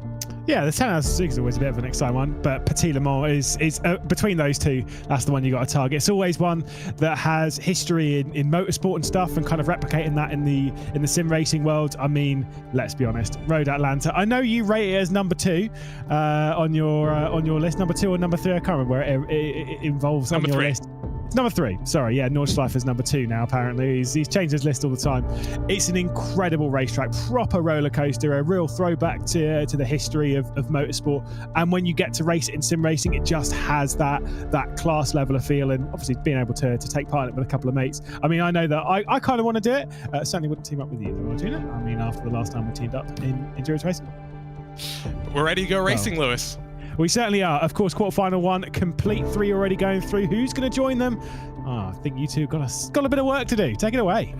Yeah, the 10 Hours of Suzuka is always a bit of an exciting one, but Petit Le Mans is between those two, that's the one you got to target. It's always one that has history in motorsport and stuff, and kind of replicating that in the sim racing world. I mean, let's be honest, Road Atlanta. I know you rate it as number 2 on your list, number 2 or number 3. I can't remember where it involves on your list. Number 3, sorry, yeah, Nordschleifer's number 2 now, apparently. He's changed his list all the time. It's an incredible racetrack, proper roller coaster, a real throwback to the history of motorsport. And when you get to race it in sim racing, it just has that class level of feel, and obviously being able to take part in it with a couple of mates. I mean, I know that I kind of want to do it. Certainly wouldn't team up with you, though, Gina. I mean, after the last time we teamed up in endurance racing. But we're ready to go racing, Lewis. We certainly are. Of course, quarterfinal 1, complete 3 already going through. Who's going to join them? I think you two got a bit of work to do. Take it away.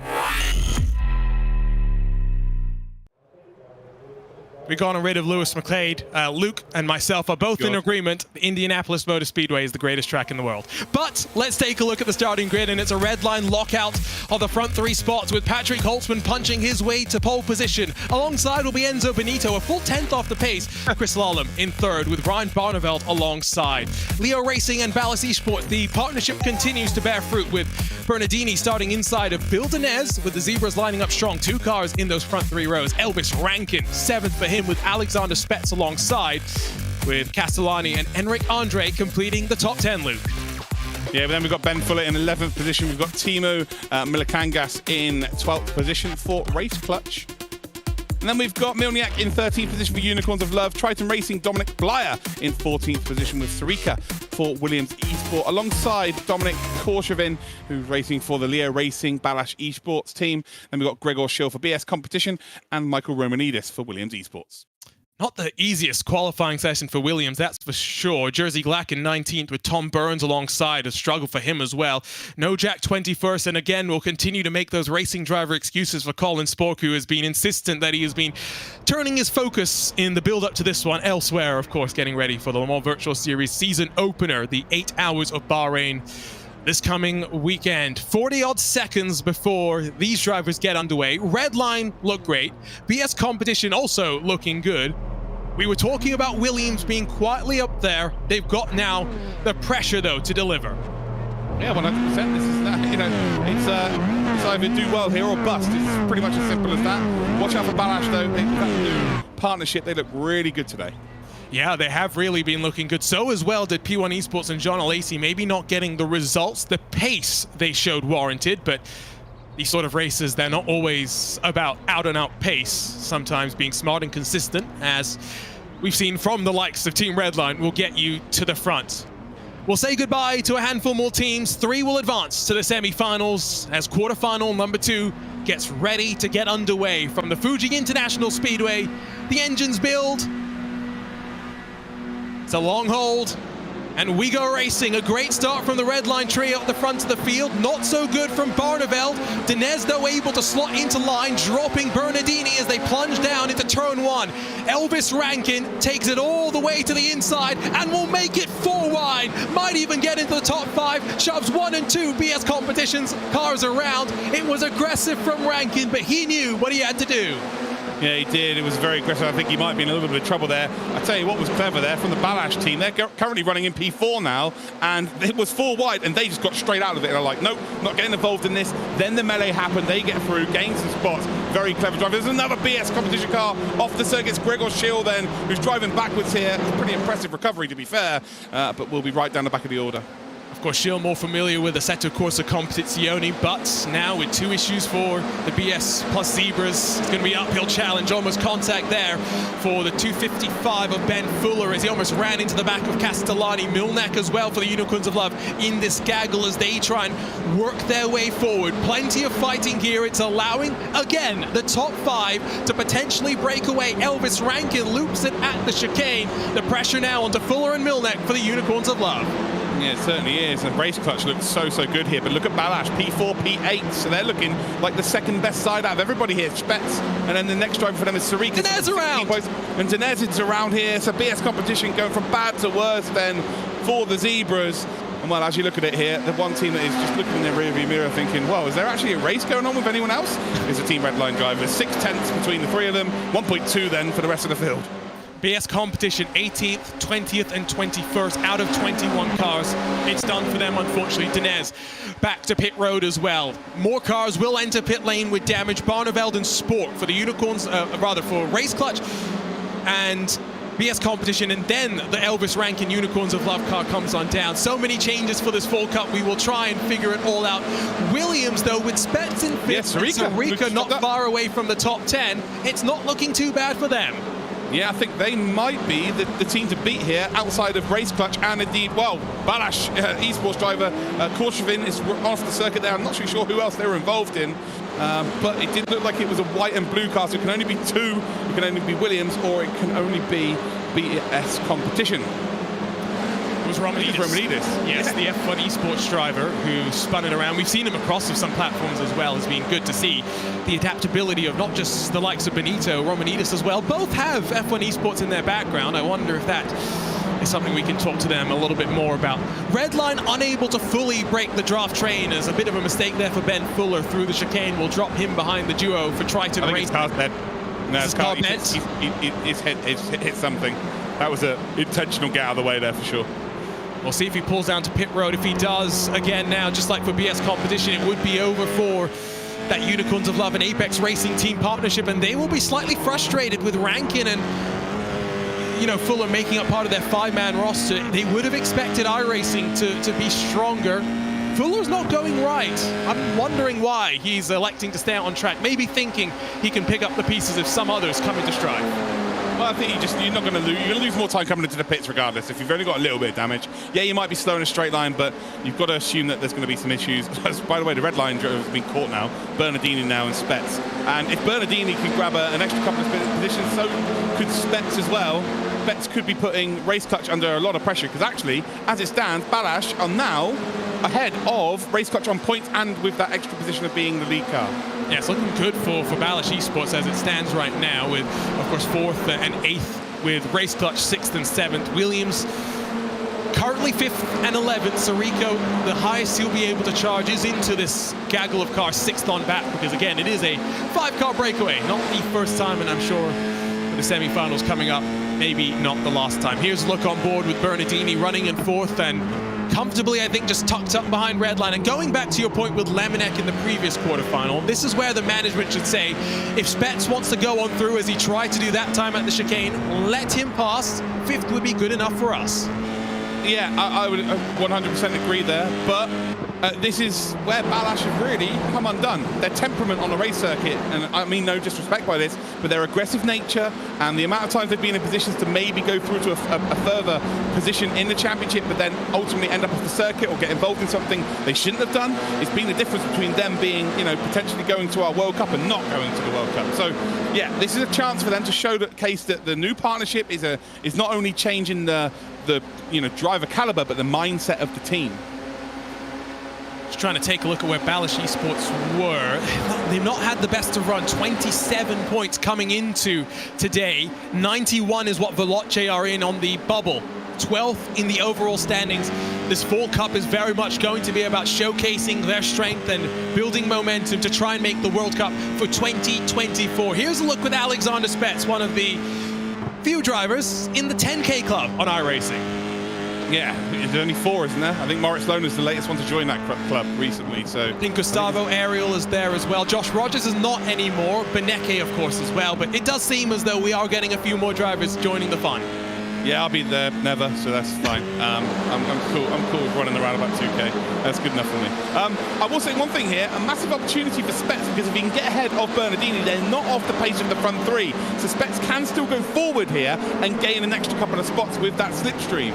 We've gotten rid of Lewis McLeod. Luke and myself are both in agreement. The Indianapolis Motor Speedway is the greatest track in the world. But let's take a look at the starting grid, and it's a red line lockout of the front 3 spots, with Patrick Holtzman punching his way to pole position. Alongside will be Enzo Benito, a full 10th off the pace. Chris Lallam in 3rd, with Ryan Barneveld alongside. Leo Racing and Ballas Esports, the partnership continues to bear fruit, with Bernardini starting inside of Bill Denez, with the Zebras lining up strong. 2 cars in those front 3 rows. Elvis Rankin, 7th for him, with Alexander Spetz alongside, with Castellani and Enric Andre completing the top 10, Luke. Yeah, but then we've got Ben Fuller in 11th position. We've got Timo Milikangas in 12th position for Race Clutch. And then we've got Milniak in 13th position for Unicorns of Love. Triton Racing, Dominic Blyer in 14th position, with Sarika for Williams Esports, alongside Dominic Korshevin, who's racing for the Leo Racing Balash Esports team. Then we've got Gregor Schill for BS Competition and Michael Romanidis for Williams Esports. Not the easiest qualifying session for Williams, that's for sure. Jersey Glack in 19th with Tom Burns alongside, a struggle for him as well. No Jack 21st, and again, we'll continue to make those racing driver excuses for Colin Spork, who has been insistent that he has been turning his focus in the build-up to this one elsewhere, of course, getting ready for the Le Mans Virtual Series season opener, the 8 Hours of Bahrain. This coming weekend, 40-odd seconds before these drivers get underway. Redline looked great. BS Competition also looking good. We were talking about Williams being quietly up there. They've got now the pressure, though, to deliver. Yeah, 100%. This is that. You know, it's either do well here or bust. It's pretty much as simple as that. Watch out for Balash, though. That new partnership, they look really good today. Yeah, they have really been looking good. So as well did P1 Esports and John Alacy, maybe not getting the results, the pace they showed warranted, but these sort of races, they're not always about out-and-out pace, sometimes being smart and consistent, as we've seen from the likes of Team Redline, will get you to the front. We'll say goodbye to a handful more teams. 3 will advance to the semi-finals as quarterfinal number 2 gets ready to get underway from the Fuji International Speedway. The engines build. It's a long hold, and we go racing. A great start from the Redline trio at the front of the field. Not so good from Barneveld. Dinez, though, able to slot into line, dropping Bernardini as they plunge down into turn 1. Elvis Rankin takes it all the way to the inside and will make it 4 wide. Might even get into the top 5. Shoves 1 and 2 BS Competitions cars around. It was aggressive from Rankin, but he knew what he had to do. Yeah, he did. It was very aggressive. I think he might be in a little bit of trouble there. I tell you what was clever there from the Balash team. They're currently running in P4 now, and it was 4 wide, and they just got straight out of it. And they're like, nope, not getting involved in this. Then the melee happened. They get through, gain some spots. Very clever driver. There's another BS competition car off the circuits. Gregor Schill then, who's driving backwards here. It's a pretty impressive recovery, to be fair, but we'll be right down the back of the order. Of course, Schill more familiar with Assetto Corsa Competizione, but now with 2 issues for the BS plus Zebras, it's going to be an uphill challenge, almost contact there for the 255 of Ben Fuller as he almost ran into the back of Castellani. Milnek as well for the Unicorns of Love in this gaggle as they try and work their way forward. Plenty of fighting gear. It's allowing, again, the top 5 to potentially break away. Elvis Rankin loops it at the chicane. The pressure now onto Fuller and Milnek for the Unicorns of Love. Yeah, it certainly is. And race clutch looks so good here. But look at Balash, P4, P8. So they're looking like the second best side out of everybody here. Spets. And then the next driver for them is Sarika. Dinez around. And Dinez is around here. So BS competition going from bad to worse then for the Zebras. And well, as you look at it here, the one team that is just looking in their rearview mirror thinking, well, is there actually a race going on with anyone else? Is the Team Redline driver. 6 tenths between the 3 of them. 1.2 then for the rest of the field. BS Competition 18th, 20th and 21st out of 21 cars. It's done for them, unfortunately. Dinez back to pit road as well. More cars will enter pit lane with damage. Barneveld and Sport for the Unicorns, for Race Clutch and BS Competition, and then the Elvis Rankin Unicorns of Love car comes on down. So many changes for this Fall Cup. We will try and figure it all out. Williams, though, with Spets in 5th, Sarika not far away from the top 10. It's not looking too bad for them. Yeah, I think they might be the team to beat here outside of Race Clutch and indeed, well, Balash, esports driver, Korshevin is off the circuit there. I'm not too sure who else they were involved in, but it did look like it was a white and blue car, so it can only be 2. It can only be Williams or it can only be BS Competition. It was Romanidis. Yes, the F1 esports driver who spun it around. We've seen him across of some platforms as well. It's been good to see the adaptability of not just the likes of Benito, Romanidis as well. Both have F1 esports in their background. I wonder if that is something we can talk to them a little bit more about. Redline unable to fully break the draft train as a bit of a mistake there for Ben Fuller through the chicane. Will drop him behind the duo for Triton Racing. His car's dead. No, his car hit something. That was an intentional get out of the way there for sure. We'll see if he pulls down to pit road. If he does, again now, just like for BS Competition, it would be over for that Unicorns of Love and Apex Racing team partnership, and they will be slightly frustrated with Rankin and, you know, Fuller making up part of their 5-man roster. They would have expected iRacing to be stronger. Fuller's not going right. I'm wondering why he's electing to stay out on track, maybe thinking he can pick up the pieces if some others come into stride. Well, I think you're not going to lose. You're going to lose more time coming into the pits regardless. If you've only got a little bit of damage, yeah, you might be slow in a straight line, but you've got to assume that there's going to be some issues. By the way, the red line has been caught now. Bernardini now and Spets. And if Bernardini could grab an extra couple of positions, so could Spets as well. Spets could be putting Race Clutch under a lot of pressure because actually, as it stands, Balash are now ahead of Race Clutch on points and with that extra position of being the lead car. Yeah, it's looking good for Balash Esports as it stands right now with, of course, 4th and 8th with Race Clutch 6th and 7th. Williams currently 5th and 11th. Sirico, the highest he'll be able to charge is into this gaggle of cars 6th on back because, again, it is a 5-car breakaway. Not the first time, and I'm sure for the semi-finals coming up, maybe not the last time. Here's a look on board with Bernardini running in 4th and comfortably, I think, just tucked up behind Redline. And going back to your point with Lemonek in the previous quarterfinal, this is where the management should say, if Spets wants to go on through as he tried to do that time at the chicane, let him pass. 5th would be good enough for us. Yeah, I would 100% agree there, but this is where Balash have really come undone. Their temperament on the race circuit, and I mean no disrespect by this, but their aggressive nature and the amount of times they've been in positions to maybe go through to a further position in the championship, but then ultimately end up off the circuit or get involved in something they shouldn't have done. It's been the difference between them being, potentially going to our World Cup and not going to the World Cup. So, yeah, this is a chance for them to show the case that the new partnership is not only changing the driver caliber, but the mindset of the team. Just trying to take a look at where Balash Esports were. They've not had the best of run. 27 points coming into today. 91 is what Veloce are in on the bubble. 12th in the overall standings. This Fall Cup is very much going to be about showcasing their strength and building momentum to try and make the World Cup for 2024. Here's a look with Alexander Spets, one of the few drivers in the 10K club on iRacing. Yeah, there's only 4, isn't there? I think Moritz Lohner is the latest one to join that club recently. So I think Gustavo Ariel is there as well. Josh Rogers is not anymore. Beneke, of course, as well. But it does seem as though we are getting a few more drivers joining the fun. Yeah, I'll be there, never, so that's fine. I'm cool. I'm cool with running around about 2K. That's good enough for me. I will say one thing here, a massive opportunity for Spets, because if he can get ahead of Bernardini, they're not off the pace of the front 3. So Spets can still go forward here and gain an extra couple of spots with that slipstream.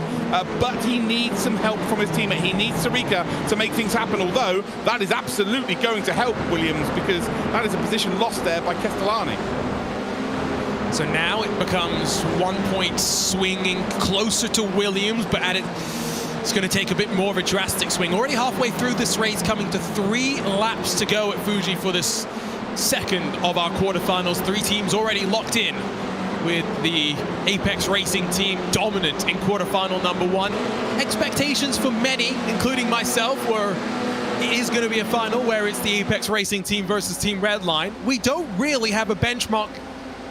But he needs some help from his teammate. He needs Sirica to make things happen, although that is absolutely going to help Williams because that is a position lost there by Castellani. So now it becomes 1 point swinging closer to Williams, but it's going to take a bit more of a drastic swing. Already halfway through this race, coming to 3 laps to go at Fuji for this second of our quarterfinals. 3 teams already locked in, with the Apex Racing team dominant in quarterfinal number 1. Expectations for many, including myself, were it is going to be a final where it's the Apex Racing team versus Team Redline. We don't really have a benchmark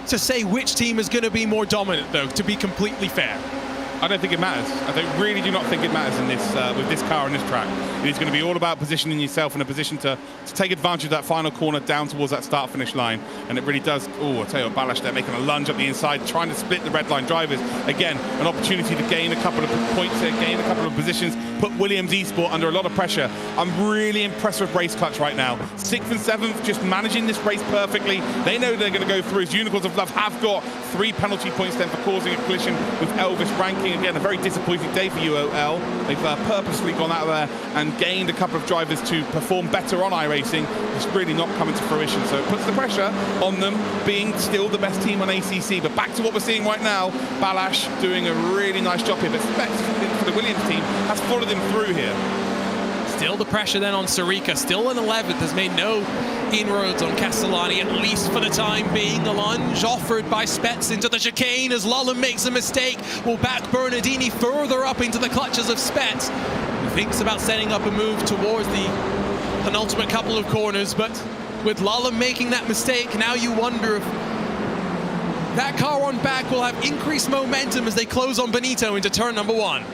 to say which team is going to be more dominant, though, to be completely fair. I don't think it matters. I really do not think it matters in this with this car and this track. It is going to be all about positioning yourself in a position to take advantage of that final corner down towards that start-finish line. And it really does. Oh, I tell you what, Balash there making a lunge up the inside, trying to split the red line drivers. Again, an opportunity to gain a couple of points here, gain a couple of positions, put Williams Esport under a lot of pressure. I'm really impressed with Race Clutch right now. 6th and 7th, just managing this race perfectly. They know they're going to go through. As Unicorns of Love have got 3 penalty points then for causing a collision with Elvis ranking. Again, a very disappointing day for UOL. They've purposely gone out there and gained a couple of drivers to perform better on iRacing. It's really not coming to fruition, so it puts the pressure on them being still the best team on ACC. But back to what we're seeing right now, Balash doing a really nice job here, but Spets for the Williams team has followed him through here. Still the pressure then on Sirica, still in 11th, has made no inroads on Castellani, at least for the time being. The lunge offered by Spets into the chicane as Lullen makes a mistake, will back Bernardini further up into the clutches of Spets, who thinks about setting up a move towards the penultimate couple of corners, but with Lullen making that mistake, now you wonder if that car on back will have increased momentum as they close on Benito into turn number 1.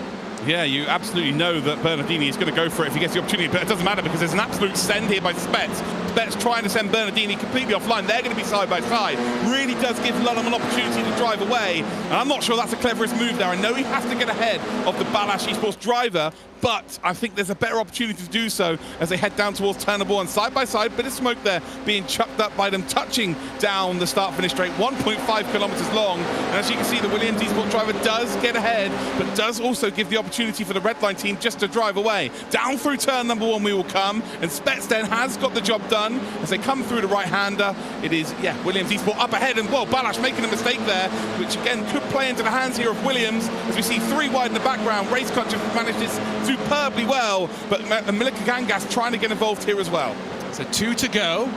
Yeah, you absolutely know that Bernardini is going to go for it if he gets the opportunity, but it doesn't matter because there's an absolute send here by Spets. Spets Spets trying to send Bernardini completely offline. They're going to be side by side. Really does give Lulham an opportunity to drive away. And I'm not sure that's the cleverest move there. I know he has to get ahead of the Balash Esports driver, but I think there's a better opportunity to do so as they head down towards turn number 1. Side by side, bit of smoke there being chucked up by them, touching down the start-finish straight, 1.5 kilometers long. And as you can see, the Williams Esports driver does get ahead, but does also give the opportunity for the Redline team just to drive away. Down through turn number 1 we will come, and Spets then has got the job done as they come through the right-hander. It is, yeah, Williams Esports up ahead, and well, Balash making a mistake there, which again could play into the hands here of Williams, as we see 3 wide in the background. Race Clutch have managed this superbly well, but Milika Gangas trying to get involved here as well. So 2 to go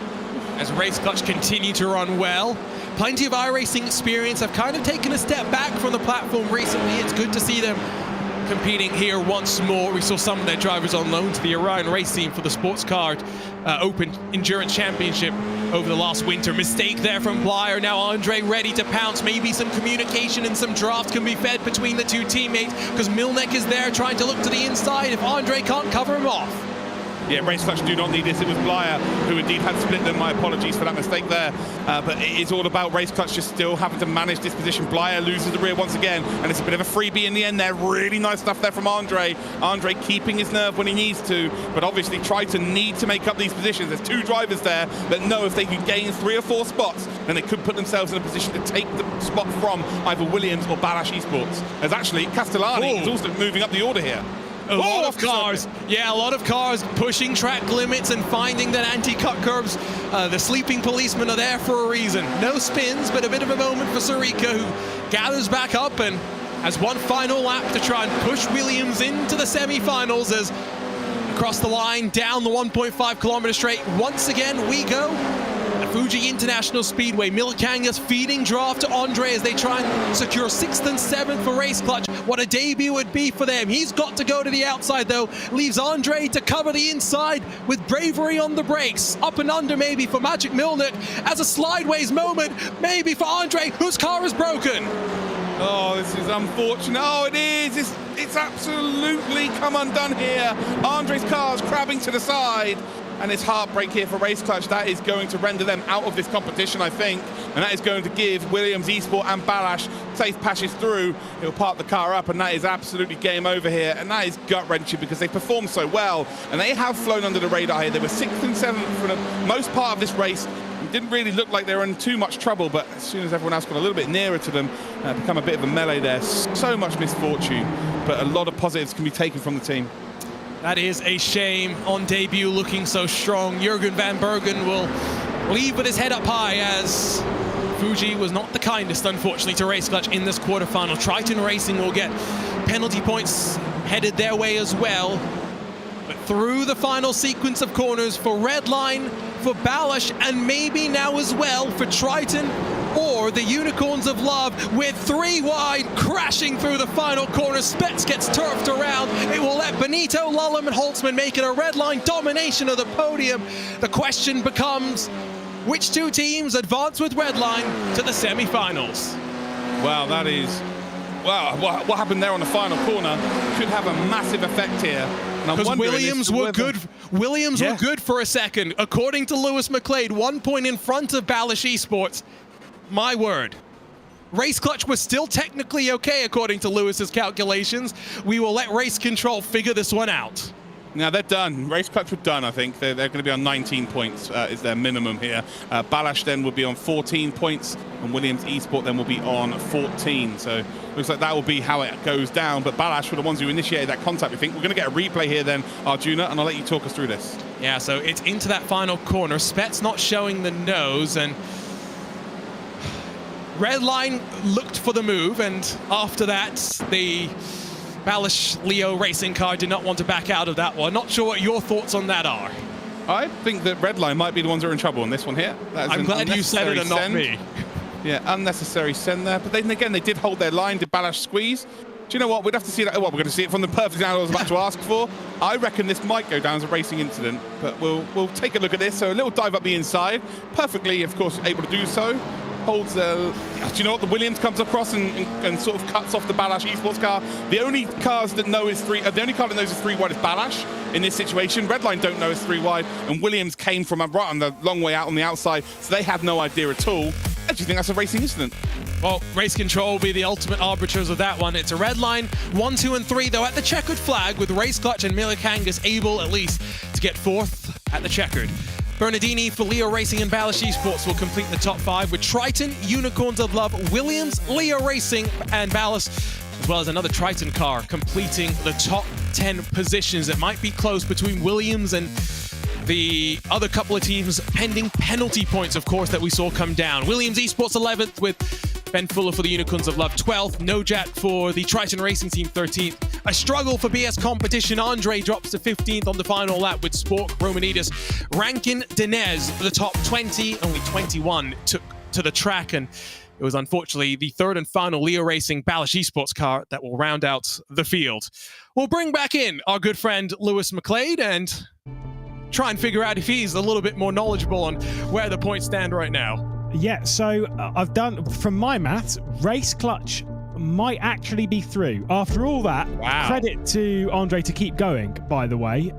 as Race Clutch continue to run well. Plenty of iRacing experience. Have kind of taken a step back from the platform recently. It's good to see them competing here once more. We saw some of their drivers on loan to the Orion race team for the Sports Card Open Endurance Championship over the last winter. Mistake there from Blyer. Now Andre ready to pounce. Maybe some communication and some draft can be fed between the 2 teammates, because Milnek is there trying to look to the inside if Andre can't cover him off. Yeah, Race Clutch do not need this. It was Blyer who indeed had split them. My apologies for that mistake there. But it is all about Race Clutch just still having to manage this position. Blyer loses the rear once again, and it's a bit of a freebie in the end there. Really nice stuff there from Andre. Andre keeping his nerve when he needs to, but obviously need to make up these positions. There's 2 drivers there that know if they can gain 3 or 4 spots, then they could put themselves in a position to take the spot from either Williams or Balash Esports. As actually Castellani is also moving up the order here. A lot of cars. Yeah, a lot of cars pushing track limits and finding that anti-cut curbs. The sleeping policemen are there for a reason. No spins, but a bit of a moment for Sarika, who gathers back up and has one final lap to try and push Williams into the semi-finals as across the line, down the 1.5 kilometer straight. Once again, we go. At Fuji International Speedway, Milikangas feeding draft to Andre as they try and secure 6th and 7th for Race Clutch. What a debut would be for them. He's got to go to the outside though, leaves Andre to cover the inside with bravery on the brakes. Up and under maybe for Magic Milnik as a slideways moment, maybe for Andre, whose car is broken. Oh, this is unfortunate. Oh, it is. It's absolutely come undone here. Andre's car's crabbing to the side. And it's heartbreak here for Race Clutch. That is going to render them out of this competition, I think. And that is going to give Williams Esports and Balash safe passage through. He'll park the car up, and that is absolutely game over here. And that is gut-wrenching because they performed so well. And they have flown under the radar here. They were 6th and 7th for the most part of this race. It didn't really look like they were in too much trouble, but as soon as everyone else got a little bit nearer to them, become a bit of a melee there. So much misfortune, but a lot of positives can be taken from the team. That is a shame. On debut looking so strong, Jurgen van Bergen will leave with his head up high as Fuji was not the kindest, unfortunately, to Race Clutch in this quarterfinal. Triton Racing will get penalty points headed their way as well. But through the final sequence of corners for Redline, for Balash, and maybe now as well for Triton or the Unicorns of Love, with 3 wide, crashing through the final corner. Spets gets turfed around. It will let Benito, Lulham, and Holtzman make it a Redline domination of the podium. The question becomes, which 2 teams advance with Redline to the semi-finals? Wow, that is... Wow, what happened there on the final corner could have a massive effect here. Because Williams were good. Williams were good for a second. According to Lewis McLeod, 1 point in front of Balash Esports. My word. Race Clutch was still technically okay according to Lewis's calculations. We will let Race Control figure this one out. Now they're done. Race Clutch were done, I think. They're going to be on 19 points is their minimum here. Balash then will be on 14 points, and Williams Esports then will be on 14. So looks like that will be how it goes down. But Balash were the ones who initiated that contact, we think. We're going to get a replay here then, Arjuna, and I'll let you talk us through this. Yeah, so it's into that final corner. Spets not showing the nose, and Redline looked for the move, and after that, the Balash Leo racing car did not want to back out of that one. Not sure what your thoughts on that are. I think that Redline might be the ones who are in trouble on this one here. I'm glad you said it and not me. Yeah, unnecessary send there. But then again, they did hold their line. Did Balash squeeze? Do you know what? We'd have to see that. Well, we're going to see it from the perfect angle I was about to ask for. I reckon this might go down as a racing incident, but we'll take a look at this. So a little dive up the inside. Perfectly, of course, able to do so. holds do you know what? The Williams comes across and sort of cuts off the Balash Esports car. The only cars that know is the only car that knows is 3 wide is Balash in this situation. Redline don't know it's 3 wide, and Williams came from right on the long way out on the outside, so they had no idea at all. Do you think that's a racing incident? Well, Race Control will be the ultimate arbiters of that one. It's a red line, 1, 2, and 3, though, at the checkered flag, with Race Clutch and Milikangas able, at least, to get 4th at the checkered. Bernardini for Leo Racing and Balash Esports will complete the top 5, with Triton, Unicorns of Love, Williams, Leo Racing, and Balash, as well as another Triton car, completing the top 10 positions. It might be close between Williams and the other couple of teams, pending penalty points, of course, that we saw come down. Williams Esports 11th, with Ben Fuller for the Unicorns of Love 12th, Nojat for the Triton Racing Team 13th. A struggle for BS Competition. Andre drops to 15th on the final lap, with Spork, Romanidis, Rankin, Dinez, the top 20. Only 21 took to the track, and it was unfortunately the 3rd and final Leo Racing Balash Esports car that will round out the field. We'll bring back in our good friend Lewis McLeod and try and figure out if he's a little bit more knowledgeable on where the points stand right now. Yeah, so I've done, from my maths, Race Clutch might actually be through. After all that, wow. Credit to Andre to keep going, by the way,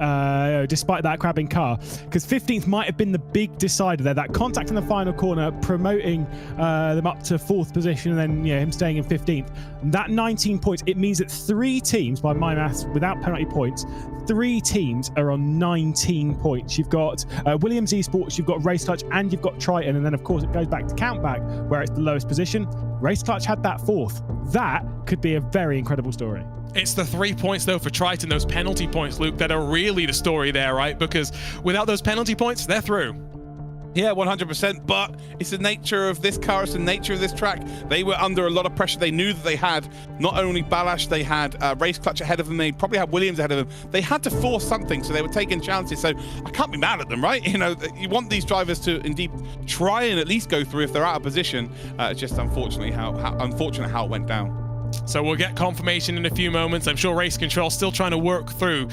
despite that crabbing car, because 15th might have been the big decider there. That contact in the final corner, promoting them up to 4th position, and then him staying in 15th. That 19 points, it means that 3 teams, by my maths, without penalty points, 3 teams are on 19 points. You've got Williams Esports, you've got Race Clutch, and you've got Triton, and then of course it goes back to Countback, where it's the lowest position. Race Clutch had that 4th. That could be a very incredible story. It's the 3 points, though, for Triton, those penalty points, Luke, that are really the story there, right? Because without those penalty points, they're through. Yeah, 100%, but it's the nature of this car, it's the nature of this track. They were under a lot of pressure. They knew that they had not only Balash, they had Race Clutch ahead of them, they probably had Williams ahead of them. They had to force something, so they were taking chances, so I can't be mad at them, right? You want these drivers to indeed try and at least go through if they're out of position. It's just unfortunately how it went down. So we'll get confirmation in a few moments. I'm sure Race Control still trying to work through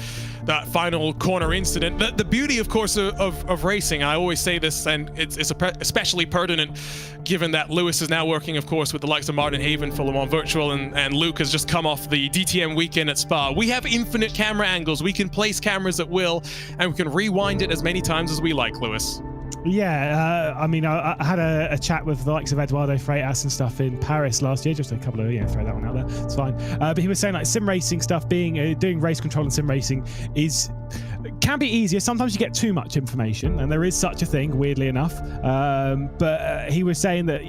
that final corner incident. The beauty, of course, of racing, I always say this, and it's especially pertinent given that Lewis is now working, of course, with the likes of Martin Haven for Le Mans Virtual, and Luke has just come off the DTM weekend at Spa. We have infinite camera angles. We can place cameras at will, and we can rewind it as many times as we like, Lewis. Yeah, I mean, I had a chat with the likes of Eduardo Freitas and stuff in Paris last year, just a couple of, throw that one out there, it's fine. But he was saying, like, sim racing stuff, doing race control and sim racing can be easier. Sometimes you get too much information, and there is such a thing, weirdly enough. But he was saying that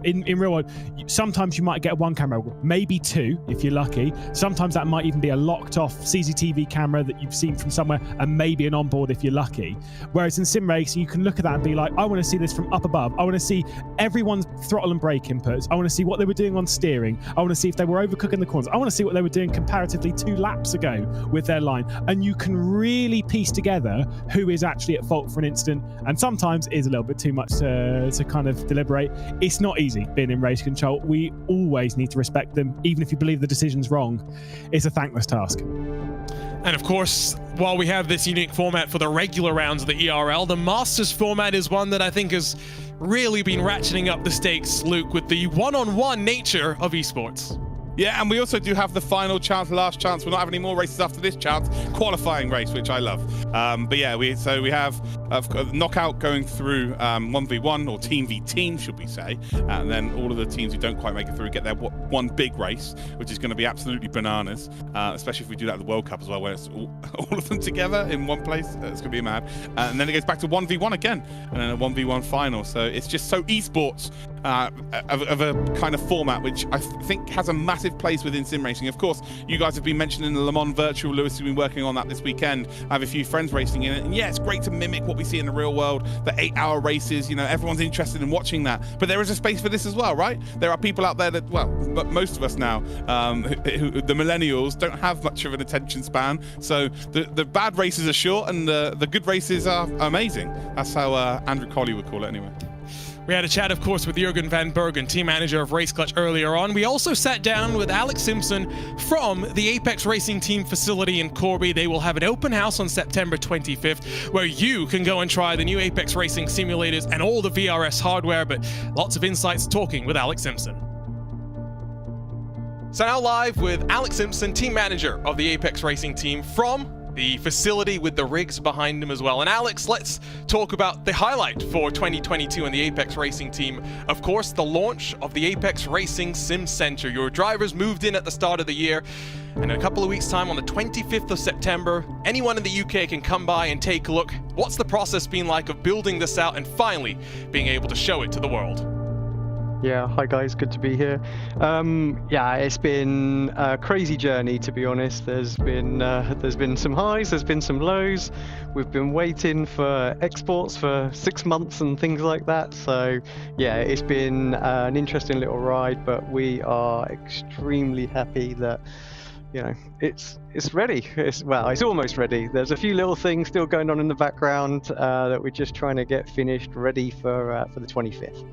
in real world, sometimes you might get 1 camera, maybe 2 if you're lucky. Sometimes that might even be a locked off CCTV camera that you've seen from somewhere, and maybe an onboard if you're lucky. Whereas in sim racing, you can look at that and be like, I want to see this from up above. I want to see everyone's throttle and brake inputs. I want to see what they were doing on steering. I want to see if they were overcooking the corners. I want to see what they were doing comparatively 2 laps ago with their line. And you can really piece together who is actually at fault for an incident. And sometimes it is a little bit too much to kind of deliberate. It's not easy being in race control. We always need to respect them, even if you believe the decision's wrong. It's a thankless task. And of course, while we have this unique format for the regular rounds of the ERL, the Masters format is one that I think has really been ratcheting up the stakes, Luke, with the one-on-one nature of esports. Yeah, and we also do have the final chance, last chance. We're not having any more races after this chance. Qualifying race, which I love. But yeah, we have knockout going through 1v1, or team v team, should we say. And then all of the teams who don't quite make it through get their one big race, which is going to be absolutely bananas, especially if we do that at the World Cup as well, where it's all of them together in one place. It's going to be mad. And then it goes back to 1v1 again, and then a 1v1 final. So it's just so esports of a kind of format, which I think has a massive place within sim racing. Of course, you guys have been mentioning the Le Mans Virtual. Lewis has been working on that this weekend. I have a few friends racing in it, and yeah, it's great to mimic what we see in the real world, the 8-hour races. Everyone's interested in watching that, but there is a space for this as well, right? There are people out there that, well, but most of us now, who the millennials, don't have much of an attention span, so the bad races are short and the good races are amazing. That's how Andrew Colley would call it anyway. We had a chat, of course, with Jürgen van Bergen, team manager of Race Clutch, earlier on. We also sat down with Alex Simpson from the Apex Racing Team facility in Corby. They will have an open house on September 25th, where you can go and try the new Apex Racing simulators and all the VRS hardware, but lots of insights talking with Alex Simpson. So now live with Alex Simpson, team manager of the Apex Racing Team from the facility with the rigs behind him as well. And Alex, let's talk about the highlight for 2022 in the Apex Racing Team. Of course, the launch of the Apex Racing Sim Center. Your drivers moved in at the start of the year, and in a couple of weeks' time, on the 25th of September, anyone in the UK can come by and take a look. What's the process been like of building this out and finally being able to show it to the world? Yeah, hi guys, good to be here. Yeah, it's been a crazy journey, to be honest. There's been some highs, there's been some lows. We've been waiting for exports for 6 months and things like that. So yeah, it's been an interesting little ride, but we are extremely happy that, you know, it's ready. It's almost ready. There's a few little things still going on in the background that we're just trying to get finished, ready for the 25th.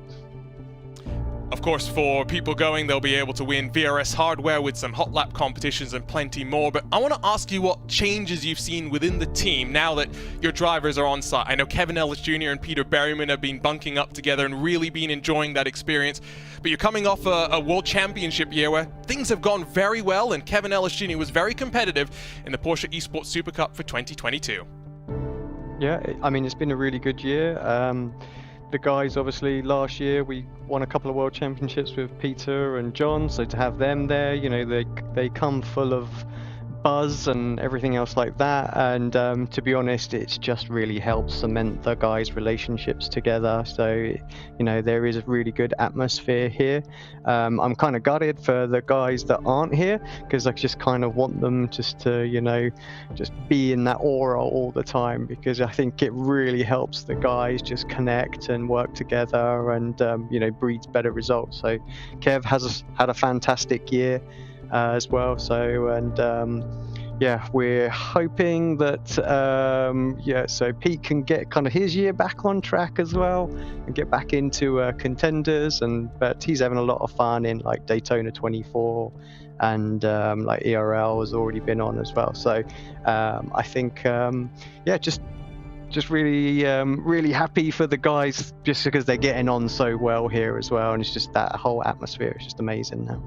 Of course, for people going, they'll be able to win VRS hardware with some hot lap competitions and plenty more. But I want to ask you what changes you've seen within the team now that your drivers are on site. I know Kevin Ellis Jr. and Peter Berryman have been bunking up together and really been enjoying that experience. But you're coming off a World Championship year where things have gone very well, and Kevin Ellis Jr. was very competitive in the Porsche Esports Super Cup for 2022. Yeah, I mean, it's been a really good year. The guys, obviously, last year we won a couple of world championships with Peter and John, so to have them there, you know, they come full of buzz and everything else like that, and to be honest, it's just really helped cement the guys' relationships together. So, you know, there is a really good atmosphere here. I'm kind of gutted for the guys that aren't here, because I just kind of want them just to, you know, just be in that aura all the time, because I think it really helps the guys just connect and work together, and you know, breeds better results. So Kev has had a fantastic year as well. So, and yeah, we're hoping that yeah, so Pete can get kind of his year back on track as well and get back into contenders, but he's having a lot of fun in like Daytona 24 and like ERL has already been on as well. So I think yeah, just really really happy for the guys, just because they're getting on so well here as well, and it's just that whole atmosphere is just amazing now.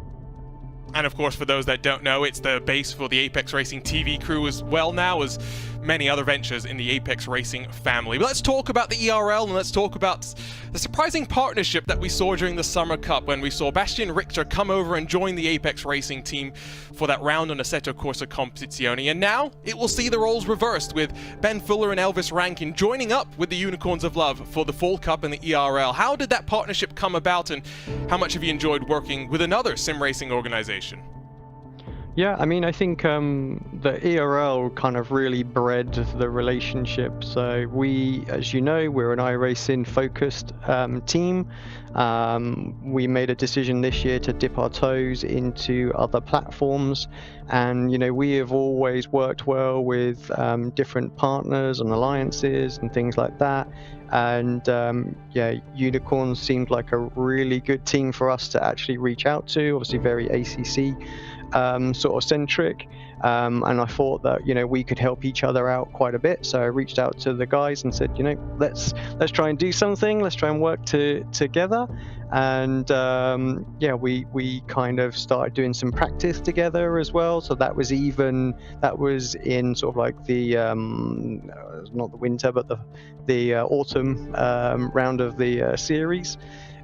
And of course, for those that don't know, it's the base for the Apex Racing TV crew as well now as many other ventures in the Apex Racing family. But let's talk about the ERL, and let's talk about the surprising partnership that we saw during the Summer Cup when we saw Bastian Richter come over and join the Apex Racing Team for that round on Assetto Corsa Competizione. And now it will see the roles reversed, with Ben Fuller and Elvis Rankin joining up with the Unicorns of Love for the Fall Cup and the ERL. How did that partnership come about, and how much have you enjoyed working with another sim racing organization? Yeah, I mean, I think the ERL kind of really bred the relationship. So we, as you know, we're an iRacing focused team. We made a decision this year to dip our toes into other platforms, and you know, we have always worked well with different partners and alliances and things like that. And yeah, Unicorns seemed like a really good team for us to actually reach out to. Obviously, very ACC sort of centric, and I thought that, you know, we could help each other out quite a bit. So I reached out to the guys and said, you know, let's try and do something. Let's try and work together. And yeah, we kind of started doing some practice together as well. So that was in sort of like the not the winter, but the autumn round of the series.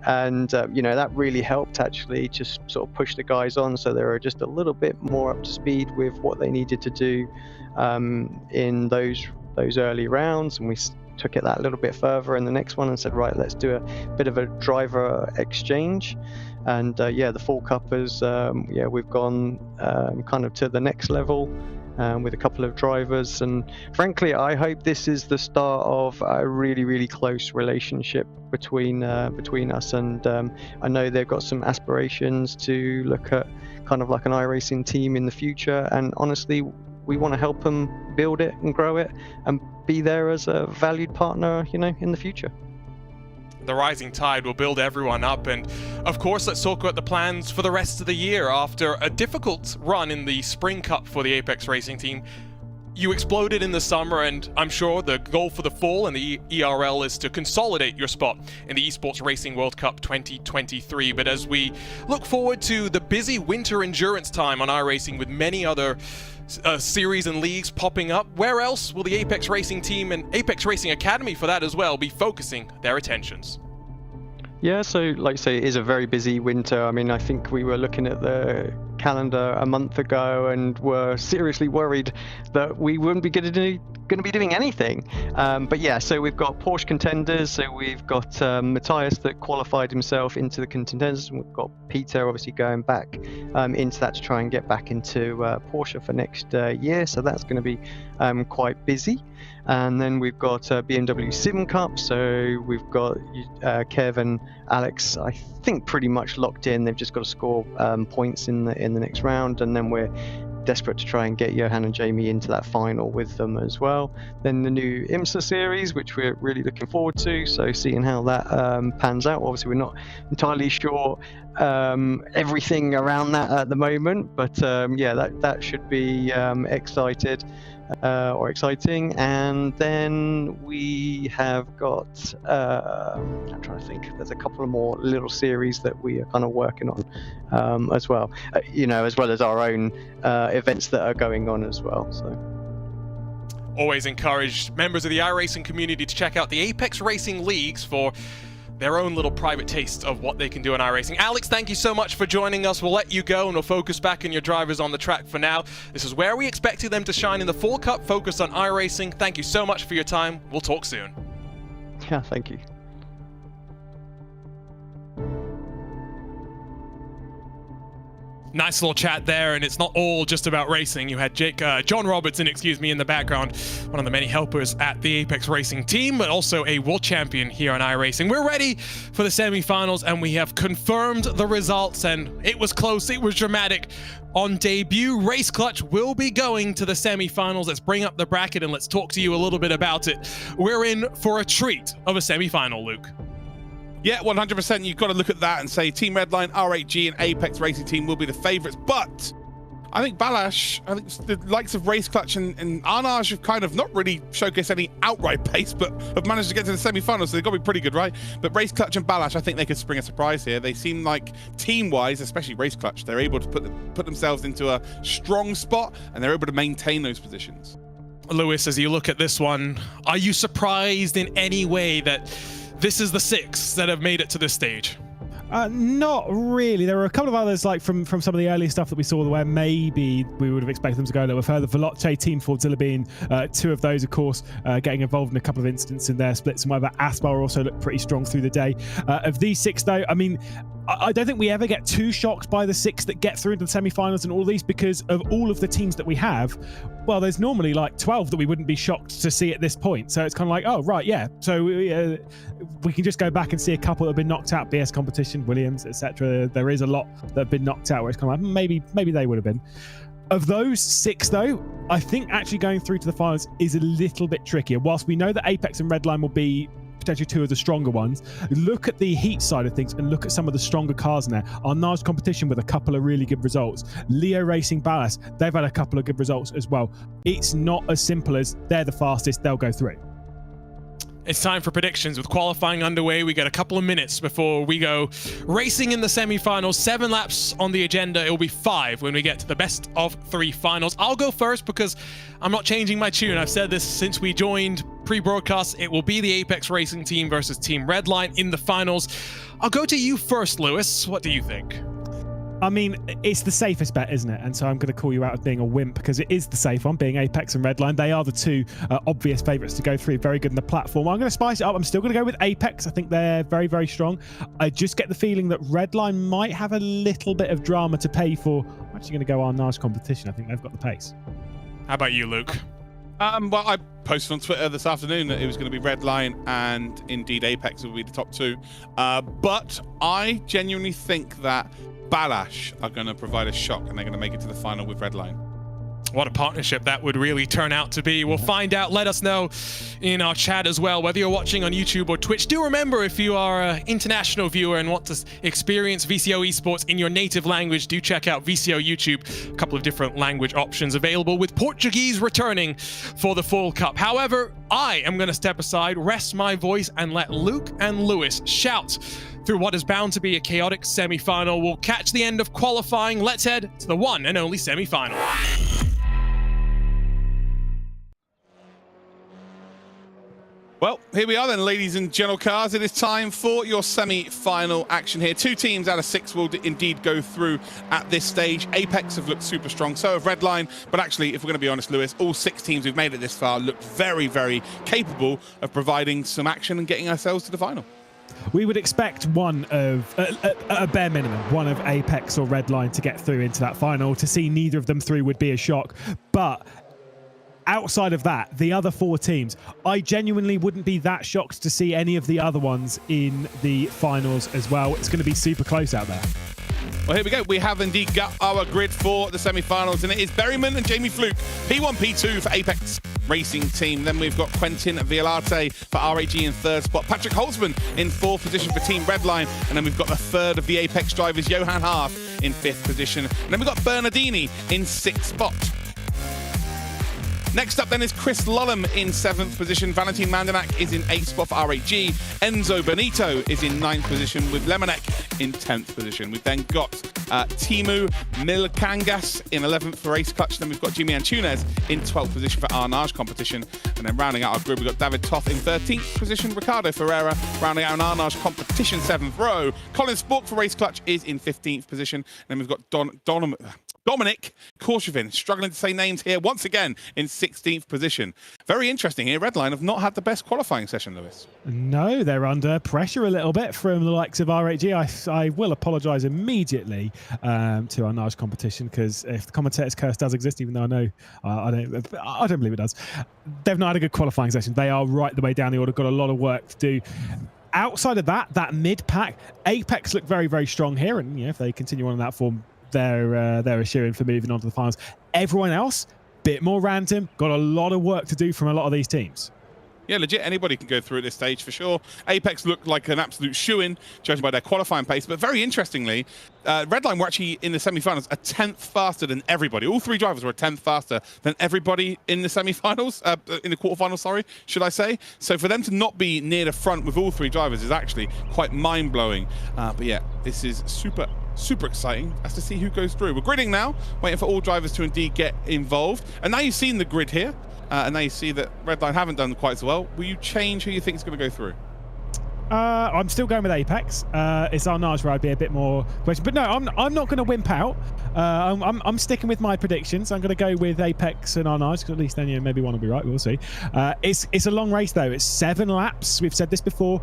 And you know, that really helped actually just sort of push the guys on, so they were just a little bit more up to speed with what they needed to do in those early rounds. And we took it that little bit further in the next one and said, right, let's do a bit of a driver exchange. And yeah, the Fall Cup is yeah, we've gone kind of to the next level with a couple of drivers, and frankly, I hope this is the start of a really, really close relationship between us. And I know they've got some aspirations to look at kind of like an iRacing team in the future, and honestly, we want to help them build it and grow it and be there as a valued partner, you know, in the future. the rising tide will build everyone up. And of course, let's talk about the plans for the rest of the year. After a difficult run in the Spring Cup for the Apex Racing team, you exploded in the summer, and I'm sure the goal for the fall and the ERL is to consolidate your spot in the Esports Racing World Cup 2023. But as we look forward to the busy winter endurance time on iRacing with many other series and leagues popping up, where else will the Apex Racing team and Apex Racing Academy for that as well be focusing their attentions? Yeah, so like I say, it is a very busy winter. I mean, I think we were looking at the calendar a month ago and were seriously worried that we wouldn't be going to be doing anything. But yeah, so we've got Porsche contenders. So we've got Matthias that qualified himself into the contenders. We've got Peter obviously going back into that to try and get back into Porsche for next year. So that's going to be quite busy. And then we've got BMW Sim Cup, so we've got Kev and Alex, I think, pretty much locked in. They've just got to score points in the next round, and then we're desperate to try and get Johan and Jamie into that final with them as well. Then the new IMSA series, which we're really looking forward to, so seeing how that pans out. Obviously, we're not entirely sure everything around that at the moment, but yeah, that should be exciting. And then we have got I'm trying to think, there's a couple of more little series that we are kind of working on as well, as well as our own events that are going on as well. So always encourage members of the iRacing community to check out the Apex Racing Leagues for their own little private taste of what they can do in iRacing. Alex, thank you so much for joining us. We'll let you go and we'll focus back on your drivers on the track for now. This is where we expected them to shine in the Fall Cup, focused on iRacing. Thank you so much for your time. We'll talk soon. Yeah, thank you. Nice little chat there, and it's not all just about racing. You had John Robertson, in the background, one of the many helpers at the Apex Racing team, but also a world champion here on iRacing. We're ready for the semifinals, and we have confirmed the results, and it was close, it was dramatic. On debut, Race Clutch will be going to the semifinals. Let's bring up the bracket and let's talk to you a little bit about it. We're in for a treat of a semifinal, Luke. Yeah, 100%. You've got to look at that and say Team Redline, R8G, and Apex Racing Team will be the favourites. But I think Balash, I think the likes of Race Clutch and Arnage have kind of not really showcased any outright pace, but have managed to get to the semi-finals, so they've got to be pretty good, right? But Race Clutch and Balash, I think they could spring a surprise here. They seem like, team-wise, especially Race Clutch, they're able to put themselves into a strong spot, and they're able to maintain those positions. Lewis, as you look at this one, are you surprised in any way that this is the 6 that have made it to this stage? Not really. There were a couple of others, like from some of the early stuff that we saw, where maybe we would have expected them to go a little further. Veloce, Team Fordzilla being 2 of those, of course, getting involved in a couple of instances in their splits and whatever. Aspar also looked pretty strong through the day. Of these 6, though, I mean, I don't think we ever get too shocked by the 6 that get through into the semi-finals and all these, because of all of the teams that we have. Well, there's normally like 12 that we wouldn't be shocked to see at this point. So it's kind of like, oh, right, yeah. So we can just go back and see a couple that have been knocked out, BS Competition, Williams, etc. There is a lot that have been knocked out where it's kind of like, maybe they would have been. Of those 6, though, I think actually going through to the finals is a little bit trickier. Whilst we know that Apex and Redline will be potentially 2 of the stronger ones, look at the heat side of things and look at some of the stronger cars in there. Arnage Competition with a couple of really good results. Leo Racing Ballast, they've had a couple of good results as well. It's not as simple as they're the fastest, they'll go through. It's time for predictions. With qualifying underway, we got a couple of minutes before we go racing in the semi-finals. 7 laps on the agenda. It will be 5 when we get to the best of 3 finals. I'll go first because I'm not changing my tune. I've said this since we joined pre-broadcast. It will be the Apex Racing team versus Team Redline in the finals. I'll go to you first, Lewis. What do you think? I mean, it's the safest bet, isn't it? And so I'm going to call you out as being a wimp, because it is the safe one, being Apex and Redline. They are the 2 obvious favourites to go through. Very good in the platform. I'm going to spice it up. I'm still going to go with Apex. I think they're very, very strong. I just get the feeling that Redline might have a little bit of drama to pay for. I'm actually going to go Arnage Competition. I think they've got the pace. How about you, Luke? Well, I posted on Twitter this afternoon that it was going to be Redline and indeed Apex will be the top 2. But I genuinely think that Balash are going to provide a shock and they're going to make it to the final with Redline. What a partnership that would really turn out to be. We'll find out. Let us know in our chat as well, whether you're watching on YouTube or Twitch. Do remember, if you are an international viewer and want to experience VCO esports in your native language, do check out VCO YouTube. A couple of different language options available, with Portuguese returning for the Fall Cup. However, I am going to step aside, rest my voice, and let Luke and Lewis shout through what is bound to be a chaotic semi-final. We'll catch the end of qualifying. Let's head to the one and only semi-final. Well, here we are then, ladies and gentlecars. It is time for your semi-final action here. 2 teams out of 6 will indeed go through at this stage. Apex have looked super strong, so have Redline. But actually, if we're going to be honest, Lewis, all 6 teams who've made it this far look very, very capable of providing some action and getting ourselves to the final. We would expect one of, at a bare minimum, one of Apex or Redline to get through into that final. To see neither of them through would be a shock. But outside of that, the other 4 teams, I genuinely wouldn't be that shocked to see any of the other ones in the finals as well. It's going to be super close out there. Well, here we go. We have indeed got our grid for the semi-finals, and it is Berryman and Jamie Fluke, P1, P2 for Apex Racing Team. Then we've got Quentin Violarte for RAG in 3rd spot, Patrick Holtzman in 4th position for Team Redline, and then we've got the 3rd of the Apex drivers, Johan Haaf, in 5th position. And then we've got Bernardini in 6th spot. Next up then is Chris Lullum in 7th position. Valentin Mandanak is in 8th spot for RAG. Enzo Benito is in 9th position, with Lemonek in 10th position. We've then got Timu Milkangas in 11th for Race Clutch. Then we've got Jimmy Antunes in 12th position for Arnage Competition. And then rounding out our group, we've got David Toth in 13th position. Ricardo Ferreira rounding out an Arnage Competition 7th row. Colin Spork for Race Clutch is in 15th position. And then we've got Dominic Korshevin, struggling to say names here once again, in 16th position. Very interesting here. Redline have not had the best qualifying session, Lewis. No, they're under pressure a little bit from the likes of RAG. I will apologise immediately to Arnage Competition, because if the commentator's curse does exist, even though I know I don't believe it does, they've not had a good qualifying session. They are right the way down the order, got a lot of work to do. Outside of that mid-pack, Apex look very, very strong here, and if they continue on in that form, they're a shoo-in for moving on to the finals. Everyone else, bit more random, got a lot of work to do from a lot of these teams. Yeah, legit, anybody can go through at this stage for sure. Apex looked like an absolute shoo-in, judging by their qualifying pace. But very interestingly, Redline were actually in the semi-finals a 10th faster than everybody. All 3 drivers were a 10th faster than everybody in the semi-finals, in the quarterfinals, sorry, should I say. So for them to not be near the front with all 3 drivers is actually quite mind-blowing. But yeah, this is super exciting as to see who goes through. We're gridding now, waiting for all drivers to indeed get involved. And now you've seen the grid here. And now you see that Redline haven't done quite so well. Will you change who you think is going to go through? I'm still going with Apex. It's Arnage where I'd be a bit more question, but no, I'm not going to wimp out. I'm sticking with my predictions. I'm going to go with Apex and Arnage, because at least then maybe one will be right. We'll see. It's a long race though. It's 7 laps. We've said this before.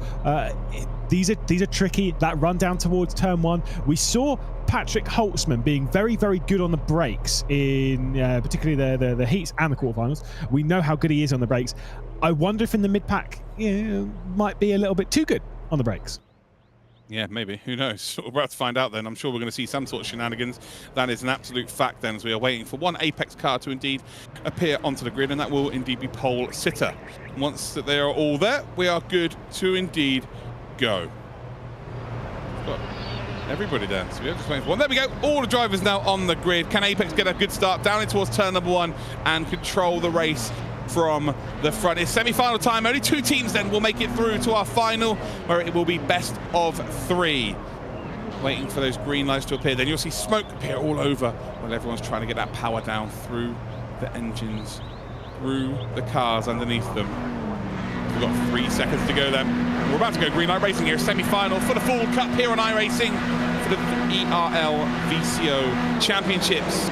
These are tricky. That run down towards turn 1. We saw Patrick Holtzman being very, very good on the brakes in particularly the heats and the quarterfinals. We know how good he is on the brakes. I wonder if in the mid-pack might be a little bit too good on the brakes. Yeah, maybe. Who knows? We're about to find out then. I'm sure we're going to see some sort of shenanigans. That is an absolute fact then, as we are waiting for one Apex car to indeed appear onto the grid, and that will indeed be pole sitter. Once that they are all there, we are good to indeed go. Got everybody there. So we have just waiting for one. There we go. All the drivers now on the grid. Can Apex get a good start down in towards turn number 1 and control the race from the front? It's semi-final time. Only 2 teams then will make it through to our final, where it will be best of 3. Waiting for those green lights to appear. Then you'll see smoke appear all over while everyone's trying to get that power down through the engines, through the cars underneath them. We've got 3 seconds to go then. We're about to go green light racing here, semi-final for the Fall Cup here on iRacing for the ERL VCO Championships.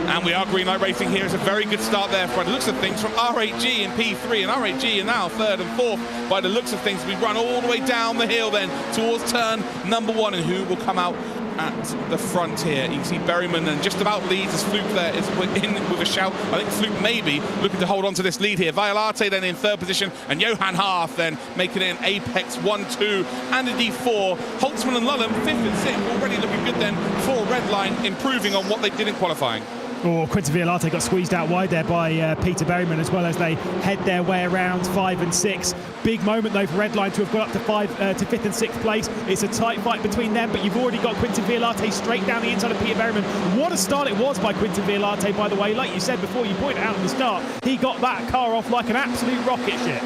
And we are green light racing here. It's a very good start there by the looks of things from RAG in P3, and RAG are now 3rd and 4th by the looks of things. We run all the way down the hill then towards turn number 1, and who will come out at the front here? You can see Berryman and just about leads as Fluke there is in with a shout. I think Fluke maybe looking to hold on to this lead here. Violarte then in 3rd position, and Johan Haaf then making it in Apex 1, 2 and indeed 4. Holtzman and Lullum 5th and 6th, already looking good then for Redline, improving on what they did in qualifying. Oh, Quinton Violate got squeezed out wide there by Peter Berryman, as well as they head their way around 5 and 6. Big moment though for Redline to have got up to 5th and 6th place. It's a tight fight between them, but you've already got Quinton Violate straight down the inside of Peter Berryman. What a start it was by Quinton Violate, by the way. Like you said before, you pointed out at the start, he got that car off like an absolute rocket ship.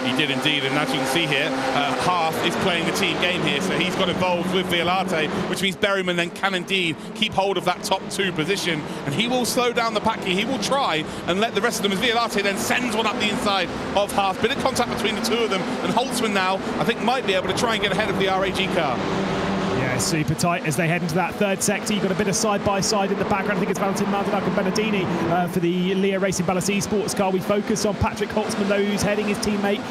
He did indeed, and as you can see here, Half is playing the team game here, so he's got involved with Violate, which means Berryman then can indeed keep hold of that top 2 position, and he will slow down the pack here. He will try and let the rest of them, as Violate then sends one up the inside of Half. Bit of contact between the two of them, and Holtzman now, I think, might be able to try and get ahead of the RAG car. Yeah, super tight as they head into that third sector. You've got a bit of side-by-side in the background. I think it's Valentin Maldonado and Benedini for the Leah Racing Ballas Esports car. We focus on Patrick Holtzman, though, who's heading his teammate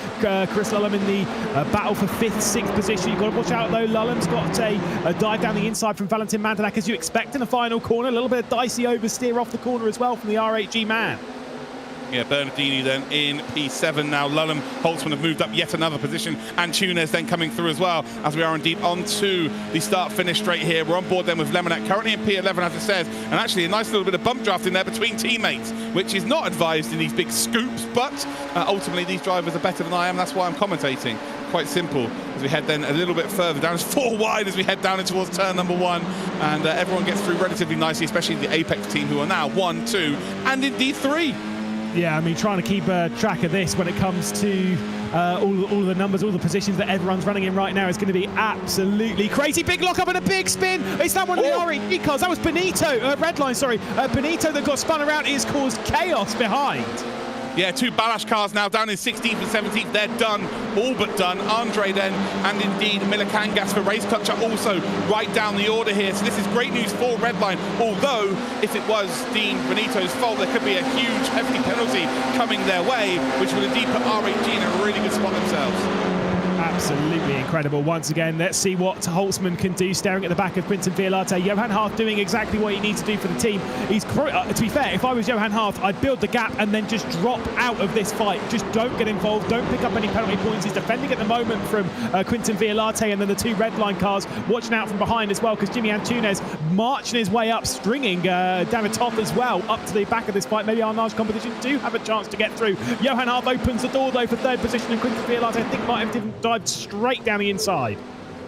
Chris Lullum in the battle for 5th, 6th position. You've got to watch out, though. Lullum's got a dive down the inside from Valentin Maldonado, as you expect in the final corner. A little bit of dicey oversteer off the corner as well from the RHG man. Yeah, Bernardini then in P7 now. Lullum, Holtzman have moved up yet another position, and Tunes then coming through as well, as we are indeed onto the start-finish straight here. We're on board then with Lemonet, currently in P11 as it says, and actually a nice little bit of bump draft in there between teammates, which is not advised in these big scoops, but ultimately these drivers are better than I am. That's why I'm commentating. Quite simple. As we head then a little bit further down, it's 4 wide as we head down towards turn number 1, and everyone ggets through relatively nicely, especially the Apex team, who are now 1, 2, and indeed 3. Yeah, I mean, trying to keep track of this when it comes to all of the numbers, all the positions that everyone's running in right now is going to be absolutely crazy. Big lock up and a big spin. Is that one of the REG cars? That was Benito, Redline, sorry. Benito that got spun around. It has caused chaos behind. Yeah, 2 Balash cars now down in 16th and 17th. They're done, all but done. Andre then, and indeed Miller Kangas for Race Clutch are also right down the order here. So this is great news for Redline. Although, if it was Dean Benito's fault, there could be a huge, hefty penalty coming their way, which would indeed put RAG in a really good spot themselves. Absolutely incredible. Once again, let's see what Holtzman can do, staring at the back of Quinton Violate. Johan Hart doing exactly what he needs to do for the team. He's to be fair, if I was Johan Hart, I'd build the gap and then just drop out of this fight. Just don't get involved. Don't pick up any penalty points. He's defending at the moment from Quinton Violate, and then the 2 Redline cars watching out from behind as well, because Jimmy Antunes marching his way up, stringing David Toth as well up to the back of this fight. Maybe Arnage Competition do have a chance to get through. Johan Hart opens the door, though, for 3rd position, and Quinton Violate, I think, might have dived straight down the inside.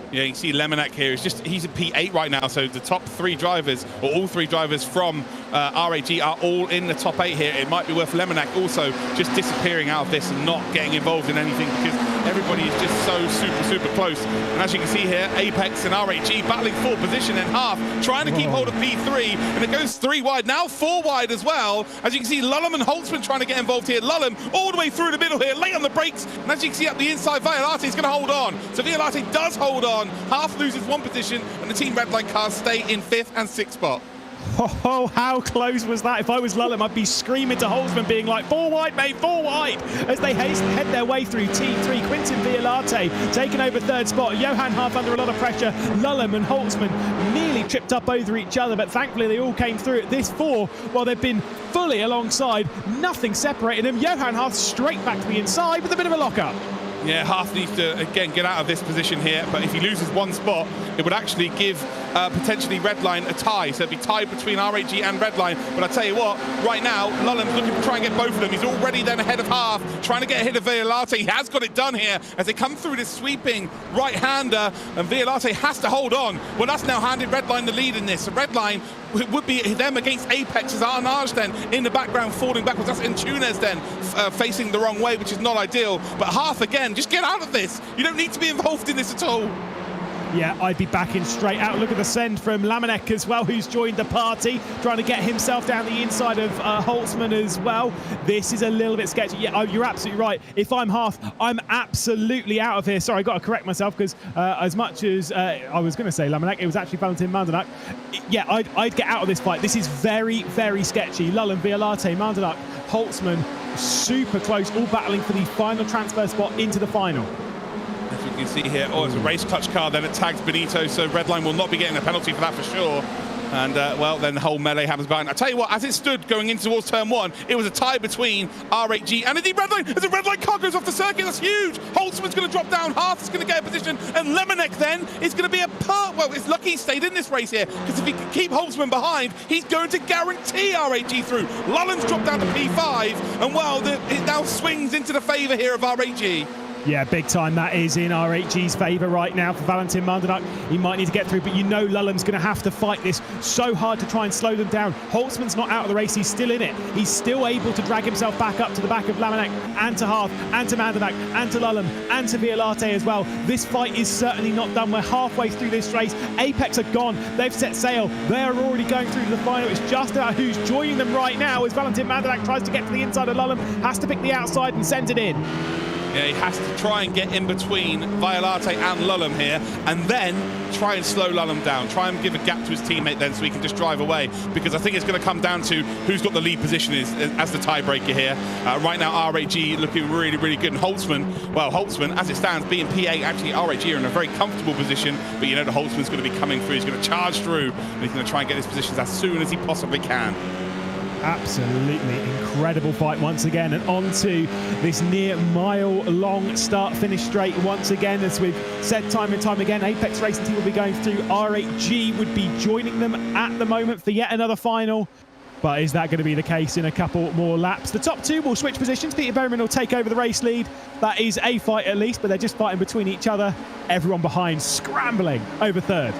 Yeah, you can see Lemonek here. He's in P8 right now, so the top 3 drivers, or all 3 drivers from RAG are all in the top 8 here. It might be worth Lemonek also just disappearing out of this and not getting involved in anything, because everybody is just so super close. And as you can see here, Apex and RAG battling for position and Half, trying to keep hold of P3, and it goes 3 wide, now 4 wide as well. As you can see, Lullum and Holtzman trying to get involved here. Lullum all the way through the middle here, late on the brakes, and as you can see up the inside, Violate is going to hold on. So Violate does hold on. Half loses 1 position, and the Team Redline cars stay in 5th and 6th spot. Oh, how close was that? If I was Lullum, I'd be screaming to Holtzman, being like, 4 wide, mate, 4 wide, as they head their way through T3. Quinton Violate taking over 3rd spot. Johan Half under a lot of pressure. Lullum and Holtzman nearly tripped up over each other, but thankfully they all came through at this 4, while they've been fully alongside. Nothing separating them. Johan Half straight back to the inside with a bit of a lock-up. Yeah, Half needs to, again, get out of this position here, but if he loses 1 spot, it would actually give potentially Redline a tie. So it'd be tied between RAG and Redline. But I tell you what, right now, Lullum's looking to try and get both of them. He's already then ahead of Half, trying to get ahead of Violate. He has got it done here as they come through this sweeping right-hander, and Violate has to hold on. Well, that's now handed Redline the lead in this. So Redline, it would be them against Apex, as Arnage then in the background falling backwards. That's Antunes then facing the wrong way, which is not ideal. But Half, again, just get out of this. You don't need to be involved in this at all. Yeah, I'd be backing straight out. Look at the send from Lamanek as well, who's joined the party, trying to get himself down the inside of Holtzman as well. This is a little bit sketchy. Yeah, you're absolutely right. If I'm Half, I'm absolutely out of here. Sorry, I've got to correct myself, because as much as I was going to say Lamanek, it was actually Valentin Mandanak. Yeah, I'd get out of this fight. This is very sketchy. Lullum, Violate, Mandanak, Holtzman, super close, all battling for the final transfer spot into the final. As you can see here, it's a Race Clutch car, then it tags Benito, so Redline will not be getting a penalty for that for sure. And, well, then the whole melee happens behind. I tell you what, as it stood going in towards turn 1, it was a tie between rHG and indeed Redline. As the Redline car goes off the circuit, that's huge. Holtzman's going to drop down, Hearth is going to get a position, and Lemonek then is going to be a well, it's lucky he stayed in this race here, because if he can keep Holtzman behind, he's going to guarantee rHG through. Lullen's dropped down to P5, and, well, it now swings into the favour here of rHG. Yeah, big time. That is in rHG's favour right now for Valentin Mandenak. He might need to get through, but you know Lullen's going to have to fight this so hard to try and slow them down. Holtzman's not out of the race. He's still in it. He's still able to drag himself back up to the back of Lamanek and to Hearth and to Mandenak and to Lullen and to Violate as well. This fight is certainly not done. We're halfway through this race. Apex are gone. They've set sail. They're already going through to the final. It's just about who's joining them right now as Valentin Mandenak tries to get to the inside of Lullen, has to pick the outside and send it in. Yeah, he has to try and get in between Violate and Lullum here, and then try and slow Lullum down. Try and give a gap to his teammate then so he can just drive away, because I think it's going to come down to who's got the lead position as the tiebreaker here. Right now, RAG looking really, really good. And Holtzman, well, Holtzman, as it stands, being P8, actually RAG are in a very comfortable position, but you know the Holtzman's going to be coming through. He's going to charge through, and he's going to try and get his positions as soon as he possibly can. Absolutely incredible fight once again, and on to this near mile-long start-finish straight once again. As we've said time and time again, Apex Racing Team will be going through. rHG would be joining them at the moment for yet another final. But is that going to be the case in a couple more laps? The top two will switch positions. Peter Berryman will take over the race lead. That is a fight at least, but they're just fighting between each other. Everyone behind scrambling over third.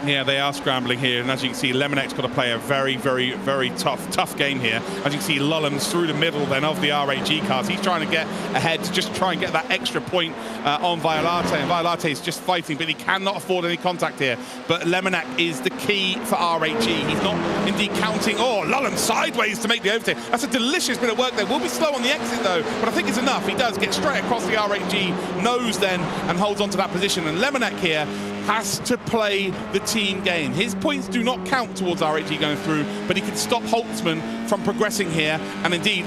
Yeah, they are scrambling here, and as you can see, Lemonek's got to play a very, very, very tough game here. As you can see, Lullum's through the middle then of the RAG cars. He's trying to get ahead to just try and get that extra point on Violate, and Violate is just fighting, but he cannot afford any contact here. But Lemonek is the key for RAG. He's not indeed counting. Oh, Lullum sideways to make the overtake. That's a delicious bit of work there. Will be slow on the exit though, but I think it's enough. He does get straight across the RAG nose then and holds on to that position. And Lemonek here has to play the team game. His points do not count towards RAG going through, but he can stop Holtzman from progressing here and indeed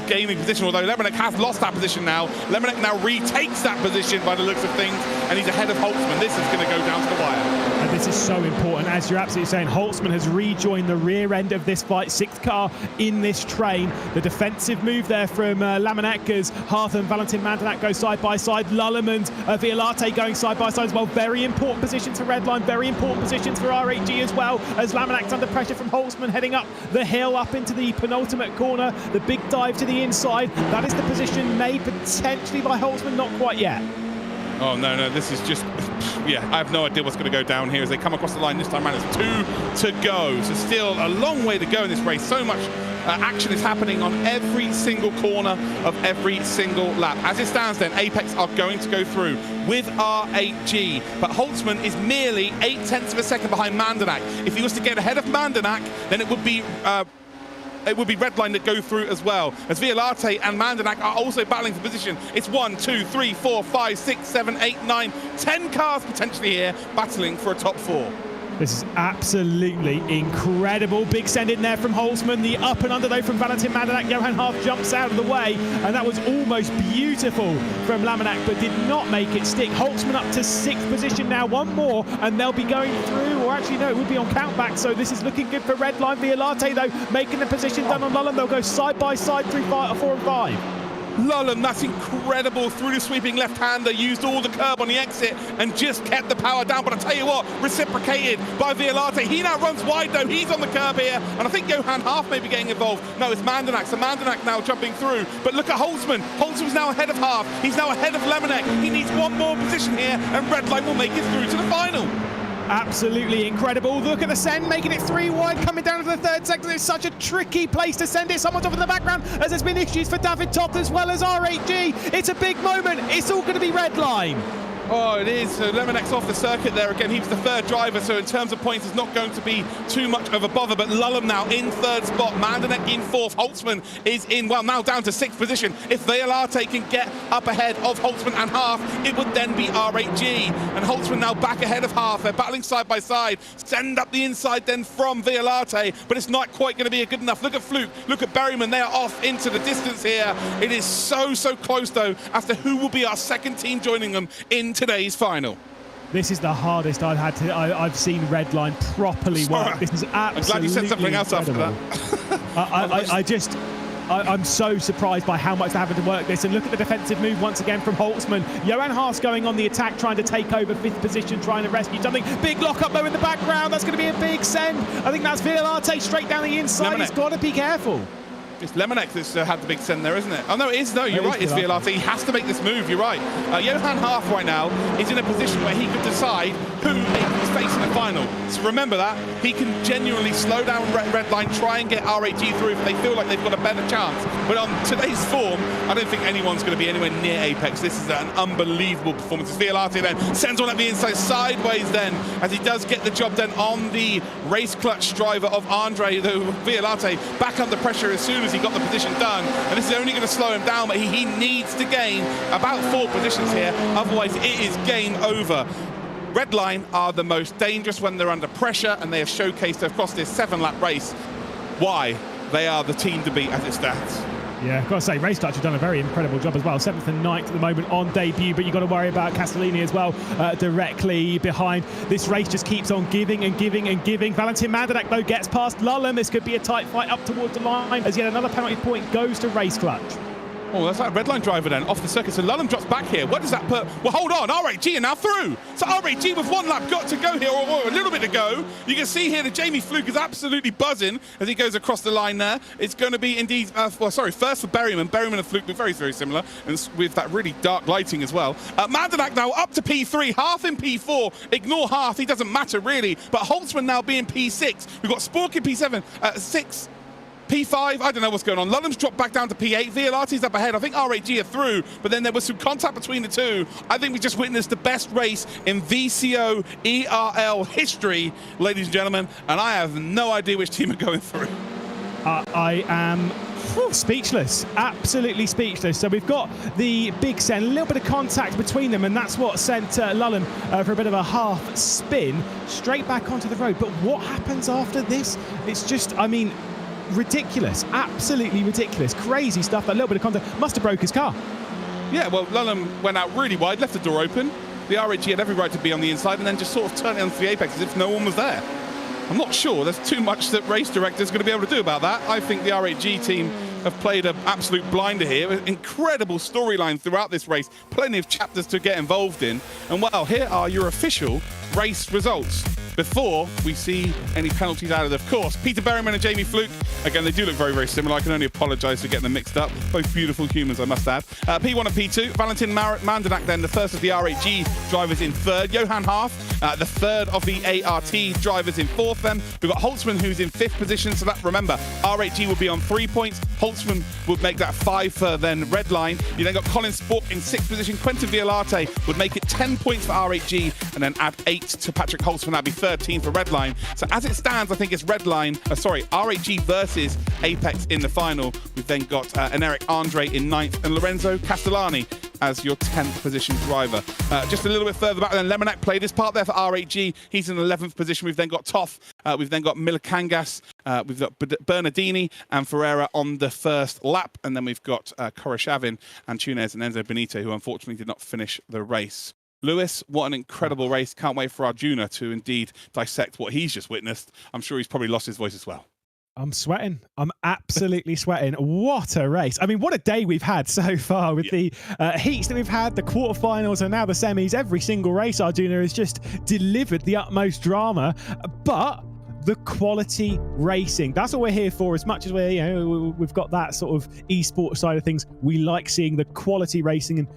gaining position, although Lemonek has lost that position now. Lemonek now retakes that position by the looks of things, and he's ahead of Holtzman. This is going to go down to the wire. And this is so important, as you're absolutely saying. Holtzman has rejoined the rear end of this fight, sixth car in this train. The defensive move there from Lamanek as Hearth and Valentin Mandenak go side by side. Lullum and Violate going side by side as well. Very important positions for Redline, very important positions for RAG as well, as Lamanek's under pressure from Holtzman heading up the hill up into the penultimate corner. The big dive to the inside. That is the position made potentially by Holtzman, not quite yet. Oh, no, this is just, yeah, I have no idea what's going to go down here as they come across the line this time around. It's 2 to go, so still a long way to go in this race. So much action is happening on every single corner of every single lap. As it stands then, Apex are going to go through with RAG, but Holtzman is merely 0.8 of a second behind Mandenak. If he was to get ahead of Mandenak, then it would be Redline that go through as well, as Violate and Mandenak are also battling for position. It's 1, 2, 3, 4, 5, 6, 7, 8, 9, 10 cars potentially here battling for a top 4. This is absolutely incredible. Big send in there from Holtzman. The up and under though from Valentin Mandenak. Johan Hearth jumps out of the way, and that was almost beautiful from Lamanek, but did not make it stick. Holtzman up to 6th position now. One more, and they'll be going through, or actually no, it would be on countback. So this is looking good for Redline. Violate though making the position done on Lullum. They'll go side by side through 4 and 5. Lullum, that's incredible, through the sweeping left-hander, used all the curb on the exit and just kept the power down. But I tell you what, reciprocated by Violate. He now runs wide though, he's on the curb here, and I think Johan Hearth may be getting involved. No, it's Mandenak, so Mandenak now jumping through. But look at Holtzman. Holtzman's now ahead of Hearth. He's now ahead of Lemonek. He needs one more position here, and Redline will make it through to the final. Absolutely incredible. Look at the send, making it 3 wide, coming down to the 3rd sector. It's such a tricky place to send it. Someone's off in the background, as there's been issues for David Toth as well as RAG. It's a big moment. It's all going to be Redline. Oh, it is. So Lemonek's off the circuit there again. He was the 3rd driver, so in terms of points, it's not going to be too much of a bother. But Lullum now in 3rd spot. Mandenek in 4th. Holtzman is in, well, now down to 6th position. If Violate can get up ahead of Holtzman and Hearth, it would then be RAG. And Holtzman now back ahead of Hearth. They're battling side by side. Send up the inside then from Violate, but it's not quite going to be good enough. Look at Fluke. Look at Berryman. They are off into the distance here. It is so close, though, as to who will be our 2nd team joining them in today's final. This is the hardest I've seen Redline properly work. This is absolutely I'm glad you said something else incredible. after that. I'm so surprised by how much they're having to work this. And look at the defensive move once again from Holtzman. Johan Haas going on the attack, trying to take over 5th position, trying to rescue something. Big lock up though in the background. That's going to be a big send. I think that's Violate straight down the inside. He's got to be careful. It's Lemonek that's had the big send there, isn't it? Oh, no, it is. No, you're right. It's Violate. He has to make this move. You're right. Johan Haas right now is in a position where he could decide who he's facing the final. So remember that. He can genuinely slow down Redline, try and get RAG through if they feel like they've got a better chance. But on today's form, I don't think anyone's going to be anywhere near Apex. This is an unbelievable performance. It's Violate then sends one at the inside, sideways then, as he does get the job done on the race clutch driver of Andre, though Violate back under pressure as soon as he got the position done, and this is only going to slow him down, but he needs to gain about 4 positions here, otherwise it is game over. Redline are the most dangerous when they're under pressure, and they have showcased across this 7-lap race why they are the team to beat as it stands. Yeah, I've got to say, Race Clutch have done a very incredible job as well. 7th and 9th at the moment on debut, but you've got to worry about Castellini as well, directly behind. This race just keeps on giving and giving and giving. Valentin Mandanak, though, gets past Lullen. This could be a tight fight up towards the line, as yet another penalty point goes to Race Clutch. Oh, that's that Redline driver then, off the circuit. So Lullen drops back here. What does that put? Well, hold on. RAG are now through. So RAG with 1 lap got to go here, or a little bit to go. You can see here that Jamie Fluke is absolutely buzzing as he goes across the line there. It's going to be indeed, first for Berryman. Berryman and Fluke were very, very similar, and with that really dark lighting as well. Mandanak now up to P3, Hearth in P4. Ignore Hearth, he doesn't matter really. But Holtzman now being P6. We've got Spork in P7, 6. P5, I don't know what's going on. Lullen's dropped back down to P8. Violate's up ahead. I think RAG are through, but then there was some contact between the two. I think we just witnessed the best race in VCO ERL history, ladies and gentlemen, and I have no idea which team are going through. I am speechless, absolutely speechless. So we've got the big send, a little bit of contact between them, and that's what sent Lullen for a bit of a half spin straight back onto the road. But what happens after this? It's just, I mean, ridiculous, absolutely ridiculous, crazy stuff. That little bit of contact must have broke his car. Yeah, well, Lullen went out really wide, left the door open. The RAG had every right to be on the inside, and then just sort of turned it onto the apex as if no one was there. I'm not sure there's too much that race director's going to be able to do about that. I think the RAG team have played an absolute blinder here. Incredible storyline throughout this race. Plenty of chapters to get involved in. And well, here are your official race results before we see any penalties added, of course. Peter Berryman and Jamie Fluke, again, they do look very, very similar. I can only apologise for getting them mixed up. Both beautiful humans, I must add. P1 and P2, Valentin Mandanak then, the first of the RAG drivers in 3rd. Johan Haas, the 3rd of the ART drivers in 4th then. We've got Holtzman, who's in 5th position, so that, remember, RAG will be on 3 points. Holtzman would make that 5 for then Redline. You then got Colin Spork in 6th position. Quentin Violate would make it 10 points for RAG, and then add 8 to Patrick Holtzman. That'd be 13 for Redline. So as it stands, I think it's RAG versus Apex in the final. We've then got an Eric Andre in 9th and Lorenzo Castellani as your 10th position driver. Just a little bit further back, then Lemonek played his part there for RAG. He's in 11th position. We've then got Toff. We've then got Milikangas. We've got Bernardini and Ferreira on the first lap. And then we've got Koroshavin, Antunes and Enzo Benito, who unfortunately did not finish the race. Lewis, what an incredible race. Can't wait for Arjuna to indeed dissect what he's just witnessed. I'm sure he's probably lost his voice as well. I'm sweating. I'm absolutely sweating. What a race. I mean, what a day we've had so far with the heats that we've had, the quarterfinals and now the semis. Every single race Arjuna has just delivered the utmost drama. But the quality racing, that's what we're here for. As much as we've got that sort of esports side of things, we like seeing the quality racing, and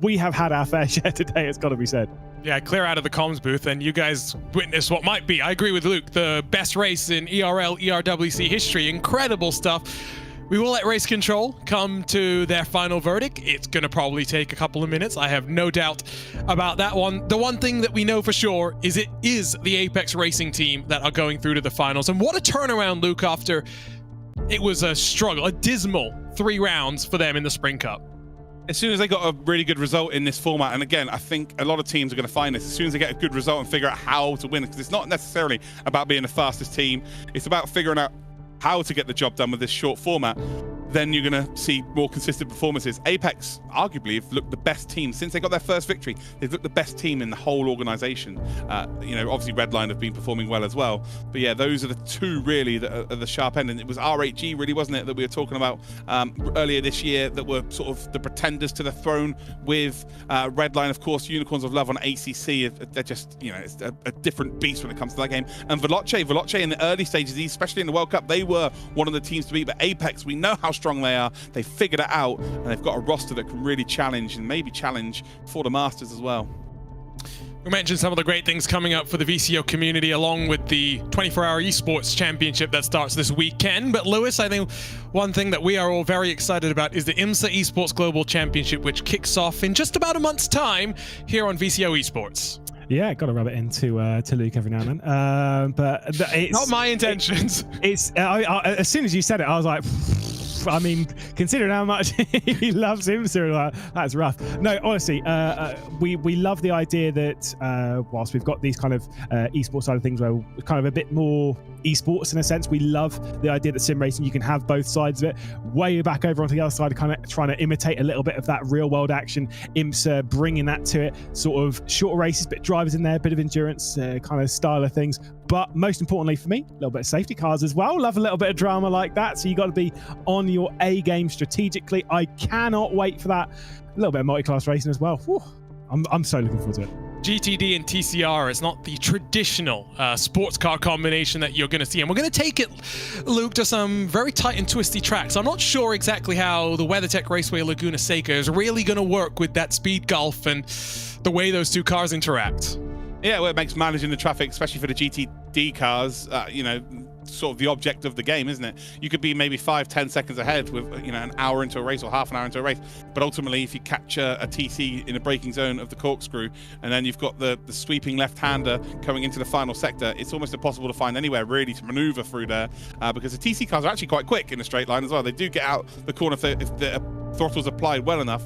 we have had our fair share today, it's got to be said. Yeah, clear out of the comms booth, and you guys witnessed what might be, I agree with Luke, the best race in ERL, ERWC history. Incredible stuff. We will let Race Control come to their final verdict. It's going to probably take a couple of minutes. I have no doubt about that one. The one thing that we know for sure is it is the Apex Racing team that are going through to the finals. And what a turnaround, Luke, after it was a struggle, a dismal 3 rounds for them in the Spring Cup. As soon as they got a really good result in this format, and again, I think a lot of teams are going to find this, as soon as they get a good result and figure out how to win, because it's not necessarily about being the fastest team, it's about figuring out how to get the job done with this short format. then you're going to see more consistent performances. Apex, arguably, have looked the best team since they got their first victory. They've looked the best team in the whole organization. Obviously Redline have been performing well as well. But yeah, those are the two really that are the sharp end. And it was RHG, really, wasn't it, that we were talking about earlier this year, that were sort of the pretenders to the throne with Redline, of course. Unicorns of Love on ACC, they're just, it's a different beast when it comes to that game. And Veloce in the early stages, especially in the World Cup, they were one of the teams to beat. But Apex, we know how strong they are. They figured it out, and they've got a roster that can really challenge, and maybe challenge for the Masters as well. We mentioned some of the great things coming up for the VCO community, along with the 24-hour esports championship that starts this weekend. But Lewis, I think one thing that we are all very excited about is the IMSA Esports Global Championship, which kicks off in just about a month's time here on VCO Esports. Yeah, got to rub it into to Luke every now and then. But it's not my intentions. As soon as you said it, I was like, I mean, considering how much he loves IMSA, that's rough. No, honestly, we love the idea that whilst we've got these kind of esports side of things where we're kind of a bit more esports in a sense, we love the idea that sim racing, you can have both sides of it. Way back over onto the other side, kind of trying to imitate a little bit of that real world action. IMSA bringing that to it, sort of shorter races, bit drivers in there, bit of endurance kind of style of things. But most importantly for me, a little bit of safety cars as well. Love a little bit of drama like that. So you got to be on your A game strategically. I cannot wait for that. A little bit of multi-class racing as well. Whew. I'm so looking forward to it. GTD and TCR is not the traditional sports car combination that you're going to see. And we're going to take it, Luke, to some very tight and twisty tracks. I'm not sure exactly how the WeatherTech Raceway Laguna Seca is really going to work with that speed gulf and the way those two cars interact. Yeah, well, it makes managing the traffic, especially for the GTD cars, sort of the object of the game, isn't it? You could be maybe 5-10 seconds ahead with, an hour into a race or half an hour into a race. But ultimately, if you catch a TC in a braking zone of the corkscrew, and then you've got the sweeping left-hander coming into the final sector, it's almost impossible to find anywhere really to maneuver through there because the TC cars are actually quite quick in a straight line as well. They do get out the corner if the throttle's applied well enough.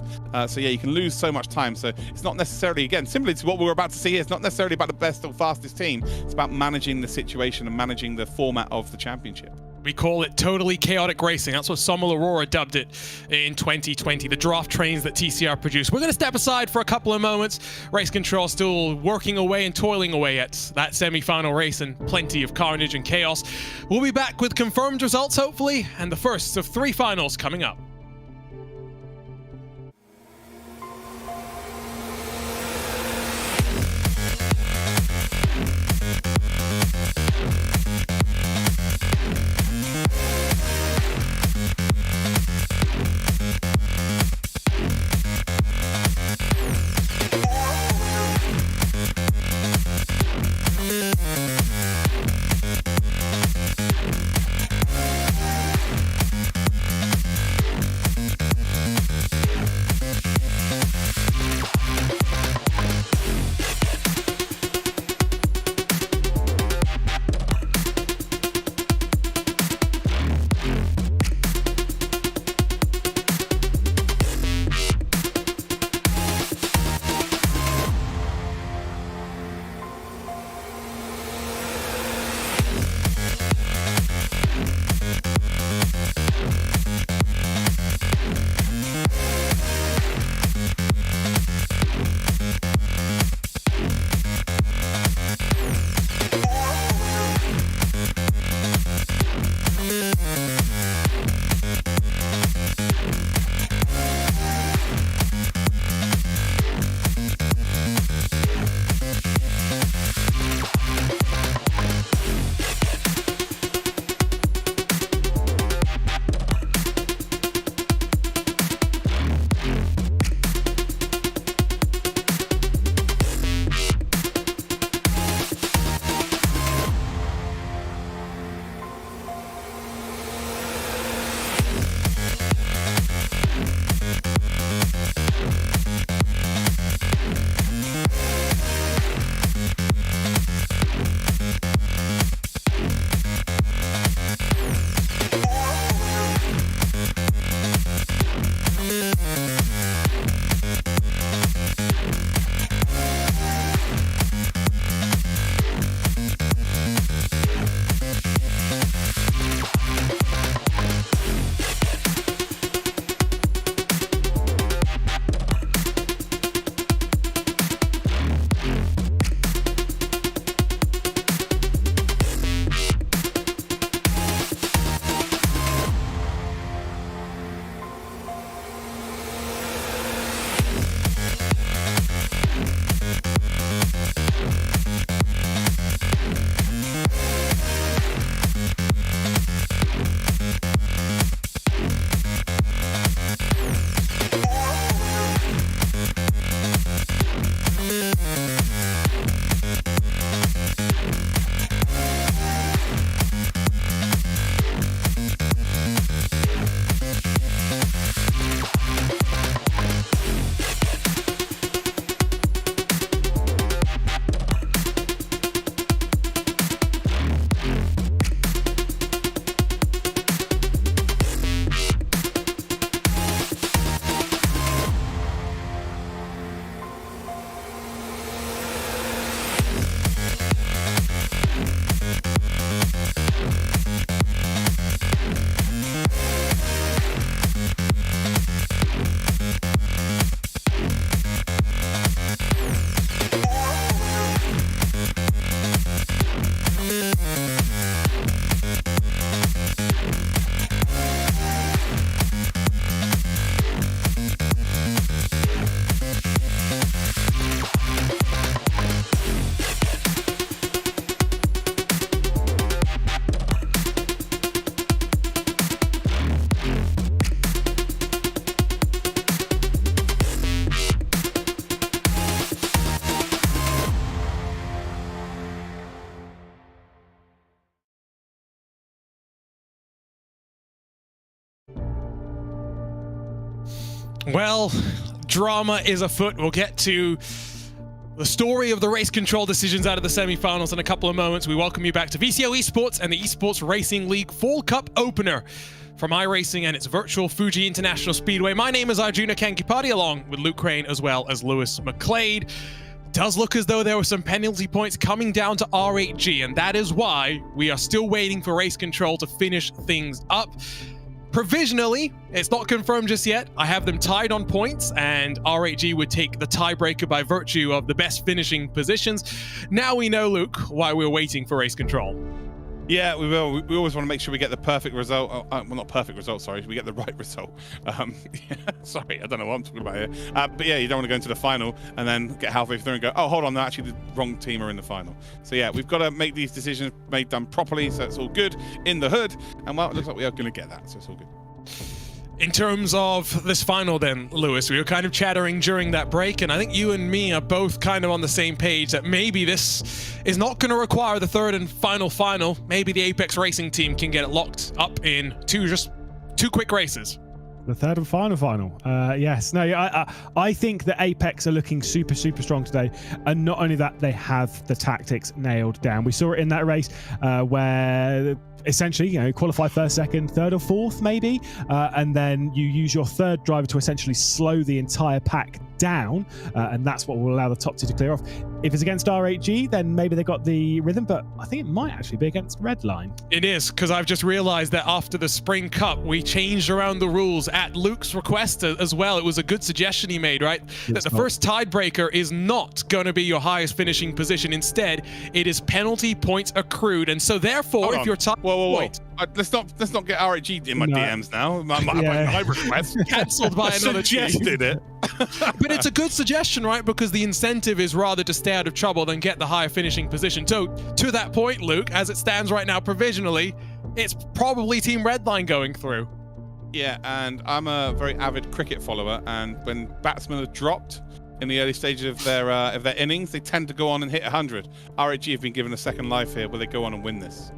So yeah, you can lose so much time. So it's not necessarily, again, similar to what we're about to see here, it's not necessarily about the best or fastest team. It's about managing the situation and managing the format of the championship. We call it totally chaotic racing. That's what Sommel Aurora dubbed it in 2020, the draft trains that TCR produced. We're going to step aside for a couple of moments. Race Control still working away and toiling away at that semi-final race and plenty of carnage and chaos. We'll be back with confirmed results, hopefully, and the first of 3 finals coming up. Well, drama is afoot. We'll get to the story of the race control decisions out of the semi-finals in a couple of moments. We welcome you back to VCO Esports and the Esports Racing League Fall Cup opener from iRacing and its virtual Fuji International Speedway. My name is Arjuna Kankipati, along with Luke Crane as well as Lewis McClade. Does look as though there were some penalty points coming down to R8G, and that is why we are still waiting for race control to finish things up. Provisionally, it's not confirmed just yet. I have them tied on points, and R8G would take the tiebreaker by virtue of the best finishing positions. Now we know, Luke, why we're waiting for race control. Yeah, we will. We always want to make sure we get the perfect result. Well, not perfect result, sorry. We get the right result. Yeah, sorry, I don't know what I'm talking about here. But yeah, you don't want to go into the final and then get halfway through and go, oh, hold on, actually the wrong team are in the final. So yeah, we've got to make these decisions done properly, so it's all good in the hood. And well, it looks like we are going to get that, so it's all good. In terms of this final then, Lewis, we were kind of chattering during that break, and I think you and me are both kind of on the same page that maybe this is not going to require the third and final. Maybe the Apex Racing team can get it locked up in two quick races. The third and final. Yes. No, I think that Apex are looking super strong today. And not only that, they have the tactics nailed down. We saw it in that race where essentially, qualify first, second, third or fourth maybe, and then you use your third driver to essentially slow the entire pack down, and that's what will allow the top two to clear off. If it's against R8G, then maybe they got the rhythm, but I think it might actually be against Redline. It is, because I've just realized that after the Spring Cup, we changed around the rules at Luke's request as well. It was a good suggestion he made, right? That the first tiebreaker is not going to be your highest finishing position. Instead, it is penalty points accrued, and so therefore, if you're tied... Whoa. Let's not get R8G in my DMs now. My request cancelled by another team. Suggested it. But it's a good suggestion, right? Because the incentive is rather to stay out of trouble than get the higher finishing position. So to that point, Luke, as it stands right now provisionally, it's probably Team Redline going through. Yeah, and I'm a very avid cricket follower, and when batsmen are dropped in the early stages of their innings, they tend to go on and hit 100. R8G have been given a second life here where they go on and win this.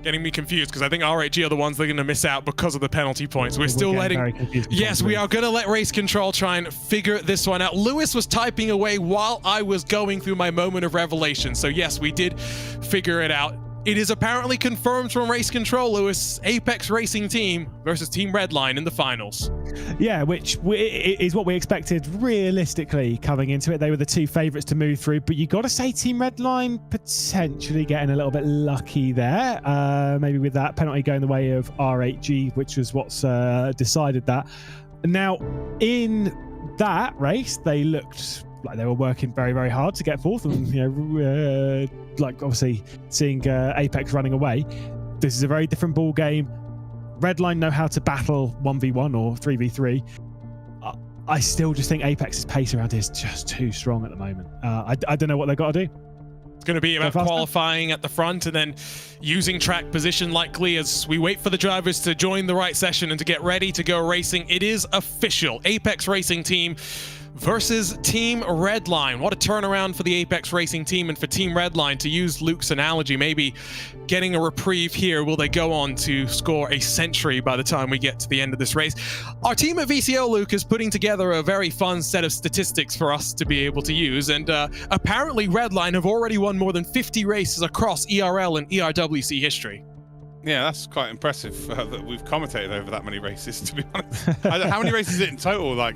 Getting me confused, because I think R8G are the ones that are going to miss out because of the penalty points. We're still letting... Yes, we are going to let race control try and figure this one out. Lewis was typing away while I was going through my moment of revelation. So yes, we did figure it out. It is apparently confirmed from race control, Lewis. Apex Racing Team versus Team Redline in the finals. Yeah, which is what we expected realistically coming into it. They were the two favourites to move through, but you got to say Team Redline potentially getting a little bit lucky there. Maybe with that penalty going the way of R8G, which was what's decided that. Now, in that race, they looked like they were working very hard to get fourth, and like obviously seeing Apex running away. This is a very different ball game. Redline know how to battle 1v1 or 3v3. I still just think Apex's pace around here is just too strong at the moment. I don't know what they've got to do. It's going to be about qualifying at the front and then using track position likely as we wait for the drivers to join the right session and to get ready to go racing. It is official. Apex Racing Team versus Team Redline. What a turnaround for the Apex Racing Team and for Team Redline, to use Luke's analogy, maybe getting a reprieve here. Will they go on to score a century by the time we get to the end of this race? Our team at VCO, Luke, is putting together a very fun set of statistics for us to be able to use, and apparently Redline have already won more than 50 races across ERL and ERWC history. Yeah, that's quite impressive that we've commentated over that many races, to be honest. How many races is it in total? Like,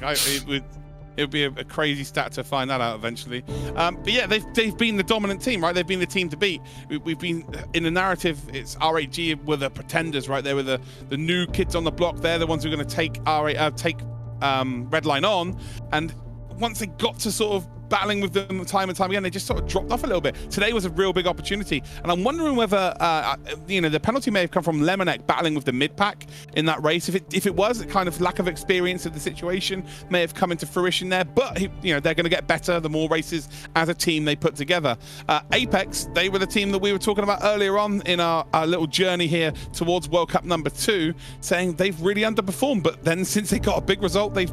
it would be a crazy stat to find that out eventually. But yeah, they've been the dominant team, right? They've been the team to beat. We've been in the narrative. It's R8G were the pretenders, right? They were the new kids on the block. They're the ones who are going to take Redline on. And once they got to sort of battling with them time and time again, they just sort of dropped off a little bit. Today was a real big opportunity, and I'm wondering whether the penalty may have come from Lemonek battling with the mid pack in that race. If it was, a kind of lack of experience of the situation may have come into fruition there. But they're going to get better the more races as a team they put together. Apex, they were the team that we were talking about earlier on in our little journey here towards World Cup #2, saying they've really underperformed. But then since they got a big result, they've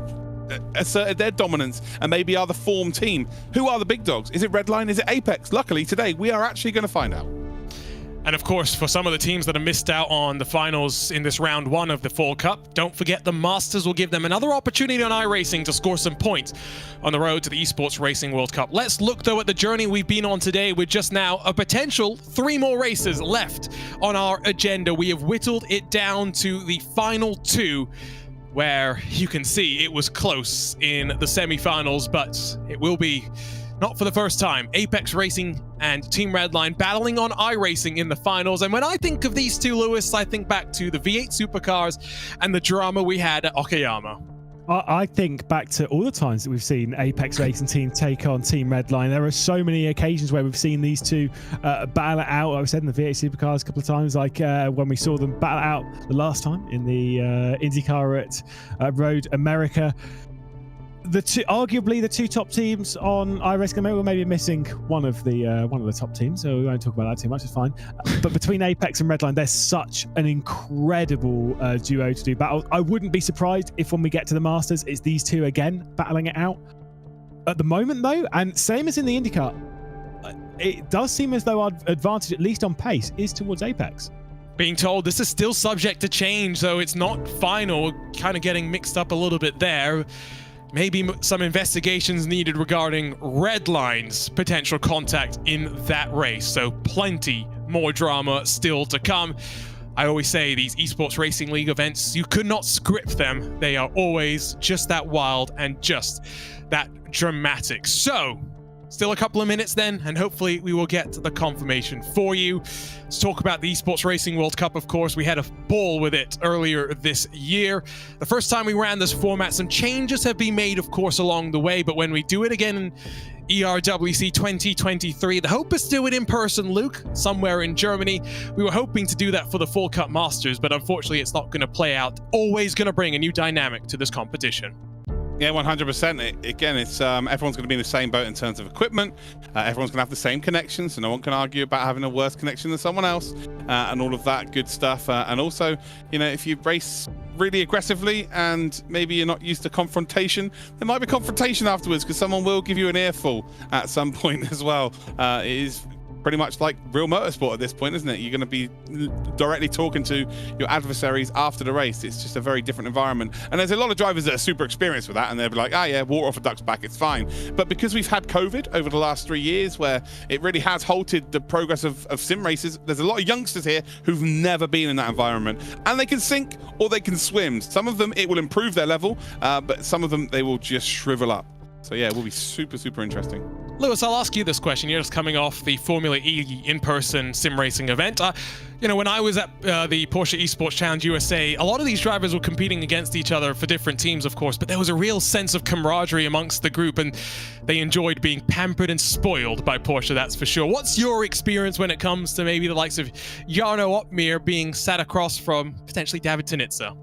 asserted their dominance and maybe are the form team. Who are the big dogs? Is it Redline? Is it Apex? Luckily today we are actually going to find out. And of course, for some of the teams that have missed out on the finals in this round 1 of the Fall Cup, don't forget the Masters will give them another opportunity on iRacing to score some points on the road to the Esports Racing World Cup. Let's look though at the journey we've been on today with just now a potential 3 more races left on our agenda. We have whittled it down to the final 2, where you can see it was close in the semi-finals, but it will be not for the first time. Apex Racing and Team Redline battling on iRacing in the finals. And when I think of these two, Lewis, I think back to the V8 supercars and the drama we had at Okayama. I think back to all the times that we've seen Apex Racing team take on Team Redline. There are so many occasions where we've seen these two battle it out. I've said in the V8 supercars a couple of times, like when we saw them battle it out the last time in the IndyCar at Road America. Arguably the two top teams on iRacing, we're maybe missing one of the top teams, so we won't talk about that too much. It's fine. But between Apex and Redline, there's such an incredible duo to do battle. I wouldn't be surprised if when we get to the Masters, it's these two again battling it out. At the moment, though, and same as in the IndyCar, it does seem as though our advantage, at least on pace, is towards Apex. Being told this is still subject to change, so it's not final. Kind of getting mixed up a little bit there. Maybe some investigations needed regarding Redline's potential contact in that race. So plenty more drama still to come. I always say these Esports Racing League events, you could not script them. They are always just that wild and just that dramatic. So still a couple of minutes then, and hopefully we will get the confirmation for you. Let's talk about the Esports Racing World Cup, of course. We had a ball with it earlier this year. The first time we ran this format, some changes have been made, of course, along the way, but when we do it again in ERWC 2023, the hope is to do it in person, Luke, somewhere in Germany. We were hoping to do that for the Fall Cup Masters, but unfortunately it's not going to play out. Always going to bring a new dynamic to this competition. Yeah, 100%. Again, it's everyone's going to be in the same boat in terms of equipment. Everyone's going to have the same connection, so no one can argue about having a worse connection than someone else, and all of that good stuff. And also, you know, if you race really aggressively and maybe you're not used to confrontation, there might be confrontation afterwards because someone will give you an earful at some point as well. It is pretty much like real motorsport at this point, isn't it? You're going to be directly talking to your adversaries after the race. It's just a very different environment. And there's a lot of drivers that are super experienced with that, and they'll be like, yeah, water off a duck's back, it's fine. But because we've had COVID over the last 3 years, where it really has halted the progress of sim races, there's a lot of youngsters here who've never been in that environment. And they can sink or they can swim. Some of them, it will improve their level, but some of them, they will just shrivel up. So yeah, it will be super, super interesting. Lewis, I'll ask you this question. You're just coming off the Formula E in-person sim racing event. You know, when I was at the Porsche Esports Challenge USA, a lot of these drivers were competing against each other for different teams, of course, but there was a real sense of camaraderie amongst the group, and they enjoyed being pampered and spoiled by Porsche, that's for sure. What's your experience when it comes to maybe the likes of Jarno Opmeer being sat across from potentially David Tunitsa?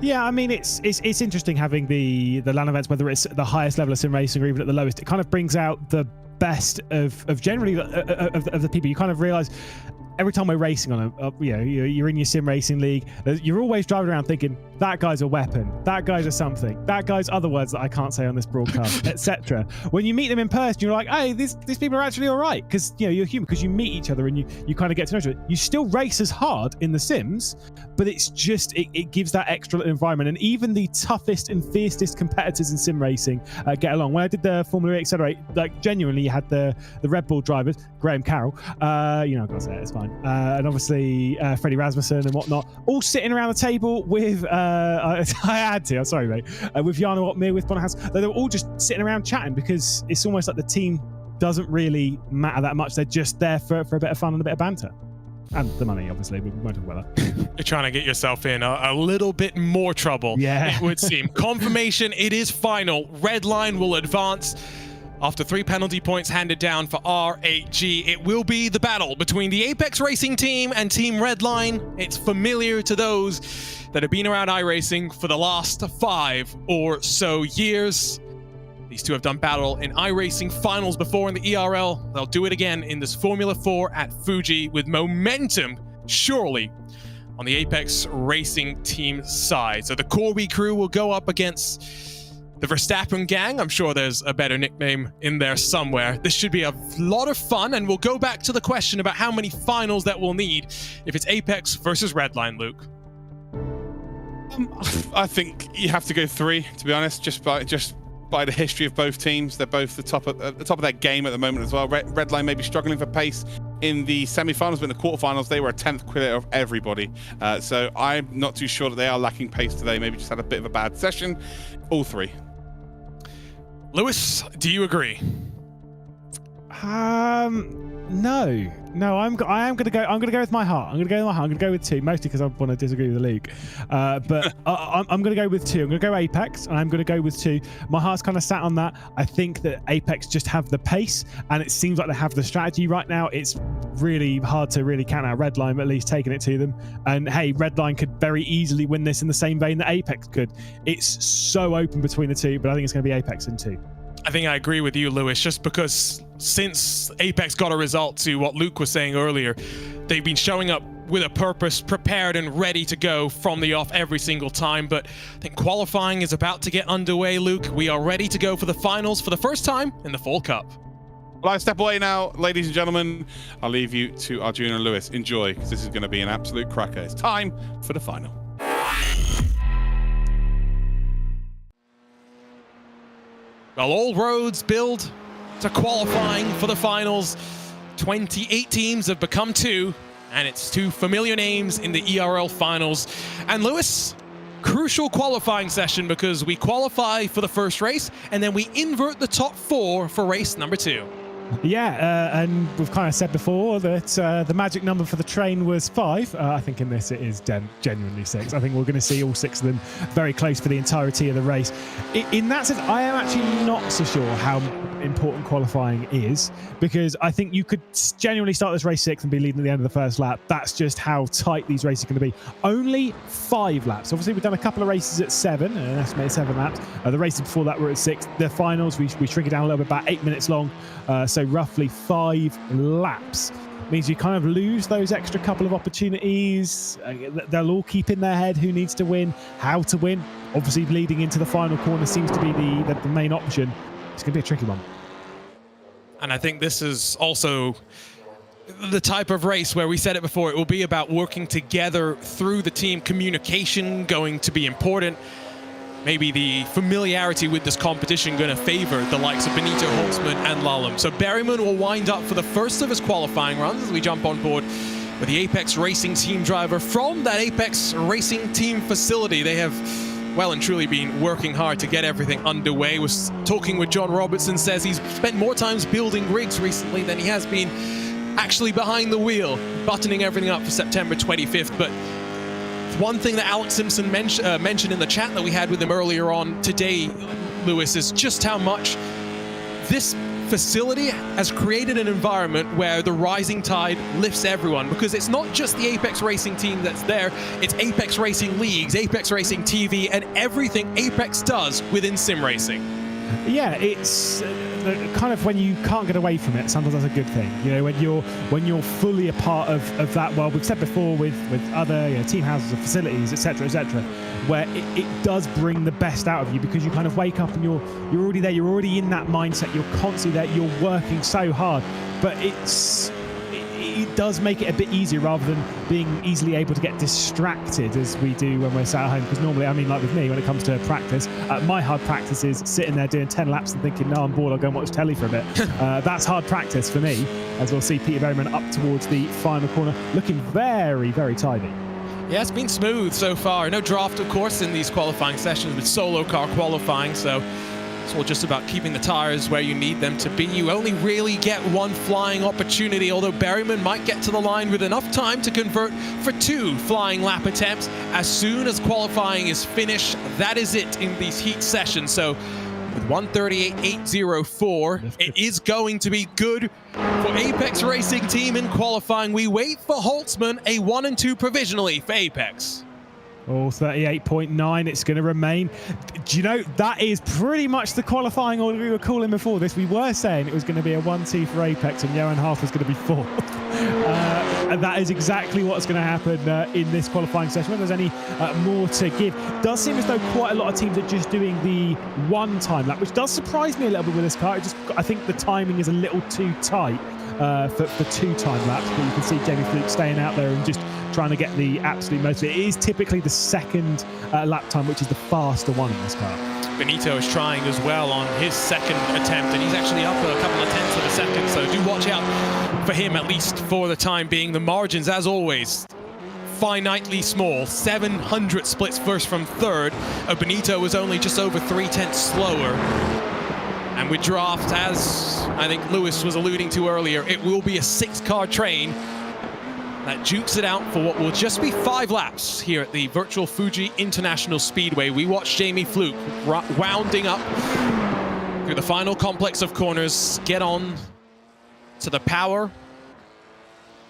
Yeah, I mean, it's interesting having the LAN events, whether it's the highest level of sim racing or even at the lowest. It kind of brings out the best of generally of the people. You kind of realize every time we're racing on you're in your sim racing league, you're always driving around thinking that guy's a weapon, that guy's a something, that guy's other words that I can't say on this broadcast, etc. When you meet them in person, you're like, hey, these people are actually all right, because you're human, because you meet each other and you kind of get to know each other. You still race as hard in the sims, but it's just it gives that extra environment, and even the toughest and fiercest competitors in sim racing get along. When I did the Formula E Accelerate, like genuinely, you had the Red Bull drivers, Graham Carroll, I've got to say it, it's fine, and obviously Freddie Rasmussen and whatnot, all sitting around the table with I had to, I'm sorry mate, with Jarno Opmeer, with Bonnehouse. They were all just sitting around chatting, because it's almost like the team doesn't really matter that much. They're just there for a bit of fun and a bit of banter. And the money, obviously, but we won't talk about that. You're trying to get yourself in a little bit more trouble, yeah, it would seem. Confirmation, it is final. Redline will advance after 3 penalty points handed down for R8G. It will be the battle between the Apex Racing team and Team Redline. It's familiar to those that have been around iRacing for the last 5 or so years. These two have done battle in iRacing finals before in the ERL. They'll do it again in this Formula 4 at Fuji, with momentum surely on the Apex Racing team side. So the Corby crew will go up against The Verstappen gang, I'm sure there's a better nickname in there somewhere. This should be a lot of fun, and we'll go back to the question about how many finals that we'll need if it's Apex versus Redline, Luke. I think you have to go 3, to be honest, just by the history of both teams. They're both at the top of their game at the moment as well. Redline may be struggling for pace in the semi-finals, but in the quarterfinals, they were a 10th clear of everybody. So I'm not too sure that they are lacking pace today. Maybe just had a bit of a bad session. All 3. Lewis, do you agree? No. I'm gonna go with my heart. I'm gonna go with 2, mostly because I want to disagree with the league. But I'm gonna go with 2. I'm gonna go Apex, and I'm gonna go with 2. My heart's kind of sat on that. I think that Apex just have the pace, and it seems like they have the strategy right now. It's really hard to really count out Redline, at least taking it to them. And hey, Redline could very easily win this in the same vein that Apex could. It's so open between the two, but I think it's going to be Apex in 2. I think I agree with you, Lewis, just because since Apex got a result to what Luke was saying earlier, they've been showing up with a purpose, prepared and ready to go from the off every single time. But I think qualifying is about to get underway, Luke. We are ready to go for the finals for the first time in the Fall Cup. Well, I step away now, ladies and gentlemen. I'll leave you to Arjuna and Lewis. Enjoy, because this is going to be an absolute cracker. It's time for the final. Well, all roads build to qualifying for the finals. 28 teams have become 2, and it's 2 familiar names in the ERL finals. And Lewis, crucial qualifying session because we qualify for the first race, and then we invert the top 4 for race number 2. Yeah, and we've kind of said before that the magic number for the train was 5. I think in this it is genuinely 6. I think we're going to see all 6 of them very close for the entirety of the race. In that sense, I am actually not so sure how important qualifying is, because I think you could genuinely start this race 6th and be leading at the end of the first lap. That's just how tight these races are going to be. Only 5 laps. Obviously, we've done a couple of races at 7, an estimated 7 laps. The races before that were at 6. The finals, we shrink it down a little bit, about 8 minutes long. So roughly 5 laps. Means you kind of lose those extra couple of opportunities. They'll all keep in their head who needs to win, how to win. Obviously, leading into the final corner seems to be the main option. It's going to be a tricky one. And I think this is also the type of race where we said it before, it will be about working together through the team. Communication going to be important. Maybe the familiarity with this competition going to favor the likes of Benito, Holtzman and Lalum. So Berryman will wind up for the first of his qualifying runs as we jump on board with the Apex Racing team driver from that Apex Racing team facility. They have well and truly been working hard to get everything underway. Was talking with John Robertson, says he's spent more times building rigs recently than he has been actually behind the wheel, buttoning everything up for September 25th. But one thing that Alex Simpson mentioned in the chat that we had with him earlier on today, Lewis, is just how much this facility has created an environment where the rising tide lifts everyone, because it's not just the Apex Racing team that's there, it's Apex Racing Leagues, Apex Racing TV, and everything Apex does within sim racing. Yeah, it's kind of when you can't get away from it, sometimes that's a good thing. You know, when you're fully a part of that. Well, we've said before with other team houses or facilities, etc., where it does bring the best out of you, because you kind of wake up and you're already there. You're already in that mindset. You're constantly there. You're working so hard, but it does make it a bit easier rather than being easily able to get distracted as we do when we're sat at home. Because normally, I mean, like with me, when it comes to practice, my hard practice is sitting there doing 10 laps and thinking, no, I'm bored, I'll go and watch telly for a bit. That's hard practice for me, as we'll see Peter Berryman up towards the final corner, looking very, very tidy. Yeah, it's been smooth so far. No draft, of course, in these qualifying sessions with solo car qualifying, so it's all just about keeping the tires where you need them to be. You only really get one flying opportunity, although Berryman might get to the line with enough time to convert for 2 flying lap attempts. As soon as qualifying is finished, that is it in these heat sessions. So with 138.804, it is going to be good for Apex Racing team in qualifying. We wait for Holtzman, a 1 and 2 provisionally for Apex. Oh, 38.9, it's going to remain. Do you know, that is pretty much the qualifying order we were calling before this. We were saying it was going to be a 1-2 for Apex and Johan Half was going to be 4th. that is exactly what's going to happen in this qualifying session. Whether there's any more to give, it does seem as though quite a lot of teams are just doing the one-time lap, which does surprise me a little bit with this car. I think the timing is a little too tight for two-time laps, but you can see Jamie Fluke staying out there and just trying to get the absolute most of it. It is typically the second lap time, which is the faster one in this car. Benito is trying as well on his second attempt, and he's actually up a couple of tenths of a second, so do watch out for him, at least for the time being. The margins, as always, finitely small. 700 splits first from third. Benito was only just over 3/10 slower. And with draft, as I think Lewis was alluding to earlier, it will be a 6-car train that jukes it out for what will just be 5 laps here at the virtual Fuji International Speedway. We watch Jamie Fluke wounding up through the final complex of corners, get on to the power,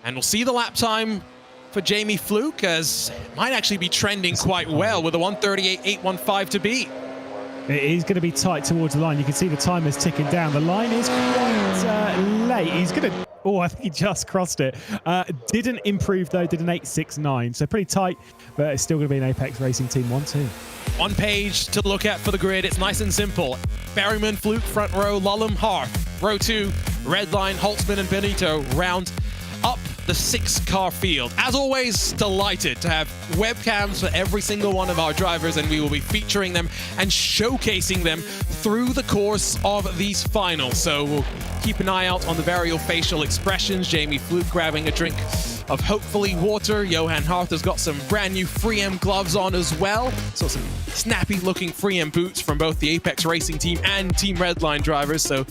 and we'll see the lap time for Jamie Fluke, as it might actually be trending quite well with a 1:38.815 to beat. It is going to be tight towards the line. You can see the timers ticking down. The line is quite late. He's going to... Oh, I think he just crossed it. Didn't improve, though. Did an 8.69. So pretty tight, but it's still going to be an Apex Racing Team 1-2. One page to look at for the grid. It's nice and simple. Berryman, Fluke, front row, Lullum, Harth. Row 2, Redline, Holtzman, and Benito round up the 6-car field. As always, delighted to have webcams for every single one of our drivers, and we will be featuring them and showcasing them through the course of these finals. So we'll keep an eye out on the various facial expressions. Jamie Fluke grabbing a drink of hopefully water. Johan Harth has got some brand new 3M gloves on as well. So some snappy looking 3M boots from both the Apex Racing Team and Team Redline drivers. So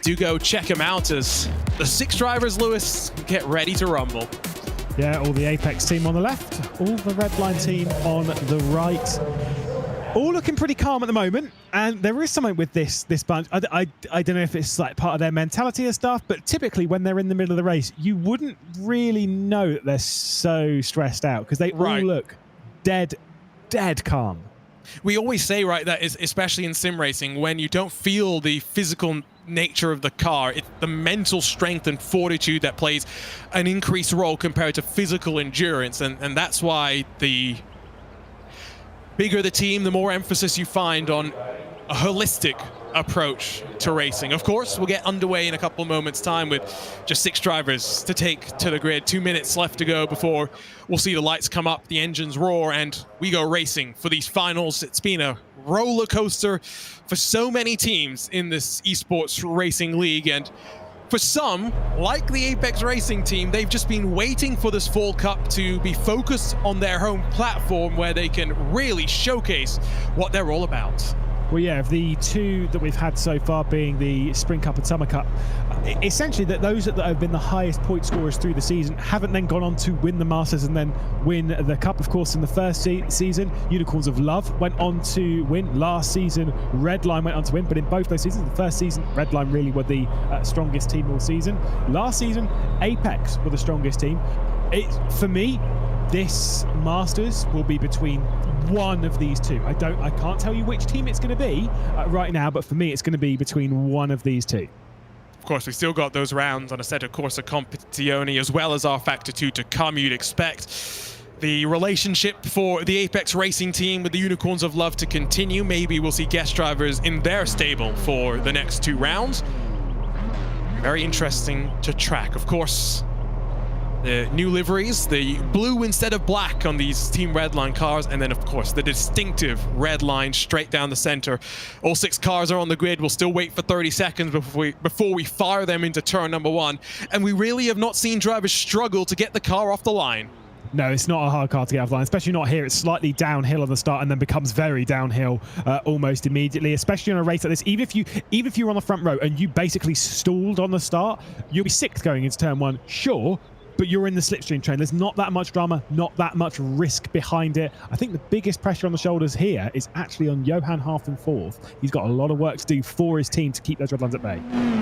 do go check them out as the 6 drivers, Lewis, get ready to rumble. Yeah, all the Apex team on the left, all the Redline team on the right. All looking pretty calm at the moment, and there is something with this bunch. I don't know if it's like part of their mentality and stuff, but typically when they're in the middle of the race, you wouldn't really know that they're so stressed out, because they all look dead calm. We always say, right, that is, especially in sim racing, when you don't feel the physical nature of the car, it's the mental strength and fortitude that plays an increased role compared to physical endurance, and that's why the bigger the team, the more emphasis you find on a holistic approach to racing. Of course, we'll get underway in a couple moments time with just 6 drivers to take to the grid. 2 minutes left to go before we'll see the lights come up, the engines roar, and we go racing for these finals. It's been a roller coaster for so many teams in this Esports Racing League, and for some, like the Apex Racing Team, they've just been waiting for this Fall Cup to be focused on their home platform where they can really showcase what they're all about. Well, yeah, of the 2 that we've had so far being the Spring Cup and Summer Cup, essentially that those that have been the highest point scorers through the season haven't then gone on to win the Masters and then win the Cup. Of course, in the first season, Unicorns of Love went on to win. Last season, Redline went on to win, but in both those seasons, the first season, Redline really were the strongest team all season. Last season, Apex were the strongest team. For me, this Masters will be between one of these 2. I can't tell you which team it's going to be right now, but for me, it's going to be between one of these 2. Of course, we still got those rounds on Assetto Corsa Competizione as well as rFactor 2 to come. You'd expect the relationship for the Apex Racing Team with the Unicorns of Love to continue. Maybe we'll see guest drivers in their stable for the next 2 rounds. Very interesting to track. Of course, the new liveries, the blue instead of black on these Team Redline cars, and then of course the distinctive red line straight down the center. All 6 cars are on the grid. We'll still wait for 30 seconds before we fire them into turn number 1, and we really have not seen drivers struggle to get the car off the line. No, it's not a hard car to get off the line, especially not here. It's slightly downhill on the start and then becomes very downhill almost immediately, especially on a race like this. Even if you're on the front row and you basically stalled on the start, you'll be 6th going into turn 1, sure, but you're in the slipstream train. There's not that much drama, not that much risk behind it. I think the biggest pressure on the shoulders here is actually on Johan Harth in 4th. He's got a lot of work to do for his team to keep those Redlines at bay.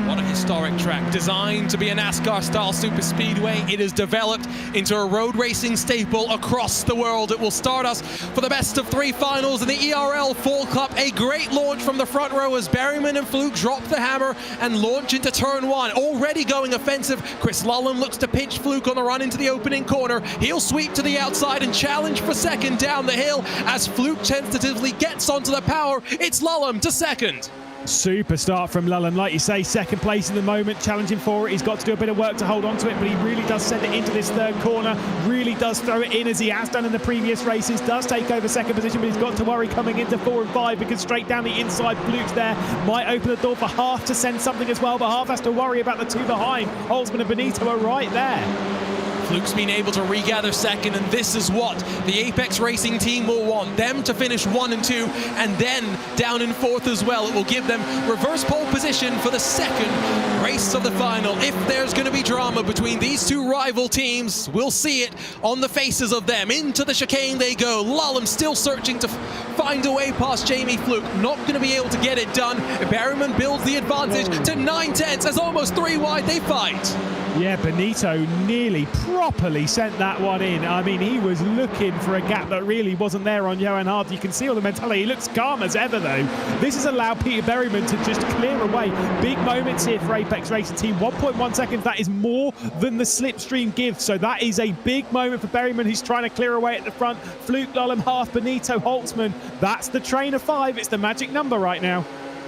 What a historic track, designed to be a NASCAR-style super speedway. It has developed into a road racing staple across the world. It will start us for the best of 3 finals in the ERL Fall Cup. A great launch from the front row as Berryman and Fluke drop the hammer and launch into turn 1. Already going offensive, Chris Lullum looks to pinch Fluke Fluke on the run into the opening corner. He'll sweep to the outside and challenge for second down the hill as Fluke tentatively gets onto the power. It's Lullum to second. Super start from Lullum. Like you say, second place in the moment, challenging for it. He's got to do a bit of work to hold on to it, but he really does send it into this third corner, really does throw it in as he has done in the previous races, does take over second position, but he's got to worry coming into 4 and 5 because straight down the inside, Fluke's there. Might open the door for Half to send something as well, but Half has to worry about the 2 behind. Holtzman and Benito are right there. Fluke's been able to regather second, and this is what the Apex Racing team will want. Them to finish 1 and 2, and then down in 4th as well. It will give them reverse pole position for the second race of the final. If there's going to be drama between these 2 rival teams, we'll see it on the faces of them. Into the chicane they go. Lullum still searching to find a way past Jamie Fluke. Not going to be able to get it done. Berryman builds the advantage to 9/10 as almost 3 wide they fight. Yeah, Benito nearly properly sent that one in. I mean, he was looking for a gap that really wasn't there on Johan Hart. You can see all the mentality. He looks calm as ever, though. This has allowed Peter Berryman to just clear away. Big moments here for Apex Racing Team. 1.1 seconds. That is more than the slipstream gives. So that is a big moment for Berryman, who's trying to clear away at the front. Fluke, Lullum, Hart, Benito, Holtzman. That's the train of 5. It's the magic number right now.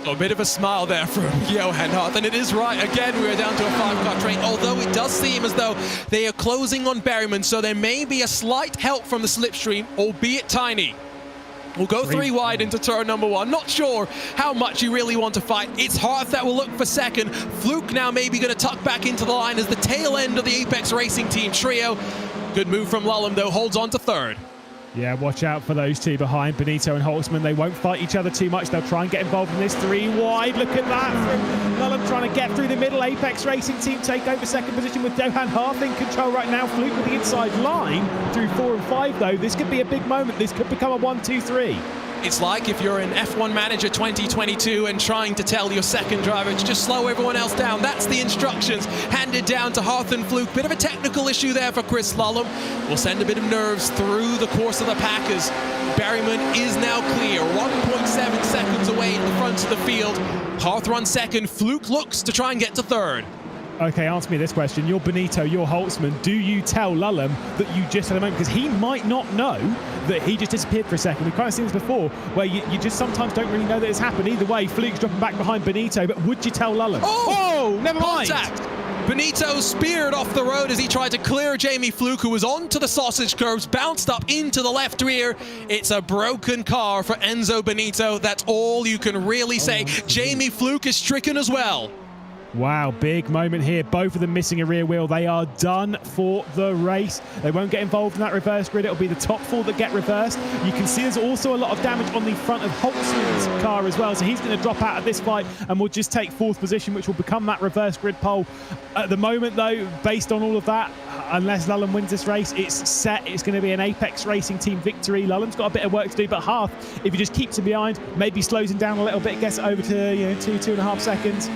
A bit of a smile there from Johan Hart, and it is right. Again, we're down to a 5-car train, although it does seem as though they are closing on Berryman, so there may be a slight help from the slipstream, albeit tiny. We'll go 3 wide into turn number 1. Not sure how much you really want to fight. It's Hart that will look for second. Fluke now maybe going to tuck back into the line as the tail end of the Apex Racing Team trio. Good move from Lullum, though, holds on to 3rd. Yeah, watch out for those 2 behind, Benito and Holtzman. They won't fight each other too much. They'll try and get involved in this 3 wide. Look at that from Lullum trying to get through the middle. Apex Racing Team take over second position with Johan Hart in control right now. Fluke with the inside line through 4 and 5, though. This could be a big moment. This could become a 1-2-3. It's like if you're in F1 Manager 2022 and trying to tell your second driver to just slow everyone else down. That's the instructions handed down to Hart and Fluke. Bit of a technical issue there for Chris Lullum. Will send a bit of nerves through the course of the Packers. Berryman is now clear, 1.7 seconds away at the front of the field. Hart runs second. Fluke looks to try and get to 3rd. Okay, answer me this question. You're Benito, you're Holtzman. Do you tell Lullum that you just had a moment? Because he might not know that he just disappeared for a second. We've kind of seen this before, where you just sometimes don't really know that it's happened. Either way, Fluke's dropping back behind Benito, but would you tell Lullum? Oh, never mind. Contact. Benito speared off the road as he tried to clear Jamie Fluke, who was onto the sausage curbs, bounced up into the left rear. It's a broken car for Enzo Benito. That's all you can really say. Jamie Fluke is stricken as well. Wow, big moment here. Both of them missing a rear wheel. They are done for the race. They won't get involved in that reverse grid. It'll be the top 4 that get reversed. You can see there's also a lot of damage on the front of Holtzman's car as well. So he's going to drop out of this fight and will just take 4th position, which will become that reverse grid pole. At the moment, though, based on all of that, unless Lullum wins this race, it's set. It's going to be an Apex Racing Team victory. Lullum's got a bit of work to do, but Hart, if he just keeps him behind, maybe slows him down a little bit, gets it over to 2.5 seconds.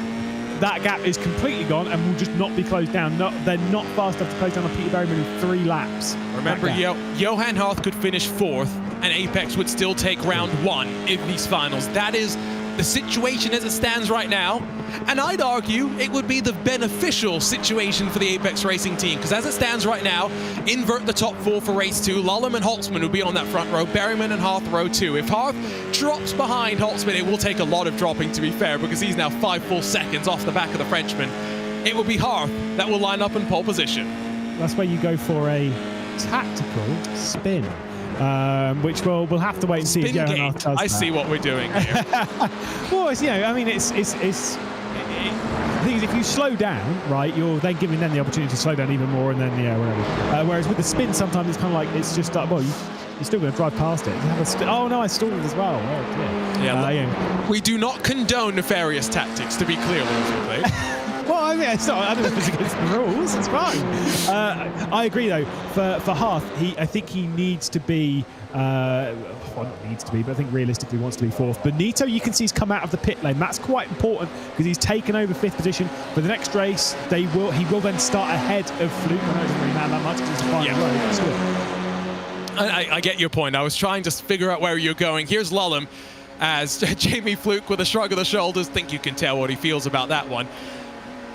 That gap is completely gone and will just not be closed down. They're not fast enough to close down on Peter Berryman in 3 laps. Remember, Johan Hart could finish 4th and Apex would still take round 1 in these finals. That is the situation as it stands right now. And I'd argue it would be the beneficial situation for the Apex Racing team, because as it stands right now, invert the top 4 for race 2. Lullum and Holtzman would be on that front row, Berryman and Hart row 2. If Hart drops behind Holtzman, it will take a lot of dropping, to be fair, because he's now 5 full seconds off the back of the Frenchman. It will be Hart that will line up in pole position. That's where you go for a tactical spin. Which we'll have to wait and see if Johan Hart does that. I see what we're doing here. Well, it's, I mean, it's the thing is, if you slow down, right, you're then giving them the opportunity to slow down even more, and then whatever. Whereas with the spin, sometimes it's kind of like it's just like, well, you're still going to drive past it. You have oh no, I stalled as well. Oh, yeah. We do not condone nefarious tactics, to be clear, Lewis McLean. Well, I mean, it's not, I don't know if it's against the rules. It's fine. I agree, though. For Hart, I think he needs to be. Well, not needs to be, but I think realistically wants to be 4th. Benito, you can see he's come out of the pit lane. That's quite important because he's taken over 5th position. For the next race, he will then start ahead of Fluke. I know it doesn't really matter that much because it's a final road. That's good. I get your point. I was trying to figure out where you're going. Here's Lullum as Jamie Fluke with a shrug of the shoulders. Think you can tell what he feels about that one.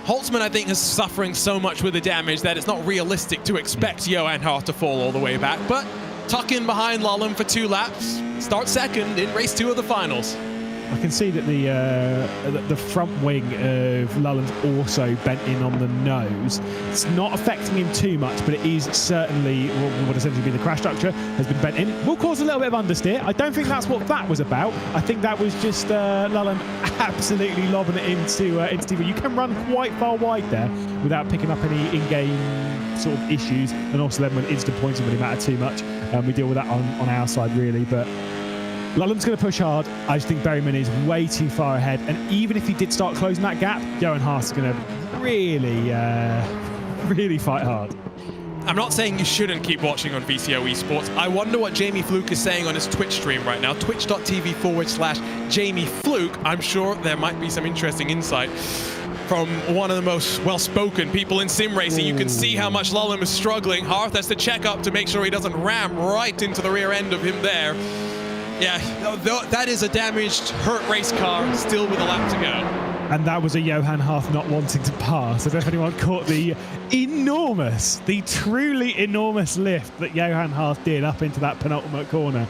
Holtzman, I think, is suffering so much with the damage that it's not realistic to expect Johan Hart to fall all the way back. But tuck in behind Lallem for 2 laps, start second in race 2 of the finals. I can see that the front wing of Lullen's also bent in on the nose. It's not affecting him too much, but it is certainly what would essentially be the crash structure has been bent in. Will cause a little bit of understeer. I don't think that's what that was about. I think that was just Lullen absolutely lobbing it into TV. You can run quite far wide there without picking up any in-game sort of issues, and also then when instant points don't really matter too much. We deal with that on our side really, but Lullen's going to push hard. I just think Berryman is way too far ahead. And even if he did start closing that gap, Johan Haas is going to really, really fight hard. I'm not saying you shouldn't keep watching on VCO Esports. I wonder what Jamie Fluke is saying on his Twitch stream right now. Twitch.tv/Jamie Fluke. I'm sure there might be some interesting insight from one of the most well-spoken people in sim racing. You can see how much Lallem is struggling. Harth has to check up to make sure he doesn't ram right into the rear end of him there. Yeah, that is a damaged, hurt race car, still with a lap to go. And that was a Johan Hart not wanting to pass. I don't know if anyone caught the truly enormous lift that Johan Hart did up into that penultimate corner.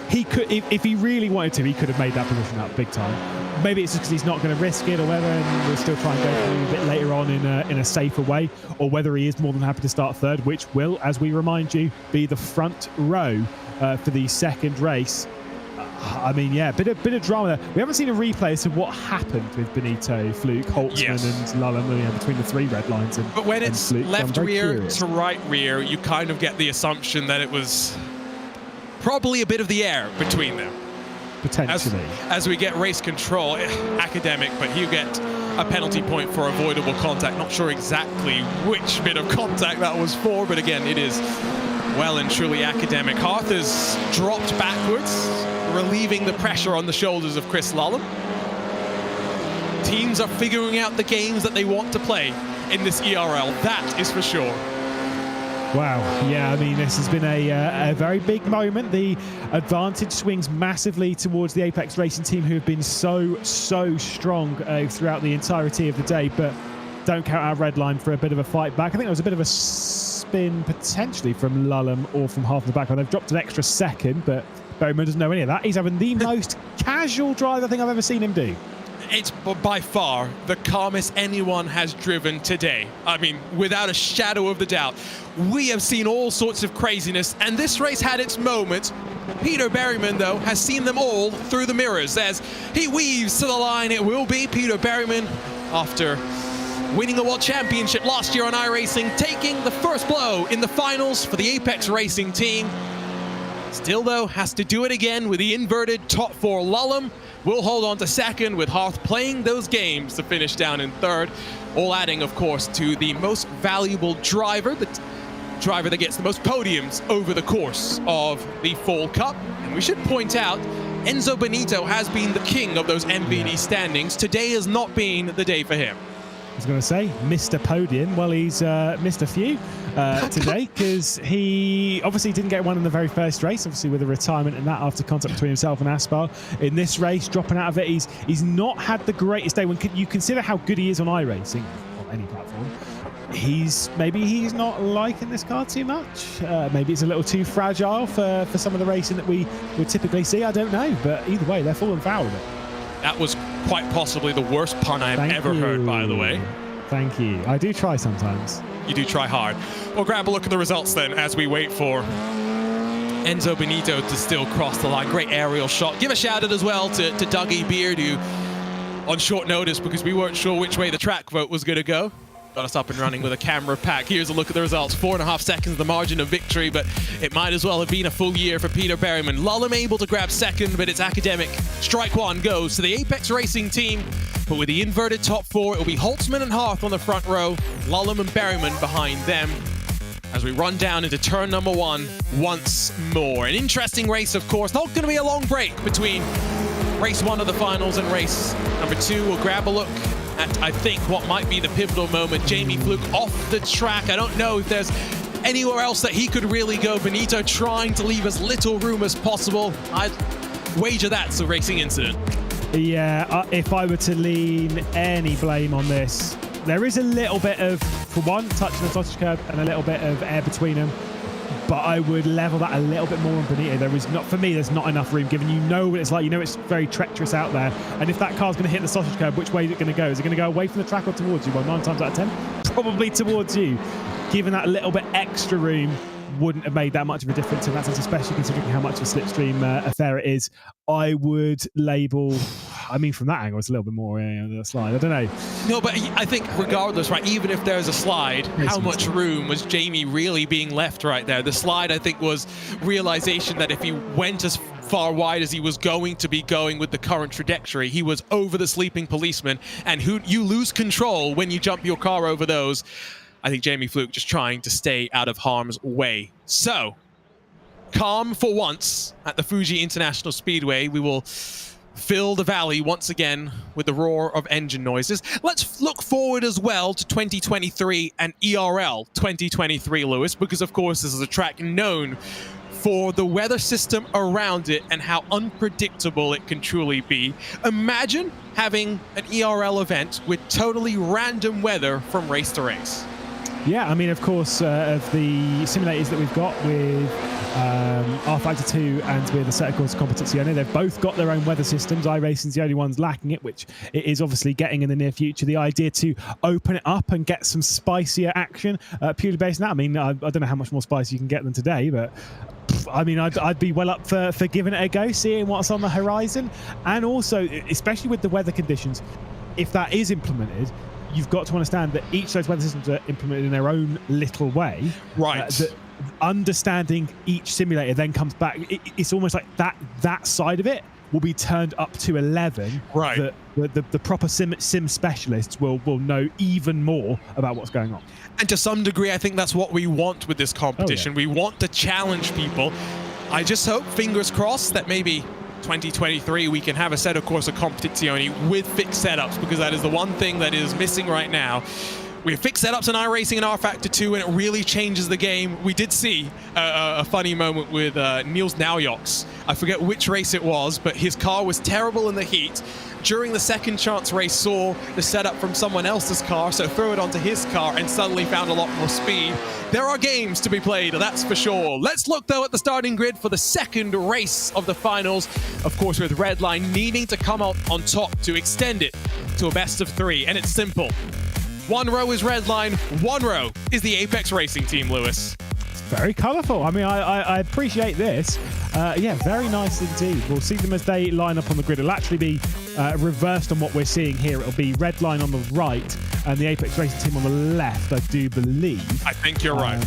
He could, if he really wanted to, he could have made that position up big time. Maybe it's just because he's not going to risk it or whether, and we'll still try and go through a bit later on in a safer way, or whether he is more than happy to start third, which will, as we remind you, be the front row for the second race. I mean, yeah, bit of drama there. We haven't seen a replay as to what happened with Benito, Fluke, Holtzman, and Lallem between the 3 red lines. But when it's Fluke, left rear to right rear, you kind of get the assumption that it was probably a bit of the air between them. Potentially. As we get race control, academic, but you get a penalty point for avoidable contact. Not sure exactly which bit of contact that was for, but again, it is well and truly academic. Harth has dropped backwards, relieving the pressure on the shoulders of Chris Lallem. Teams are figuring out the games that they want to play in this ERL, that is for sure. Wow, yeah, I mean, this has been a very big moment. The advantage swings massively towards the Apex Racing team, who have been so strong throughout the entirety of the day, but don't count our red line for a bit of a fight back. I think there was a bit of a spin potentially from Lallem or from half the back. They've dropped an extra second, but Berryman doesn't know any of that. He's having the most casual drive I think I've ever seen him do. It's by far the calmest anyone has driven today. I mean, without a shadow of the doubt. We have seen all sorts of craziness, and this race had its moments. Peter Berryman, though, has seen them all through the mirrors as he weaves to the line. It will be Peter Berryman, after winning the World Championship last year on iRacing, taking the first blow in the finals for the Apex Racing team. Still, though, has to do it again with the inverted top 4. Lallem will hold on to second, with Harth playing those games to finish down in third. All adding, of course, to the most valuable driver, the driver that gets the most podiums over the course of the Fall Cup. And we should point out, Enzo Benito has been the king of those MVD standings. Today has not been the day for him. I was going to say, Mr. Podium. Well, he's missed a few today, because he obviously didn't get one in the very first race, obviously with a retirement and that after contact between himself and Aspar. In this race, dropping out of it, he's not had the greatest day. When you consider how good he is on iRacing, on any platform, maybe he's not liking this car too much. Maybe it's a little too fragile for some of the racing that we would typically see. I don't know, but either way, they're falling foul of it. That was quite possibly the worst pun I've ever heard, by the way. Thank you. I do try sometimes. You do try hard. We'll grab a look at the results then as we wait for Enzo Benito to still cross the line. Great aerial shot. Give a shout out as well to Dougie Beard, who on short notice, because we weren't sure which way the track vote was going to go, got us up and running with a camera pack. Here's a look at the results. 4.5 seconds, the margin of victory, but it might as well have been a full year for Peter Berryman. Lallem able to grab second, but it's academic. Strike 1 goes to the Apex Racing team, but with the inverted top 4, it will be Holtzman and Harth on the front row, Lallem and Berryman behind them, as we run down into turn number 1 once more. An interesting race, of course. Not going to be a long break between race 1 of the finals and race number 2. We'll grab a look at, I think, what might be the pivotal moment. Jamie Fluke off the track. I don't know if there's anywhere else that he could really go. Benito trying to leave as little room as possible. I'd wager that's a racing incident. Yeah, if I were to lean any blame on this, there is a little bit of, for one, touching the sausage curb and a little bit of air between them. But I would level that a little bit more on Benito. There is not, for me, there's not enough room, given you know what it's like. You know it's very treacherous out there. And if that car's going to hit the sausage curb, which way is it going to go? Is it going to go away from the track or towards you? Well, 9 times out of 10, probably towards you. Given that little bit extra room wouldn't have made that much of a difference in that sense, especially considering how much of a slipstream affair it is. I would label, I mean, from that angle, it's a little bit more the slide. I don't know. No, but I think regardless, right, even if there's a slide, how much room was Jamie really being left right there? The slide, I think, was realization that if he went as far wide as he was going to be going with the current trajectory, he was over the sleeping policeman, and you lose control when you jump your car over those. I think Jamie Fluke just trying to stay out of harm's way. So, calm for once at the Fuji International Speedway. We will fill the valley once again with the roar of engine noises. Let's look forward as well to 2023 and ERL 2023, Lewis, because of course this is a track known for the weather system around it and how unpredictable it can truly be. Imagine having an ERL event with totally random weather from race to race. Yeah, I mean, of course, of the simulators that we've got with rFactor 2 and with Assetto Corsa Competizione, they've both got their own weather systems. iRacing's the only one's lacking it, which it is obviously getting in the near future. The idea to open it up and get some spicier action purely based on that. I mean, I don't know how much more spicy you can get than today, but I mean, I'd be well up for giving it a go, seeing what's on the horizon. And also, especially with the weather conditions, if that is implemented, you've got to understand that each of those weather systems are implemented in their own little way. Right. That understanding each simulator then comes back. It's almost like that side of it will be turned up to 11. Right. The proper sim specialists will know even more about what's going on. And to some degree, I think that's what we want with this competition. Oh, yeah. We want to challenge people. I just hope, fingers crossed, that maybe 2023 we can have Assetto Corsa Competizione with fixed setups, because that is the one thing that is missing right now. We have fixed setups in iRacing and rFactor 2, and it really changes the game. We did see a funny moment with Niels Naujoks. I forget which race it was, but his car was terrible in the heat. During the second chance race, saw the setup from someone else's car, so threw it onto his car and suddenly found a lot more speed. There are games to be played, that's for sure. Let's look, though, at the starting grid for the second race of the finals. Of course, with Redline needing to come out on top to extend it to a best of 3. And it's simple. 1 row is Redline, 1 row is the Apex Racing team, Lewis. Very colourful. I mean, I appreciate this. Yeah, very nice indeed. We'll see them as they line up on the grid. It'll actually be reversed on what we're seeing here. It'll be Redline on the right and the Apex Racing team on the left, I do believe. I think you're right.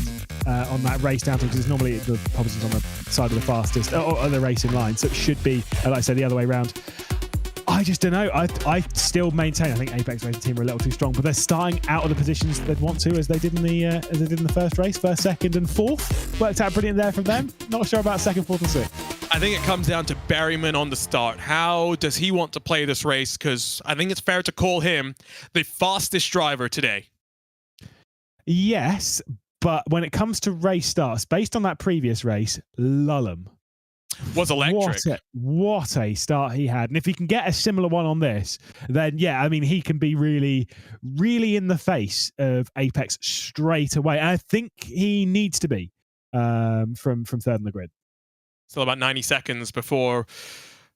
On that race down to, because it's normally the opposites on the side of the fastest, or the racing line. So it should be, like I said, the other way around. I just don't know. I still maintain I think Apex Racing team are a little too strong, but they're starting out of the positions they'd want to, as they did in the first race, first, second, and fourth. Worked out brilliant there from them. Not sure about second, fourth, and sixth. I think it comes down to Berryman on the start. How does he want to play this race? Because I think it's fair to call him the fastest driver today. Yes, but when it comes to race starts, based on that previous race, Lullum was electric. What a start he had. And if he can get a similar one on this, then yeah, I mean, he can be really, really in the face of Apex straight away. And I think he needs to be from third on the grid. Still about 90 seconds before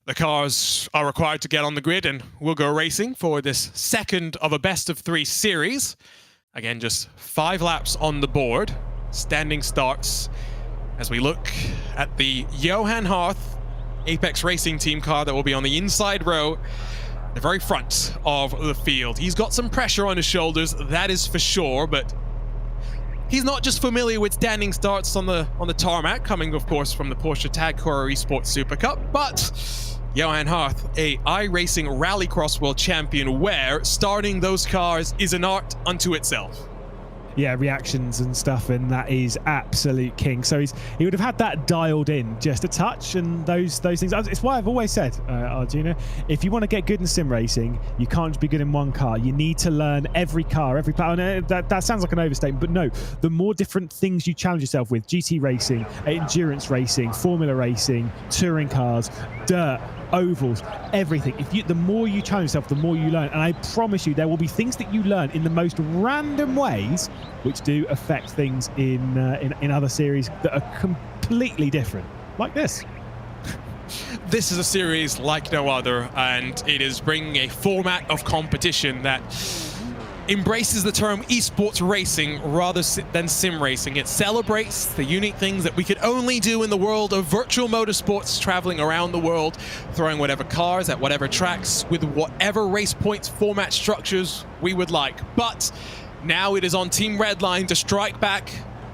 the cars are required to get on the grid, and we'll go racing for this second of a best of 3 series. Again, just 5 laps on the board. Standing starts as we look at the Johan Harth Apex Racing team car that will be on the inside row, the very front of the field. He's got some pressure on his shoulders, that is for sure, but he's not just familiar with standing starts on the tarmac, coming of course from the Porsche Tag Heuer Esports Super Cup, but Johan Harth, a iRacing Rallycross World Champion, where starting those cars is an art unto itself. Yeah, reactions and stuff, and that is absolute king. So he would have had that dialed in just a touch, and those things. It's why I've always said, Arjuna, if you want to get good in sim racing, you can't just be good in one car. You need to learn every car, every power. That sounds like an overstatement, but no. The more different things you challenge yourself with, GT racing, endurance racing, formula racing, touring cars, dirt, ovals, everything. The more you challenge yourself, the more you learn. And I promise you, there will be things that you learn in the most random ways, which do affect things in other series that are completely different, like this. This is a series like no other, and it is bringing a format of competition that embraces the term esports racing rather than sim racing. It celebrates the unique things that we could only do in the world of virtual motorsports, traveling around the world, throwing whatever cars at whatever tracks with whatever race points format structures we would like. But now it is on Team Redline to strike back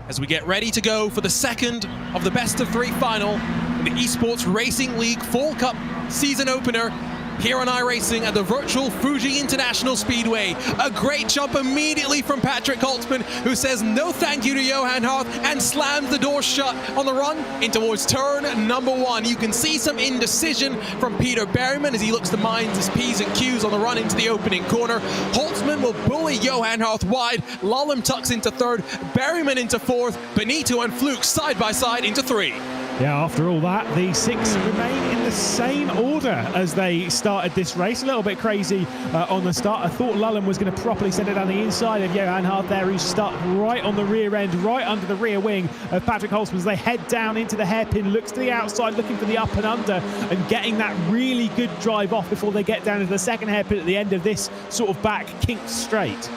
as we get ready to go for the second of the best of 3 final in the Esports Racing League Fall Cup season opener here on iRacing at the virtual Fuji International Speedway. A great jump immediately from Patrick Holtzman, who says no thank you to Johan Harth and slams the door shut on the run in towards turn number 1. You can see some indecision from Peter Berryman as he looks to mind his P's and Q's on the run into the opening corner. Holtzman will bully Johan Harth wide. Lallem tucks into 3rd, Berryman into 4th, Benito and Fluke side by side into 3. Yeah, after all that, the 6 remain in the same order as they started this race. A little bit crazy on the start. I thought Lallem was going to properly send it down the inside of Johan Harth there, who's stuck right on the rear end, right under the rear wing of Patrick Holtzman as they head down into the hairpin, looks to the outside, looking for the up and under, and getting that really good drive off before they get down into the second hairpin at the end of this sort of back kinked straight.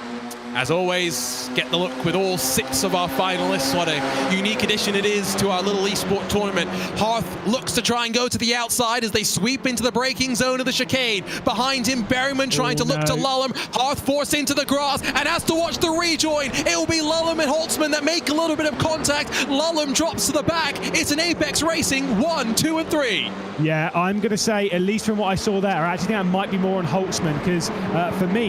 As always, get the look with all 6 of our finalists. What a unique addition it is to our little esport tournament. Harth looks to try and go to the outside as they sweep into the braking zone of the chicane. Behind him, Berryman trying to look to Lallem. Harth forced into the grass and has to watch the rejoin. It will be Lallem and Holtzman that make a little bit of contact. Lallem drops to the back. It's an Apex Racing 1, 2, and 3. Yeah, I'm going to say, at least from what I saw there, I actually think that might be more on Holtzman, because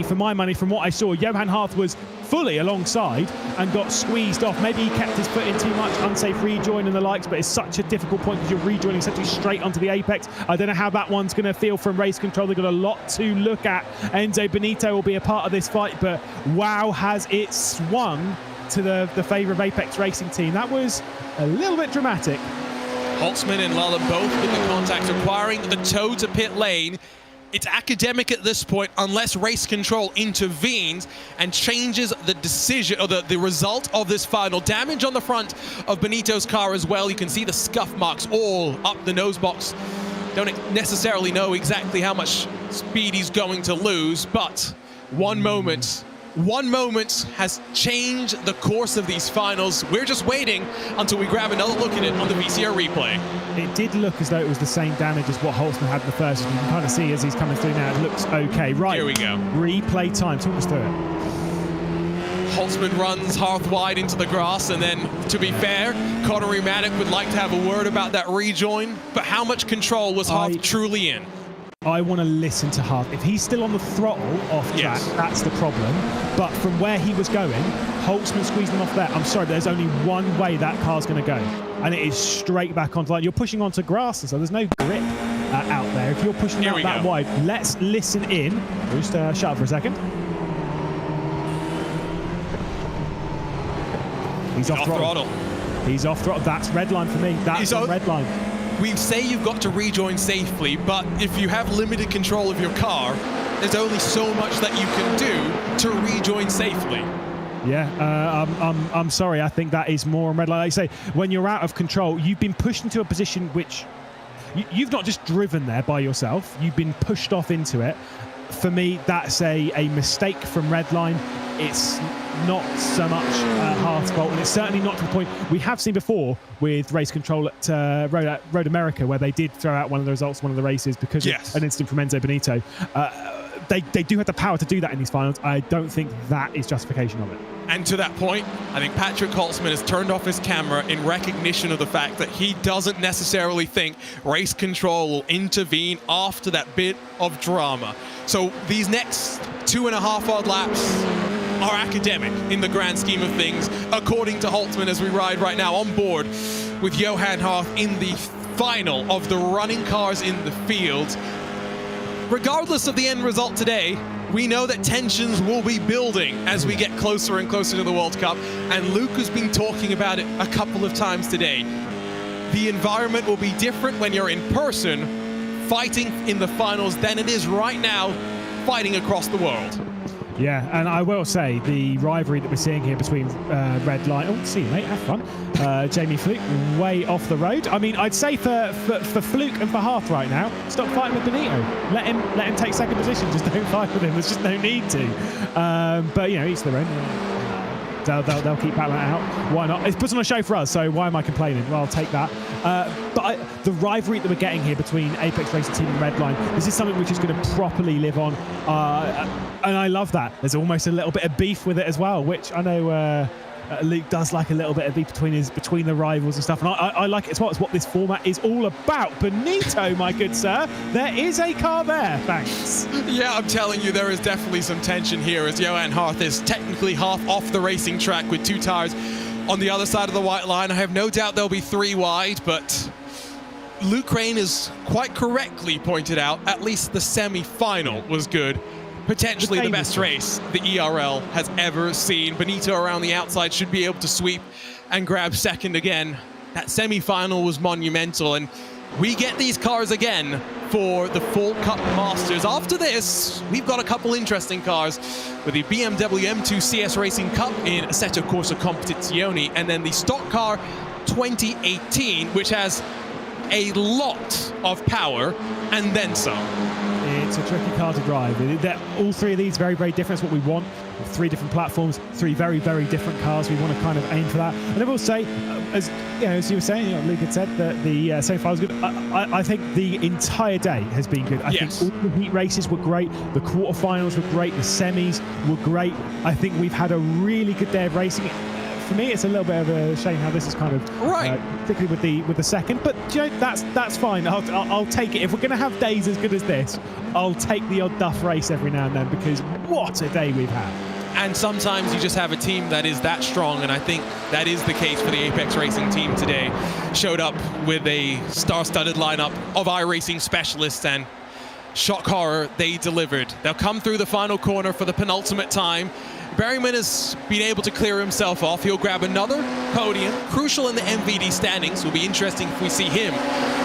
for my money, from what I saw, Johan Harth was fully alongside and got squeezed off. Maybe he kept his foot in too much, unsafe rejoin and the likes, but it's such a difficult point because you're rejoining essentially straight onto the apex. I don't know how that one's going to feel from race control. They've got a lot to look at. Enzo Benito will be a part of this fight, but wow, has it swung to the favour of Apex Racing Team. That was a little bit dramatic. Holtzman and Lallem both with the contact, requiring the toe to pit lane. It's academic at this point unless race control intervenes and changes the decision or the result of this final. Damage on the front of Benito's car as well. You can see the scuff marks all up the nose box. Don't necessarily know exactly how much speed he's going to lose, but one moment has changed the course of these finals. We're just waiting until we grab another look at it on the VCR replay. It did look as though it was the same damage as what Holtzman had in the first. You can kind of see as he's coming through now, it looks okay. Right, here we go. Replay time, talk us through it. Holtzman runs Harth wide into the grass, and then, to be fair, Connery Maddock would like to have a word about that rejoin, but how much control was Harth truly in? I want to listen to Harth. If he's still on the throttle off track, that's the problem. But from where he was going, Holtzman squeezed him off there. I'm sorry, but there's only one way that car's going to go, and it is straight back onto line. You're pushing onto grass, so there's no grip out there. If you're pushing out that wide, let's listen in. Just shut up for a second. He's off throttle. He's off throttle. That's red line for me. That's on red line. We say you've got to rejoin safely, but if you have limited control of your car, there's only so much that you can do to rejoin safely. Yeah, I'm sorry. I think that is more on red line. Like I say, when you're out of control, you've been pushed into a position which you've not just driven there by yourself. You've been pushed off into it. For me, that's a mistake from Redline. It's not so much Harth's fault, and it's certainly not to the point we have seen before with race control at Road America, where they did throw out one of the results, one of the races, because of an incident from Enzo Benito. They do have the power to do that in these finals. I don't think that is justification of it. And to that point, I think Patrick Holtzman has turned off his camera in recognition of the fact that he doesn't necessarily think race control will intervene after that bit of drama. So these next 2.5 odd laps are academic in the grand scheme of things, according to Holtzman, as we ride right now on board with Johan Harth in the final of the running cars in the field. Regardless of the end result today, we know that tensions will be building as we get closer and closer to the World Cup, and Luke has been talking about it a couple of times today. The environment will be different when you're in person fighting in the finals than it is right now fighting across the world. Yeah, and I will say the rivalry that we're seeing here between Red Line, oh, see you, mate, have fun. Jamie Fluke, way off the road. I mean, I'd say for Fluke and for Hearth right now, stop fighting with Benito. Let him take second position. Just don't fight with him. There's just no need to. But you know, each their own. They'll keep battling it out. Why not? It's put on a show for us, so why am I complaining? Well, I'll take that. But the rivalry that we're getting here between Apex Racing Team and Redline, this is something which is going to properly live on. And I love that. There's almost a little bit of beef with it as well, which I know Luke does like a little bit of beef between the rivals and stuff. And I like it as well. It's what this format is all about. Benito, my good sir, there is a car there. Thanks. Yeah, I'm telling you, there is definitely some tension here as Johan Hearth is technically half off the racing track with 2 tires on the other side of the white line. I have no doubt there'll be 3 wide, but Luke Crane has quite correctly pointed out at least the semi-final was good. Potentially the best race the ERL has ever seen. Benito around the outside should be able to sweep and grab second again. That semi-final was monumental, and we get these cars again for the Fall Cup Masters. After this, we've got a couple interesting cars with the BMW M2 CS Racing Cup in Assetto Corsa Competizione, and then the Stock Car 2018, which has a lot of power and then some. It's a tricky car to drive. All 3 of these very, very different. It's what we want. 3 different platforms, 3 very, very different cars. We want to kind of aim for that. And I will say, as you were saying, Luke had said that the semi-final was good. I think the entire day has been good. I think all the heat races were great. The quarterfinals were great. The semis were great. I think we've had a really good day of racing. For me, it's a little bit of a shame how this is kind of particularly with the second. But you know, that's fine. I'll take it. If we're going to have days as good as this, I'll take the odd duff race every now and then, because what a day we've had. And sometimes you just have a team that is that strong, and I think that is the case for the Apex Racing team today. Showed up with a star-studded lineup of iRacing specialists, and shock horror, they delivered. They'll come through the final corner for the penultimate time. Berryman has been able to clear himself off. He'll grab another podium, crucial in the MVD standings. It will be interesting if we see him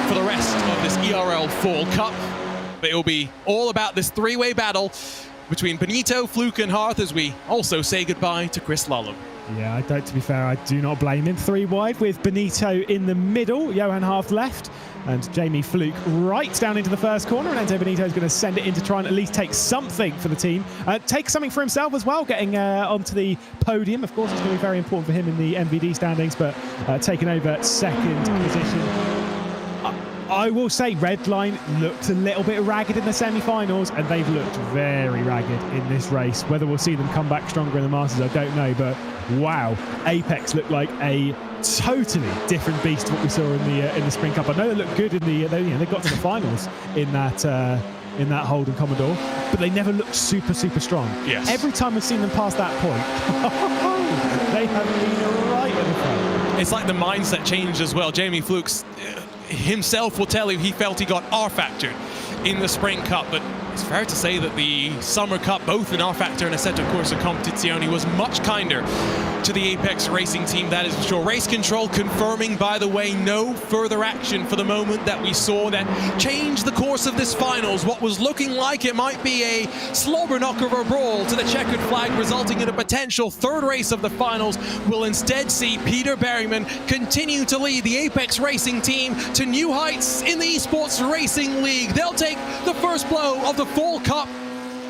for the rest of this ERL Fall Cup. But it will be all about this 3-way battle between Benito, Fluke and Hearth, as we also say goodbye to Chris Lullum. Yeah, to be fair, I do not blame him. 3 wide with Benito in the middle, Johan Hearth left, and Jamie Fluke right down into the first corner. And Ento Benito is going to send it in to try and at least take something for the team. Take something for himself as well, getting onto the podium. Of course, it's going to be very important for him in the MVD standings, but taking over second position. I will say Redline looked a little bit ragged in the semi-finals, and they've looked very ragged in this race. Whether we'll see them come back stronger in the Masters, I don't know, but wow, Apex looked like a totally different beast to what we saw in the Spring Cup. I know they looked good in they got to the finals in that Holden Commodore, but they never looked super strong. Yes. Every time we've seen them past that point, they have been right in the front. It's like the mindset changed as well. Jamie Fluke's himself will tell you he felt he got rFactored in the Spring Cup, but it's fair to say that the Summer Cup, both in rFactor and Assetto Corsa Competizione, was much kinder to the Apex Racing team, that is for sure. Race control confirming, by the way, no further action for the moment that we saw that changed the course of this finals. What was looking like it might be a slobber knocker of a brawl to the checkered flag, resulting in a potential 3rd race of the finals, will instead see Peter Berryman continue to lead the Apex Racing team to new heights in the Esports Racing League. They'll take the first blow of the Fall Cup,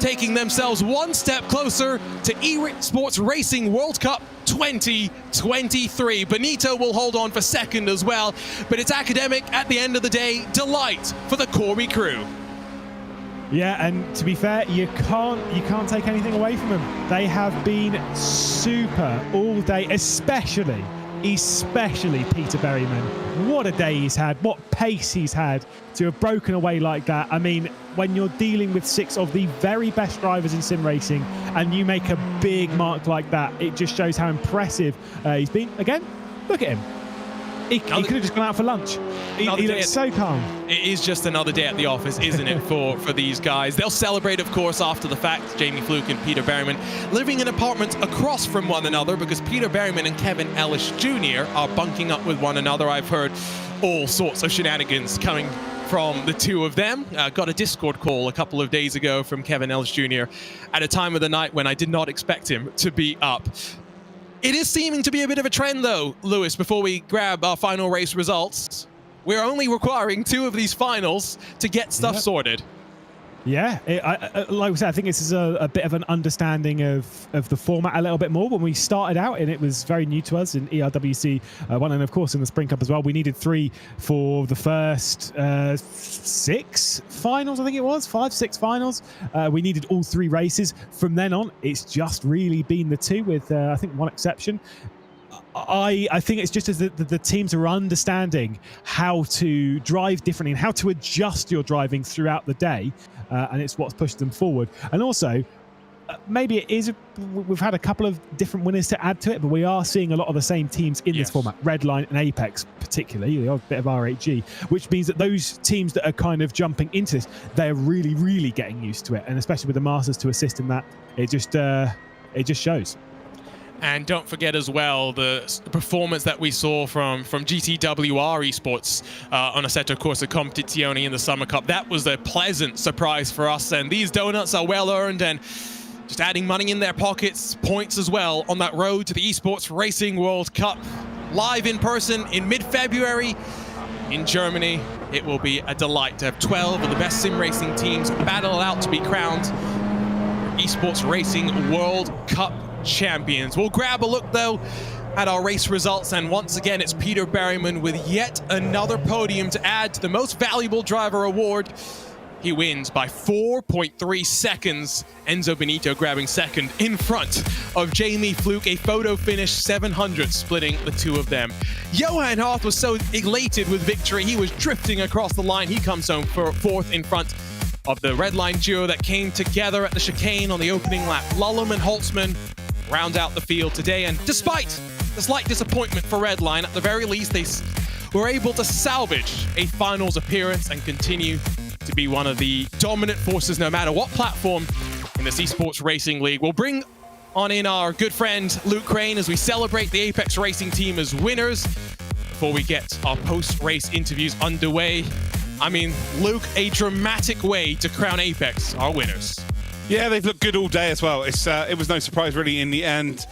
taking themselves one step closer to Esports Racing World Cup 2023. Benito will hold on for second as well, but it's academic at the end of the day. Delight for the Corby crew. Yeah, and to be fair, you can't take anything away from them. They have been super all day, especially Peter Berryman. What a day he's had, what pace he's had to have broken away like that. I mean, when you're dealing with 6 of the very best drivers in sim racing and you make a big mark like that, it just shows how impressive he's been. Again, look at him. He could have just gone out for lunch. He looks so calm. It is just another day at the office, isn't it, for these guys? They'll celebrate, of course, after the fact. Jamie Fluke and Peter Berryman living in apartments across from one another, because Peter Berryman and Kevin Ellis Jr. are bunking up with one another. I've heard all sorts of shenanigans coming from the two of them. Got a Discord call a couple of days ago from Kevin Ellis Jr. at a time of the night when I did not expect him to be up. It is seeming to be a bit of a trend, though, Lewis, before we grab our final race results. We're only requiring 2 of these finals to get stuff sorted. Yeah, like I said, I think this is a bit of an understanding of the format a little bit more. When we started out, and it was very new to us in ERWC 1, and of course in the Spring Cup as well, we needed 3 for the first 6 finals, I think it was, 5, 6 finals. We needed all 3 races. From then on, it's just really been the 2 with, I think, 1 exception. I think it's just as the teams are understanding how to drive differently and how to adjust your driving throughout the day, and it's what's pushed them forward. And also, maybe it is, we've had a couple of different winners to add to it, but we are seeing a lot of the same teams in this format, Redline and Apex particularly, a bit of RHG, which means that those teams that are kind of jumping into this, they're really, really getting used to it, and especially with the Masters to assist in that, it just shows. And don't forget as well the performance that we saw from GTWR Esports on Assetto Corsa Competizione in the Summer Cup. That was a pleasant surprise for us, and these donuts are well earned and just adding money in their pockets, points as well on that road to the Esports Racing World Cup. Live in person in mid-February in Germany. It will be a delight to have 12 of the best sim racing teams battle it out to be crowned Esports Racing World Cup champions. We'll grab a look though at our race results, and once again it's Peter Berryman with yet another podium to add to the most valuable driver award. He wins by 4.3 seconds. Enzo Benito grabbing second in front of Jamie Fluke, a photo finish 700 splitting the 2 of them. Johan Harth was so elated with victory, he was drifting across the line. He comes home for 4th in front of the Redline duo that came together at the chicane on the opening lap. Lullum and Holtzman round out the field today, and despite the slight disappointment for Redline, at the very least they were able to salvage a finals appearance and continue to be one of the dominant forces no matter what platform in this Esports Racing League. We'll bring on in our good friend Luke Crane as we celebrate the Apex Racing team as winners before we get our post-race interviews underway. I mean, Luke, a dramatic way to crown Apex our winners. Yeah, they've looked good all day as well. It was no surprise really in the end.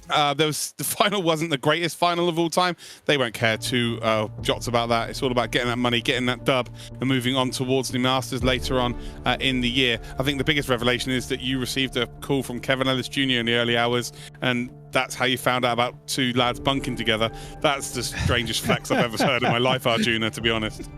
The final wasn't the greatest final of all time. They won't care 2 jots about that. It's all about getting that money, getting that dub, and moving on towards the Masters later on in the year. I think the biggest revelation is that you received a call from Kevin Ellis Jr. in the early hours, and that's how you found out about 2 lads bunking together. That's the strangest flex I've ever heard in my life, Arjuna, to be honest.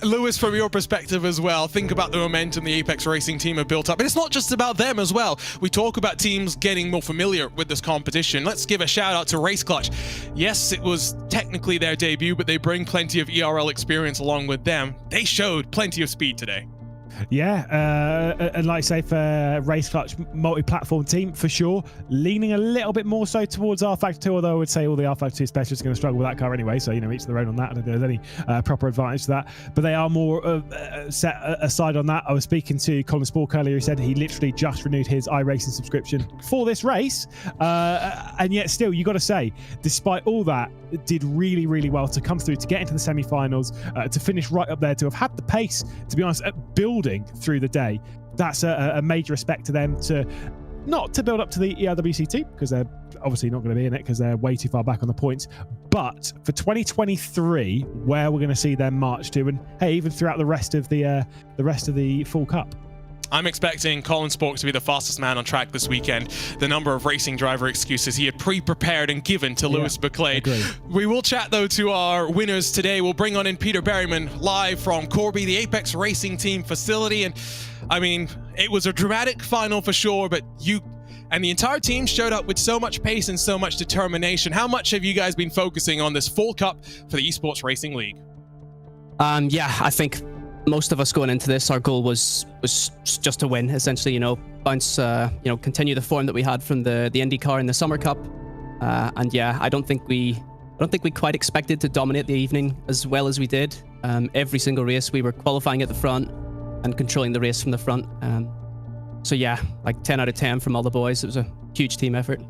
Lewis, from your perspective as well, think about the momentum the Apex Racing team have built up. And it's not just about them as well. We talk about teams getting more familiar with this competition. Let's give a shout out to Race Clutch. Yes, it was technically their debut, but they bring plenty of ERL experience along with them. They showed plenty of speed today. Yeah, and like I say, for Race Clutch multi-platform team, for sure, leaning a little bit more so towards rFactor 2, although I would say all the rFactor 2 specialists are going to struggle with that car anyway, so, each to their own on that. I don't think there's any proper advantage to that. But they are more set aside on that. I was speaking to Colin Spork earlier, who said he literally just renewed his iRacing subscription for this race, and yet still, you got to say, despite all that, did really, really well to come through, to get into the semi-finals, to finish right up there, to have had the pace, to be honest, at building through the day. That's a major respect to them, to not to build up to the ERWC II, because they're obviously not going to be in it because they're way too far back on the points, but for 2023, where we're going to see them march to, and hey, even throughout the rest of the full cup. I'm expecting Colin Spork to be the fastest man on track this weekend. The number of racing driver excuses he had pre-prepared and given to Lewis McLeod. We will chat, though, to our winners today. We'll bring on in Peter Berryman live from Corby, the Apex Racing Team facility. And, I mean, it was a dramatic final for sure, but you and the entire team showed up with so much pace and so much determination. How much have you guys been focusing on this full cup for the Esports Racing League? Yeah, I think most of us going into this, our goal was just to win, essentially, bounce, continue the form that we had from the IndyCar in the Summer Cup. And yeah, I don't think we quite expected to dominate the evening as well as we did. Every single race we were qualifying at the front and controlling the race from the front. So yeah, like 10 out of 10 from all the boys. It was a huge team effort.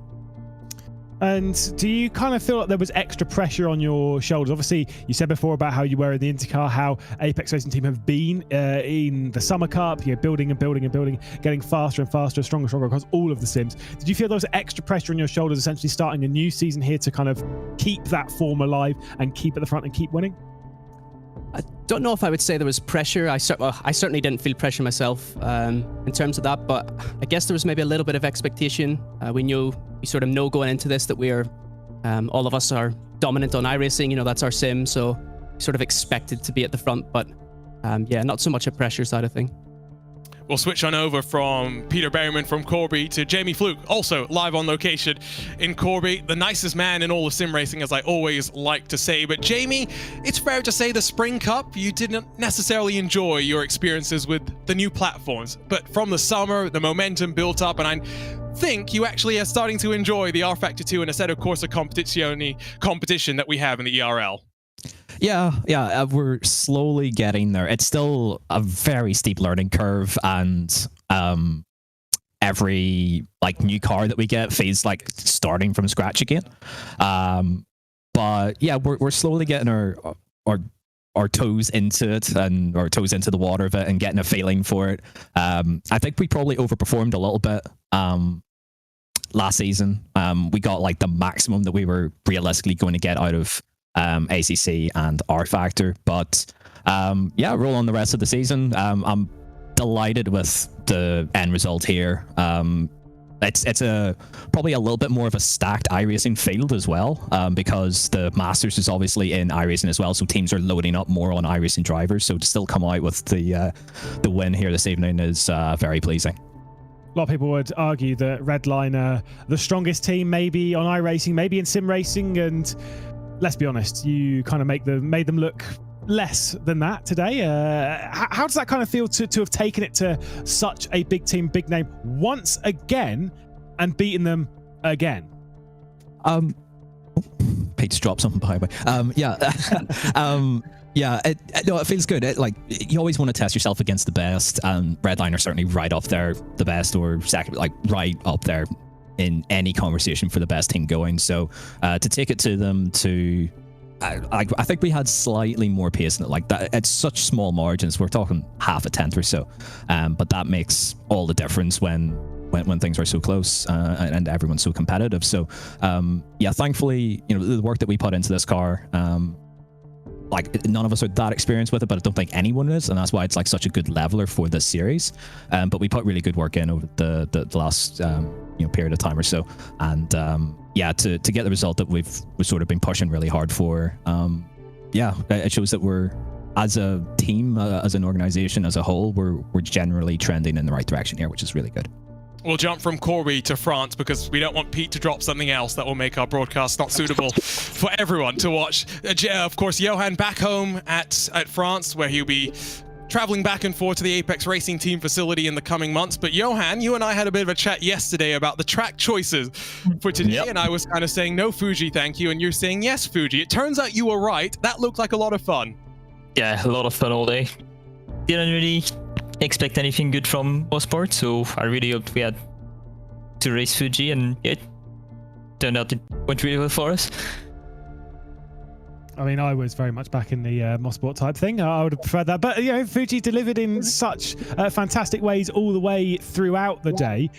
And do you kind of feel like there was extra pressure on your shoulders? Obviously, you said before about how you were in the IndyCar, how Apex Racing Team have been in the Summer Cup, building and building and building, getting faster and faster, stronger and stronger across all of the sims. Did you feel there was extra pressure on your shoulders essentially starting a new season here to kind of keep that form alive and keep at the front and keep winning? I don't know if I would say there was pressure. I certainly didn't feel pressure myself in terms of that, but I guess there was maybe a little bit of expectation. We sort of know going into this that we are, all of us are dominant on iRacing, that's our sim, so sort of expected to be at the front, but yeah, not so much a pressure side of thing. We'll switch on over from Peter Berryman from Corby to Jamie Fluke, also live on location in Corby. The nicest man in all of sim racing, as I always like to say. But Jamie, it's fair to say the Spring Cup, you didn't necessarily enjoy your experiences with the new platforms. But from the summer, the momentum built up, and I think you actually are starting to enjoy the rFactor 2 and Assetto Corsa Competizione competition that we have in the ERL. Yeah, we're slowly getting there. It's still a very steep learning curve, and every new car that we get feels like starting from scratch again. But yeah, we're slowly getting our toes into it, and our toes into the water of it, and getting a feeling for it. I think we probably overperformed a little bit last season. We got the maximum that we were realistically going to get out of ACC and rFactor, but yeah, roll on the rest of the season. I'm delighted with the end result here. It's probably a little bit more of a stacked iRacing field as well, because the Masters is obviously in iRacing as well, so teams are loading up more on iRacing drivers. So to still come out with the win here this evening is very pleasing. A lot of people would argue that Redline are the strongest team maybe on iRacing, maybe in sim racing, and let's be honest, you kind of made them look less than that today. How does that kind of feel to have taken it to such a big team, big name once again and beaten them again? Pete's dropped something by the way. Yeah, it feels good. You always want to test yourself against the best, and Redline are certainly right up there, the best, or second, right up there in any conversation for the best team going. So to take it to them, I think we had slightly more pace in it. That it's such small margins. We're talking half a tenth or so, but that makes all the difference when things are so close and everyone's so competitive. So yeah, thankfully, the work that we put into this car, none of us are that experienced with it, but I don't think anyone is, and that's why it's such a good leveler for this series. But we put really good work in over the last period of time or so, and yeah, to get the result that we've sort of been pushing really hard for, yeah, it shows that we're, as a team, as an organization as a whole, we're generally trending in the right direction here, which is really good. We'll jump from Corby to France because we don't want Pete to drop something else that will make our broadcast not suitable for everyone to watch. Of course, Johan back home at France, where he'll be traveling back and forth to the Apex Racing Team facility in the coming months. But Johan, you and I had a bit of a chat yesterday about the track choices for today, and I was kind of saying no Fuji, thank you, and you're saying yes Fuji. It turns out you were right. That looked like a lot of fun. Yeah, a lot of fun all day. Didn't really expect anything good from Esports, so I really hoped we had to race Fuji, and it turned out it went really well for us. I mean, I was very much back in the Mosport type thing. I would have preferred that. But, Fuji delivered in such fantastic ways all the way throughout the day.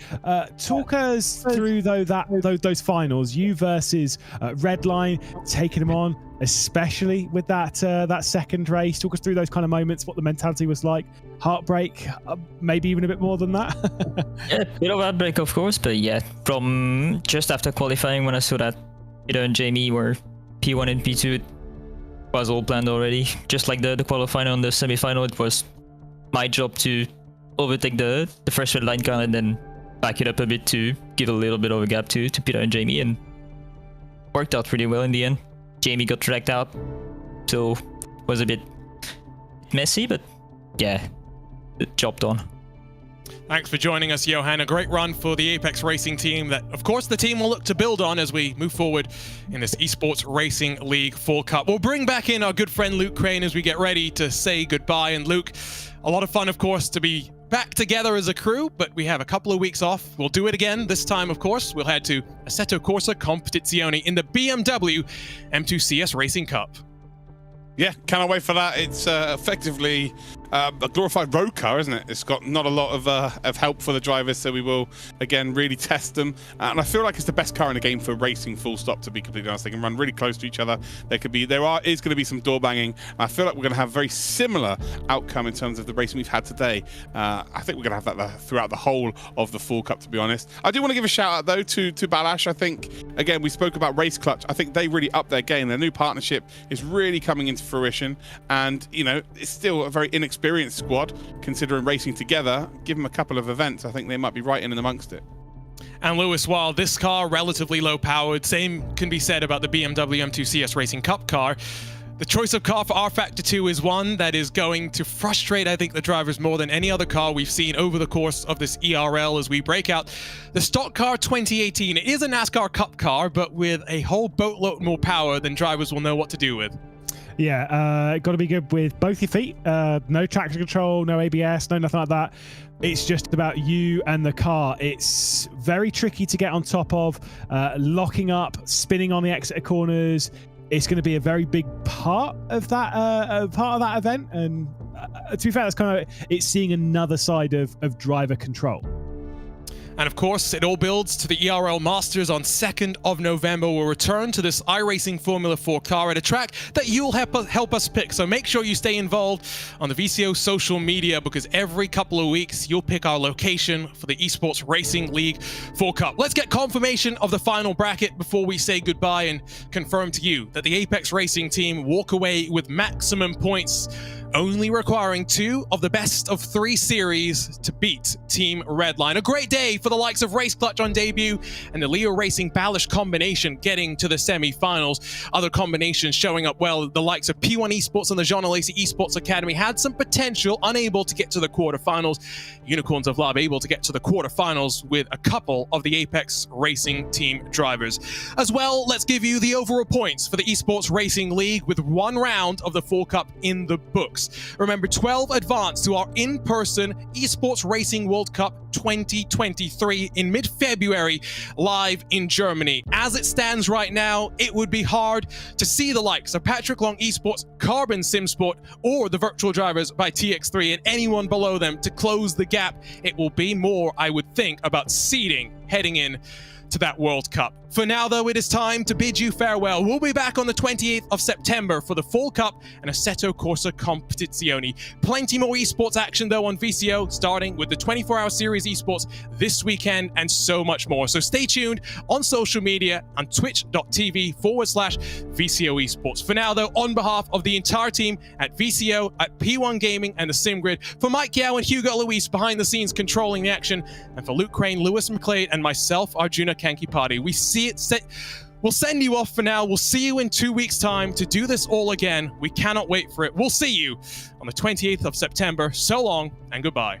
Talk us through, though, those finals. You versus Redline, taking them on, especially with that second race. Talk us through those kind of moments, what the mentality was like. Heartbreak, maybe even a bit more than that. Yeah, a bit of heartbreak, of course. But yeah, from just after qualifying, when I saw that Peter and Jamie were P1 and P2, it was all planned already. Just like the qualifying on the semi-final, it was my job to overtake the first red line car and then back it up a bit to give a little bit of a gap to Peter and Jamie, and worked out pretty well in the end. Jamie got dragged out, so it was a bit messy, but yeah, the job done. Thanks for joining us, Johan. A great run for the Apex Racing team that, of course, the team will look to build on as we move forward in this Esports Racing League Fall Cup. We'll bring back in our good friend Luke Crane as we get ready to say goodbye. And Luke, a lot of fun, of course, to be back together as a crew, but we have a couple of weeks off. We'll do it again. This time, of course, we'll head to Assetto Corsa Competizione in the BMW M2CS Racing Cup. Yeah, cannot wait for that. It's effectively a glorified road car, isn't it? It's got not a lot of help for the drivers, so we will, again, really test them. And I feel like it's the best car in the game for racing, full stop, to be completely honest. They can run really close to each other. There is going to be some door banging. I feel like we're going to have very similar outcome in terms of the racing we've had today. I think we're going to have that throughout the whole of the Fall Cup, to be honest. I do want to give a shout out, though, to Balash. I think, again, we spoke about Race Clutch. I think they really upped their game. Their new partnership is really coming into fruition, and it's still a very inexperienced squad considering racing together. Give them a couple of events, I think they might be right in and amongst it. And Lewis, while this car relatively low powered, same can be said about the BMW M2CS Racing Cup car. The choice of car for rFactor 2 is one that is going to frustrate, I think, the drivers more than any other car we've seen over the course of this ERL as we break out the Stock Car 2018. It is a NASCAR Cup car, but with a whole boatload more power than drivers will know what to do with. Yeah, got to be good with both your feet. No traction control, no ABS, no nothing like that. It's just about you and the car. It's very tricky to get on top of, locking up, spinning on the exit corners. It's going to be a very big part of that event. And to be fair, that's kind of it's seeing another side of driver control. And of course, it all builds to the ERL Masters on 2nd of November. We'll return to this iRacing Formula 4 car at a track that you'll help us pick. So make sure you stay involved on the VCO social media, because every couple of weeks, you'll pick our location for the Esports Racing League Fall Cup. Let's get confirmation of the final bracket before we say goodbye and confirm to you that the Apex Racing team walk away with maximum points, only requiring 2 of the best of 3 series to beat Team Redline. A great day for the likes of Race Clutch on debut and the Leo Racing Balish combination getting to the semi-finals. Other combinations showing up well, the likes of P1 Esports and the Jean Alesi Esports Academy had some potential, unable to get to the quarterfinals. Unicorns of Love able to get to the quarterfinals with a couple of the Apex Racing team drivers. As well, let's give you the overall points for the Esports Racing League with 1 round of the Fall Cup in the books. Remember, 12 advance to our in-person Esports Racing World Cup 2023 in mid-February, live in Germany. As it stands right now, it would be hard to see the likes of Patrick Long Esports, Carbon Simsport, or the virtual drivers by TX3 and anyone below them to close the gap. It will be more, I would think, about seeding heading in to that World Cup. For now, though, it is time to bid you farewell. We'll be back on the 28th of September for the Fall Cup and Assetto Corsa Competizione. Plenty more esports action, though, on VCO, starting with the 24-hour series esports this weekend and so much more. So stay tuned on social media on twitch.tv/VCO Esports. For now, though, on behalf of the entire team at VCO, at P1 Gaming, and the SimGrid, for Mike Yao and Hugo Luis behind the scenes controlling the action, and for Luke Crane, Lewis McClade, and myself, Arjuna Kankipati, we'll send you off for now. We'll see you in 2 weeks' time to do this all again. We cannot wait for it. We'll see you on the 28th of September. So long and goodbye.